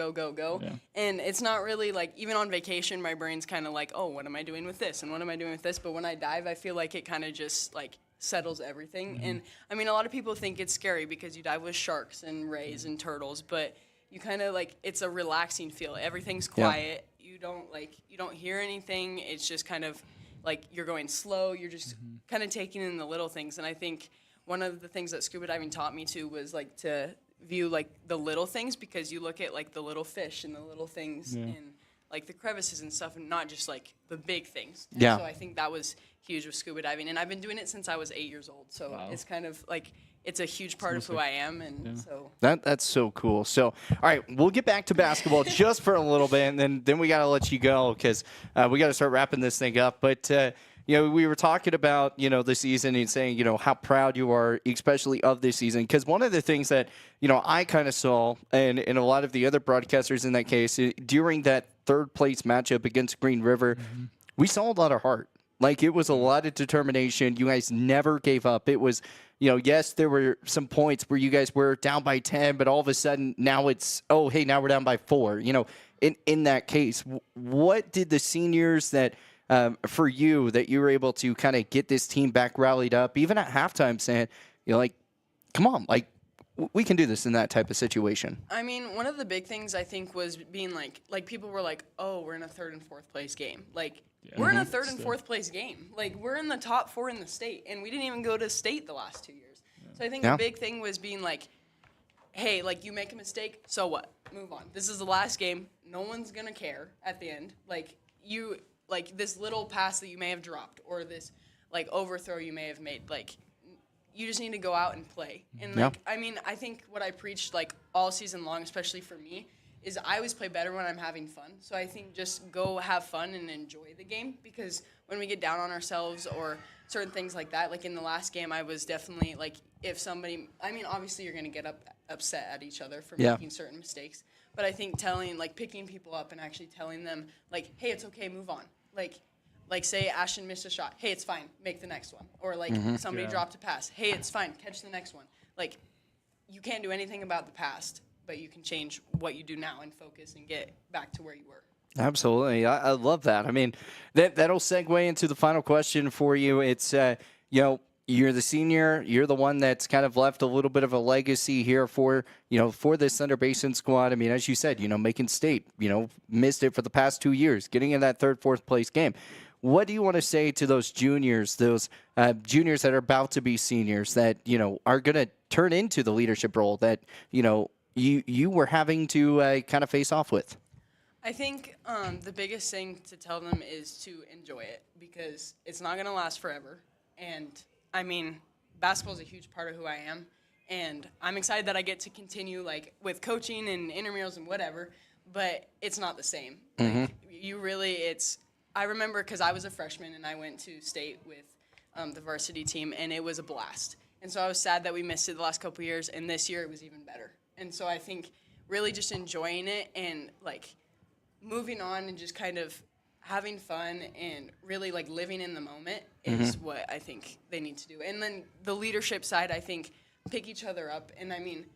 Yeah. And it's not really like even on vacation, my brain's kind of like, oh, what am I doing with this and what am I doing with this? But when I dive, I feel like it kind of just like settles everything. And I mean, a lot of people think it's scary because you dive with sharks and rays and turtles, but you kind of like it's a relaxing feel. Everything's quiet. You don't hear anything. It's just kind of like you're going slow. You're just kind of taking in the little things. And I think one of the things that scuba diving taught me too was like to view like the little things, because you look at like the little fish and the little things and like the crevices and stuff, and not just like the big things. And so I think that was huge with scuba diving, and I've been doing it since I was 8 years old. So it's kind of like it's a huge part of who I am, and so that's so cool. So all right, we'll get back to basketball just for a little bit, and then we got to let you go because we got to start wrapping this thing up. But we were talking about, the season and saying, how proud you are, especially of this season. Because one of the things that, I kind of saw, and a lot of the other broadcasters in that case, during that third place matchup against Green River, we saw a lot of heart. Like, it was a lot of determination. You guys never gave up. It was, yes, there were some points where you guys were down by 10, but all of a sudden now it's, oh, hey, now we're down by 4. In that case, what did the seniors that – for you, that you were able to kind of get this team back rallied up, even at halftime, saying, come on, like, we can do this in that type of situation? I mean, one of the big things I think was being like people were like, oh, we're in a 3rd and 4th place game. Like, we're in a 3rd and 4th place game. Like, we're in the top 4 in the state, and we didn't even go to state the last 2 years. So I think the big thing was being like, hey, like, you make a mistake, so what? Move on. This is the last game. No one's going to care at the end. Like this little pass that you may have dropped, or this like overthrow you may have made, like you just need to go out and play. And I mean, I think what I preached like all season long, especially for me, is I always play better when I'm having fun. So I think just go have fun and enjoy the game, because when we get down on ourselves or certain things like that, like in the last game, I was definitely like, if somebody, I mean, obviously you're going to get upset at each other for making certain mistakes, but I think picking people up and actually telling them like, hey, it's okay, move on. Like say Ashton missed a shot. Hey, it's fine. Make the next one. Or like somebody dropped a pass. Hey, it's fine. Catch the next one. Like, you can't do anything about the past, but you can change what you do now and focus and get back to where you were. Absolutely. I love that. I mean, that'll segue into the final question for you. It's, you're the senior. You're the one that's kind of left a little bit of a legacy here for this Thunder Basin squad. I mean, as you said, making state, missed it for the past 2 years, getting in that 3rd, 4th place game. What do you want to say to those juniors, juniors that are about to be seniors that, are going to turn into the leadership role that, you were having to kind of face off with? I think the biggest thing to tell them is to enjoy it, because it's not going to last forever. And I mean, basketball is a huge part of who I am, and I'm excited that I get to continue like with coaching and intramurals and whatever. But it's not the same. Mm-hmm. I remember because I was a freshman and I went to state with the varsity team, and it was a blast. And so I was sad that we missed it the last couple of years, and this year it was even better. And so I think really just enjoying it and like moving on and just kind of having fun and really like living in the moment is what I think they need to do. And then the leadership side, I think, pick each other up. And I mean,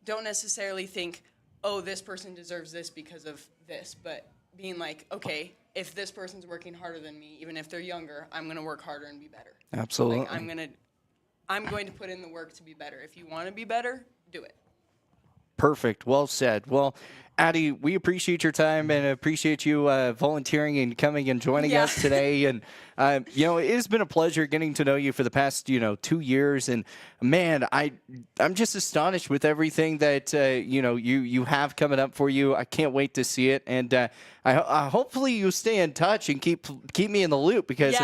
don't necessarily think, oh, this person deserves this because of this, but being like, okay, if this person's working harder than me, even if they're younger, I'm going to work harder and be better. Absolutely. Like, I'm going to put in the work to be better. If you want to be better, do it. Perfect. Well said. Well, Addie, we appreciate your time and appreciate you volunteering and coming and joining us today. And, it has been a pleasure getting to know you for the past, 2 years. And, man, I'm just astonished with everything that, you have coming up for you. I can't wait to see it. And I hopefully you stay in touch and keep me in the loop because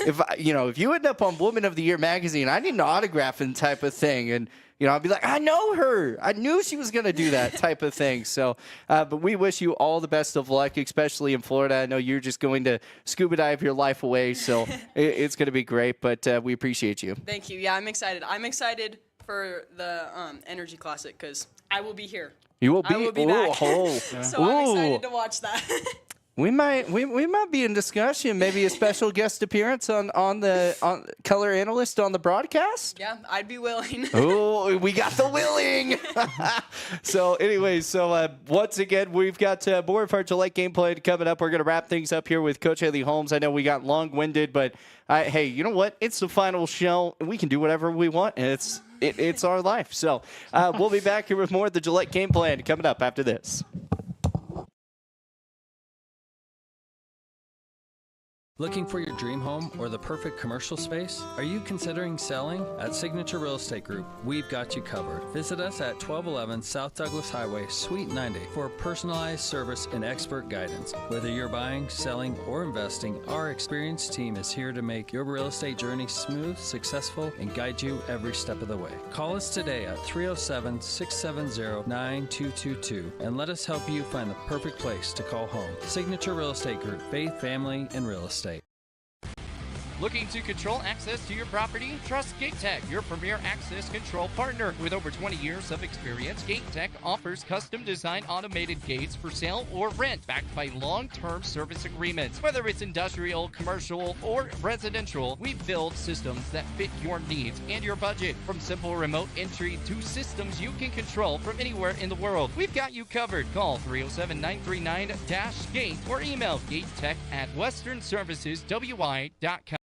if you end up on Woman of the Year magazine, I need an autograph and type of thing. And, I'll be like, I know her. I knew she was going to do that type of thing. So, but we wish you all the best of luck, especially in Florida. I know you're just going to scuba dive your life away, so it's going to be great. But we appreciate you. Thank you. Yeah, I'm excited. I'm excited for the Energy Classic because I will be here. You will be. I will be back. So I'm excited to watch that. We might be in discussion. Maybe a special guest appearance on color analyst on the broadcast. Yeah, I'd be willing. Oh, we got the willing. So, anyways, once again, we've got more of our Gillette Game Plan coming up. We're going to wrap things up here with Coach Haley Holmes. I know we got long-winded, but hey, you know what? It's the final show. We can do whatever we want, and it's our life. So, we'll be back here with more of the Gillette Game Plan coming up after this. Looking for your dream home or the perfect commercial space? Are you considering selling? At Signature Real Estate Group, we've got you covered. Visit us at 1211 South Douglas Highway, Suite 90 for personalized service and expert guidance. Whether you're buying, selling, or investing, our experienced team is here to make your real estate journey smooth, successful, and guide you every step of the way. Call us today at 307-670-9222 and let us help you find the perfect place to call home. Signature Real Estate Group, faith, family, and real estate. Looking to control access to your property? Trust GateTech, your premier access control partner. With over 20 years of experience, GateTech offers custom-designed automated gates for sale or rent, backed by long-term service agreements. Whether it's industrial, commercial, or residential, we build systems that fit your needs and your budget. From simple remote entry to systems you can control from anywhere in the world, we've got you covered. Call 307-939-GATE or email gatetech@westernserviceswi.com.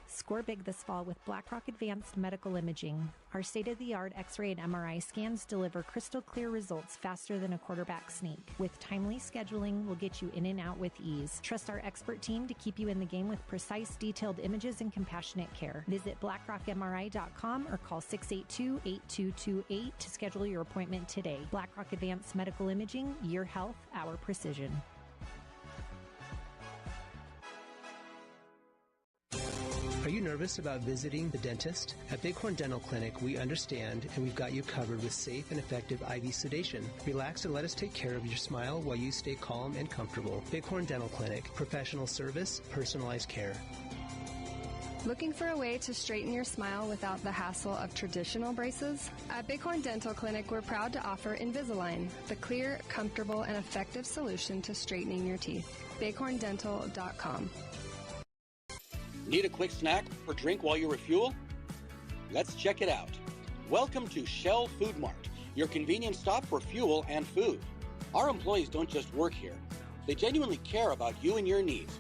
Score big this fall with BlackRock Advanced Medical Imaging. Our state-of-the-art X-ray and MRI scans deliver crystal clear results faster than a quarterback sneak. With timely scheduling, we'll get you in and out with ease. Trust our expert team to keep you in the game with precise, detailed images and compassionate care. Visit blackrockmri.com or call 682-8228 to schedule your appointment today. BlackRock Advanced Medical Imaging, your health, our precision. Are you nervous about visiting the dentist? At Bighorn Dental Clinic, we understand and we've got you covered with safe and effective IV sedation. Relax and let us take care of your smile while you stay calm and comfortable. Bighorn Dental Clinic, professional service, personalized care. Looking for a way to straighten your smile without the hassle of traditional braces? At Bighorn Dental Clinic, we're proud to offer Invisalign, the clear, comfortable, and effective solution to straightening your teeth. bighorndental.com. Need a quick snack or drink while you refuel? Let's check it out. Welcome to Shell Food Mart, your convenient stop for fuel and food. Our employees don't just work here. They genuinely care about you and your needs.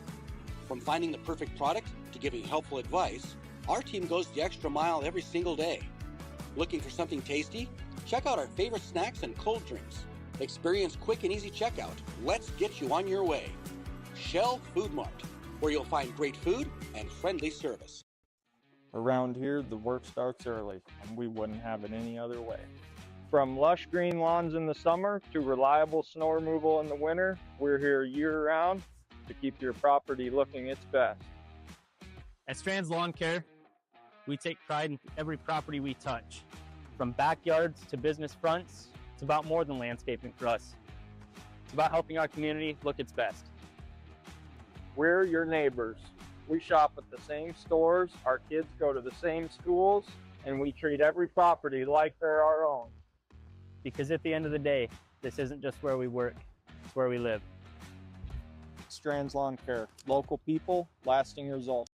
From finding the perfect product to giving helpful advice, our team goes the extra mile every single day. Looking for something tasty? Check out our favorite snacks and cold drinks. Experience quick and easy checkout. Let's get you on your way. Shell Food Mart, where you'll find great food and friendly service. Around here, the work starts early, and we wouldn't have it any other way. From lush green lawns in the summer to reliable snow removal in the winter, we're here year-round to keep your property looking its best. At Strands Lawn Care, We take pride in every property we touch. From backyards to business fronts, it's about more than landscaping for us. It's about helping our community look its best. We're your neighbors. We shop at the same stores, our kids go to the same schools, and we treat every property like they're our own. Because at the end of the day, this isn't just where we work, it's where we live. Strands Lawn Care. Local people, lasting results.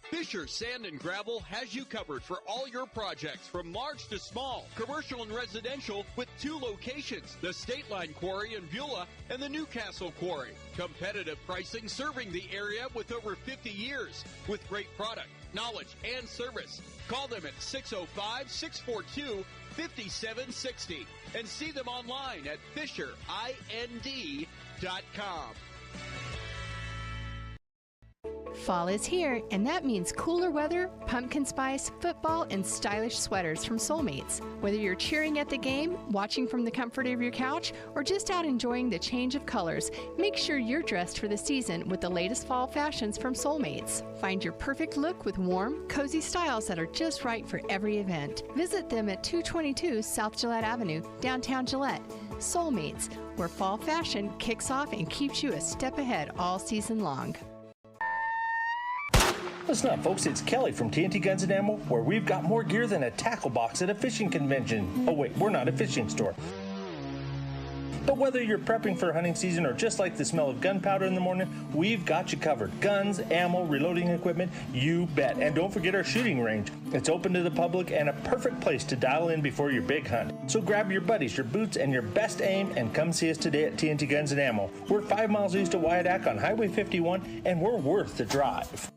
Fisher Sand and Gravel has you covered for all your projects, from large to small, commercial and residential, with 2 locations, the State Line Quarry in Beulah and the Newcastle Quarry. Competitive pricing serving the area with over 50 years, with great product, knowledge, and service. Call them at 605-642-5760 and see them online at FisherIND.com. Fall is here, and that means cooler weather, pumpkin spice, football, and stylish sweaters from Soulmates. Whether you're cheering at the game, watching from the comfort of your couch, or just out enjoying the change of colors, make sure you're dressed for the season with the latest fall fashions from Soulmates. Find your perfect look with warm, cozy styles that are just right for every event. Visit them at 222 South Gillette Avenue, downtown Gillette. Soulmates, where fall fashion kicks off and keeps you a step ahead all season long. Listen up, folks. It's Kelly from TNT Guns and Ammo, where we've got more gear than a tackle box at a fishing convention. Oh, wait, we're not a fishing store. But whether you're prepping for hunting season or just like the smell of gunpowder in the morning, we've got you covered. Guns, ammo, reloading equipment, you bet. And don't forget our shooting range. It's open to the public and a perfect place to dial in before your big hunt. So grab your buddies, your boots, and your best aim and come see us today at TNT Guns and Ammo. We're 5 miles east of Wyandotte on Highway 51, and we're worth the drive.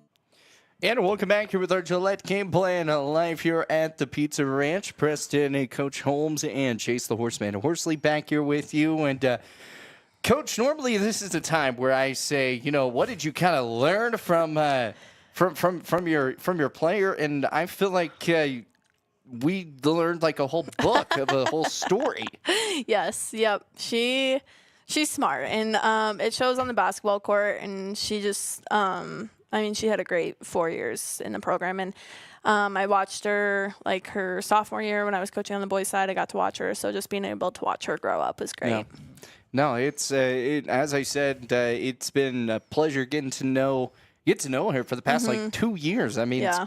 And welcome back here with our Gillette Game Plan live here at the Pizza Ranch. Preston, Coach Holmes, and Chase the Horseman Horsley back here with you. And Coach, normally this is the time where I say, you know, what did you kind of learn from your player? And I feel like we learned like a whole book of a whole story. Yes. Yep. She's smart, and it shows on the basketball court. And she just she had a great 4 years in the program, and I watched her like her sophomore year when I was coaching on the boys' side. I got to watch her, so just being able to watch her grow up was great. Yeah. No, it's as I said, it's been a pleasure getting to know her for the past like 2 years. I mean, it's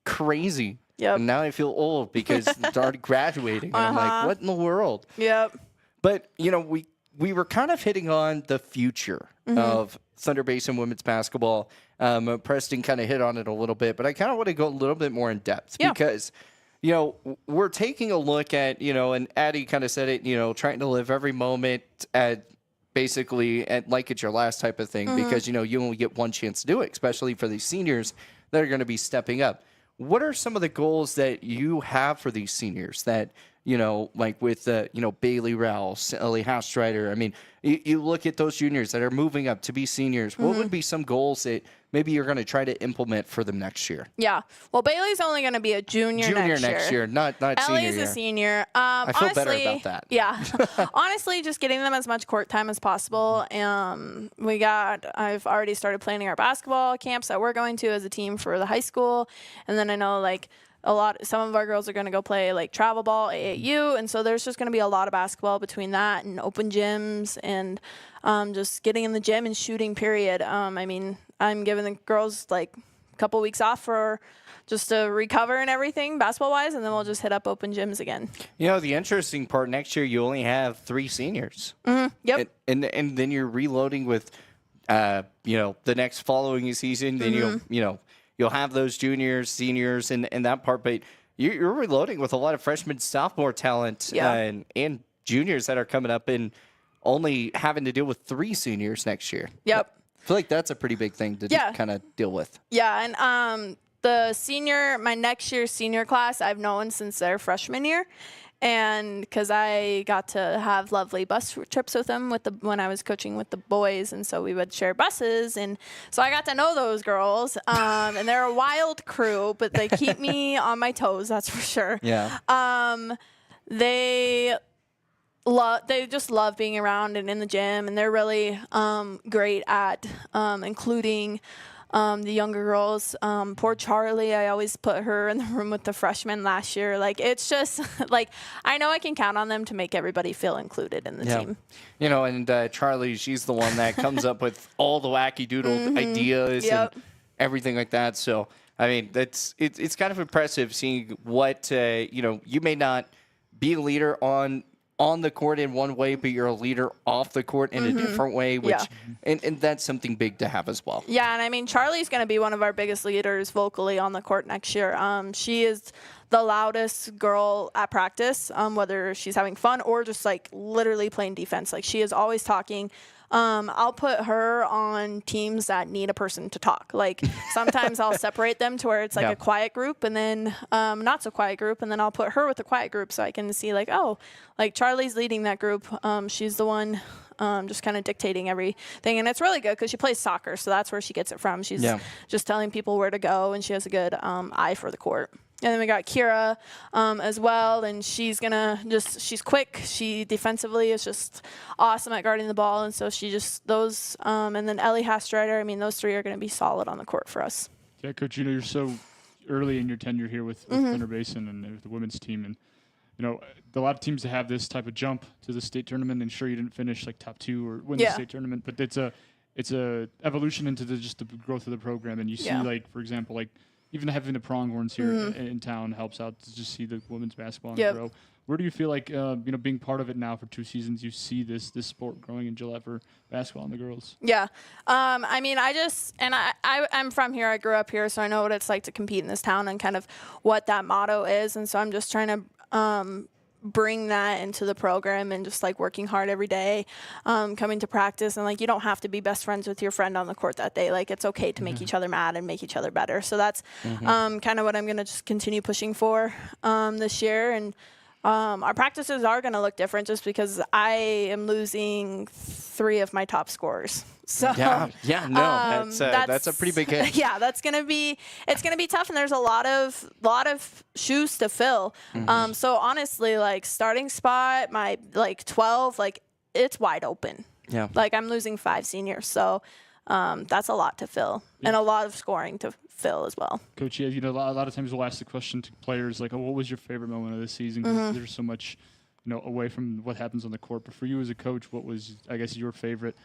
crazy. Yep. And now I feel old because it's already graduating. And I'm like, what in the world? Yep. But you know, we were kind of hitting on the future of Thunder Basin women's basketball. Preston kind of hit on it a little bit, but I kind of want to go a little bit more in depth because, you know, we're taking a look at, you know, and Addie kind of said it, you know, trying to live every moment at basically at like it's your last type of thing because, you know, you only get one chance to do it, especially for these seniors that are going to be stepping up. What are some of the goals that you have for these seniors that, you know, like with, you know, Bailey Rouse, Ellie Hastreiter? I mean, you look at those juniors that are moving up to be seniors. What would be some goals that maybe you're going to try to implement for them next year? Yeah. Well, Bailey's only going to be a junior next year. Not senior year. Ellie's a senior. I feel honestly, better about that. Yeah. Honestly, just getting them as much court time as possible. I've already started planning our basketball camps that we're going to as a team for the high school. And then I know like some of our girls are going to go play like travel ball, AAU, and so there's just going to be a lot of basketball between that and open gyms and just getting in the gym and shooting, period. I mean, I'm giving the girls like a couple weeks off for just to recover and everything basketball-wise, and then we'll just hit up open gyms again. You know, the interesting part, next year you only have 3 seniors. Yep. And then you're reloading with, you know, the next following season, then you'll have those juniors, seniors, and that part. But you're reloading with a lot of freshman, sophomore talent and juniors that are coming up and only having to deal with 3 seniors next year. Yep. I feel like that's a pretty big thing to kind of deal with. Yeah, and my next year's senior class, I've known since their freshman year. And because I got to have lovely bus trips with them when I was coaching with the boys, and so we would share buses, and so I got to know those girls. And they're a wild crew, but they keep me on my toes, that's for sure. Yeah. They just love being around and in the gym, and they're really great at including the younger girls. Poor Charlie, I always put her in the room with the freshmen last year. Like, it's just, like, I know I can count on them to make everybody feel included in the team. You know, and Charlie, she's the one that comes up with all the wacky doodle ideas and everything like that. So, I mean, it's kind of impressive seeing what, you may not be a leader on the court in one way, but you're a leader off the court in a different way, which and that's something big to have as well. Yeah, and I mean, Charlie's going to be one of our biggest leaders vocally on the court next year. She is the loudest girl at practice, whether she's having fun or just like literally playing defense. Like, she is always talking. I'll put her on teams that need a person to talk. Like, sometimes I'll separate them to where it's like a quiet group and then not so quiet group, and then I'll put her with the quiet group so I can see like, oh, like Charlie's leading that group. She's the one just kind of dictating everything, and it's really good because she plays soccer, so that's where she gets it from. She's just telling people where to go, and she has a good eye for the court. And then we got Kira as well, and she's quick. She defensively is just awesome at guarding the ball, and so and then Ellie Hastrider, I mean, those three are going to be solid on the court for us. Yeah, Coach, you're so early in your tenure here with Thunder Basin and with the women's team, and a lot of teams that have this type of jump to the state tournament, and sure, you didn't finish like top 2 or win the state tournament, but it's a evolution into just the growth of the program, and you see like, for example, like, even having the Pronghorns here in town helps out to just see the women's basketball grow. Where do you feel like, being part of it now for 2 seasons, you see this sport growing in Gillette for basketball and the girls? Yeah. I mean, I'm from here. I grew up here, so I know what it's like to compete in this town and kind of what that motto is. And so I'm just trying to bring that into the program and just like working hard every day, coming to practice, and like, you don't have to be best friends with your friend on the court that day. Like, it's okay to make each other mad and make each other better. So that's kind of what I'm going to just continue pushing for this year. And our practices are going to look different just because I am losing 3 of my top scorers. So that's a pretty big hit. Yeah, it's gonna be tough, and there's a lot of shoes to fill. So honestly, like, starting spot, my like 12, like, it's wide open. Yeah, like, I'm losing 5 seniors, so that's a lot to fill and a lot of scoring to fill as well. Coach, a lot of times we'll ask the question to players like, "Oh, what was your favorite moment of the season?" 'Cause there's so much, away from what happens on the court. But for you as a coach, what was, I guess, your favorite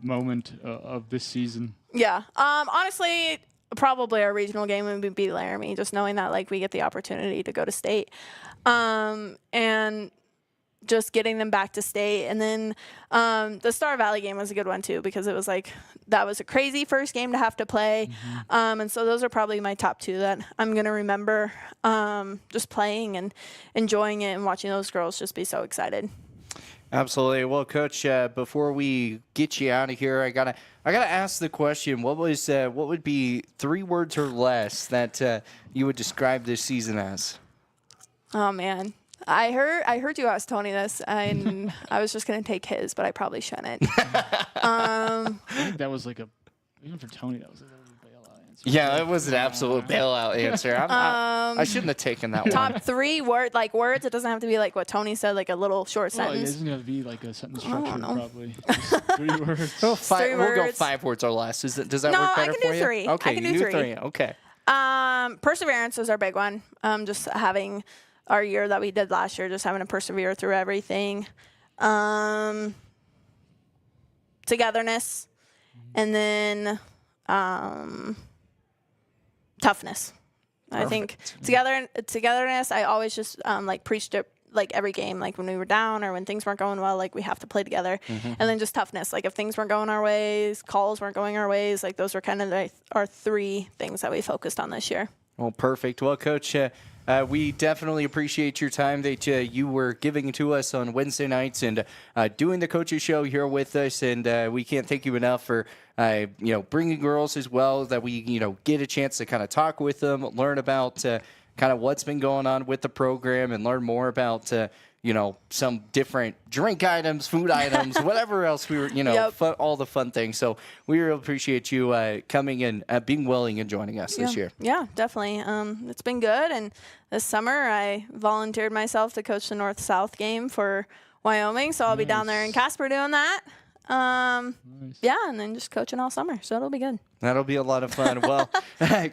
moment of this season? Yeah. Honestly, probably our regional game would be Laramie, just knowing that like we get the opportunity to go to state. And just getting them back to state. And then the Star Valley game was a good one too, because it was like, that was a crazy first game to have to play. And so those are probably my top 2 that I'm going to remember, just playing and enjoying it and watching those girls just be so excited. Absolutely. Well, Coach, before we get you out of here, I gotta ask the question: what would be 3 words or less that you would describe this season as? Oh man, I heard you ask Tony this, and I was just gonna take his, but I probably shouldn't. I think that was like even for Tony, that was a bailout answer. Yeah, it was an absolute bailout answer. I shouldn't have taken that one. Top 3 words. It doesn't have to be like what Tony said, like a little short sentence. It doesn't have to be like a sentence structure, probably. Just 3 words. We'll go 5 words or less. Does that work better for you? No, I can do 3. Okay, I can do 3. Okay. Perseverance is our big one. Just having our year that we did last year, just having to persevere through everything. Togetherness, and then toughness. Perfect. I think togetherness, I always just preached it like every game, like when we were down or when things weren't going well, like we have to play together. And then just toughness, like if things weren't going our ways, calls weren't going our ways, like those were kind of our 3 things that we focused on this year. Well, perfect. Well, Coach, we definitely appreciate your time that you were giving to us on Wednesday nights and doing the Coaches Show here with us. And we can't thank you enough for bringing girls as well, that we get a chance to kind of talk with them, learn about kind of what's been going on with the program, and learn more about some different drink items, food items, whatever else we were, all the fun things. So we really appreciate you coming and being willing and joining us this year. Yeah, definitely. It's been good. And this summer I volunteered myself to coach the North-South game for Wyoming. So I'll be down there in Casper doing that. Yeah, and then just coaching all summer, so it'll be good. That'll be a lot of fun. Well,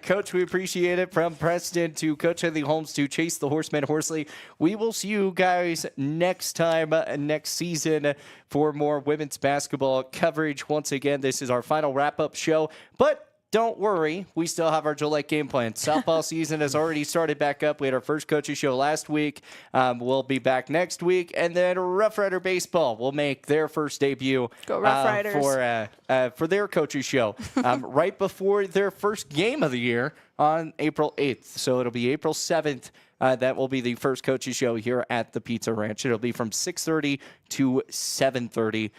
Coach, we appreciate it. From Preston to Coach Headley Holmes to Chase the Horseman Horsley, we will see you guys next time, next season, for more women's basketball coverage. Once again, this is our final wrap-up show, but don't worry, we still have our Gillette Game Plan. Softball season has already started back up. We had our first coaching show last week. We'll be back next week. And then Rough Rider Baseball will make their first debut Go Rough Riders. For their coaching show right before their first game of the year on April 8th. So it'll be April 7th. That will be the first coaching show here at the Pizza Ranch. It'll be from 6:30 to 7:30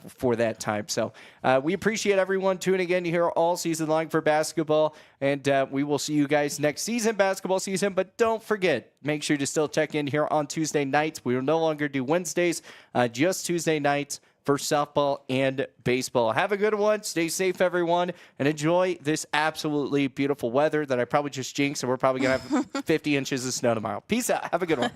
for that time. So we appreciate everyone tuning in here all season long for basketball, and we will see you guys next season, basketball season. But don't forget, make sure to still check in here on Tuesday nights. We will no longer do Wednesdays, just Tuesday nights for softball and baseball. Have a good one. Stay safe, everyone, and enjoy this absolutely beautiful weather that I probably just jinxed, and we're probably going to have 50 inches of snow tomorrow. Peace out. Have a good one.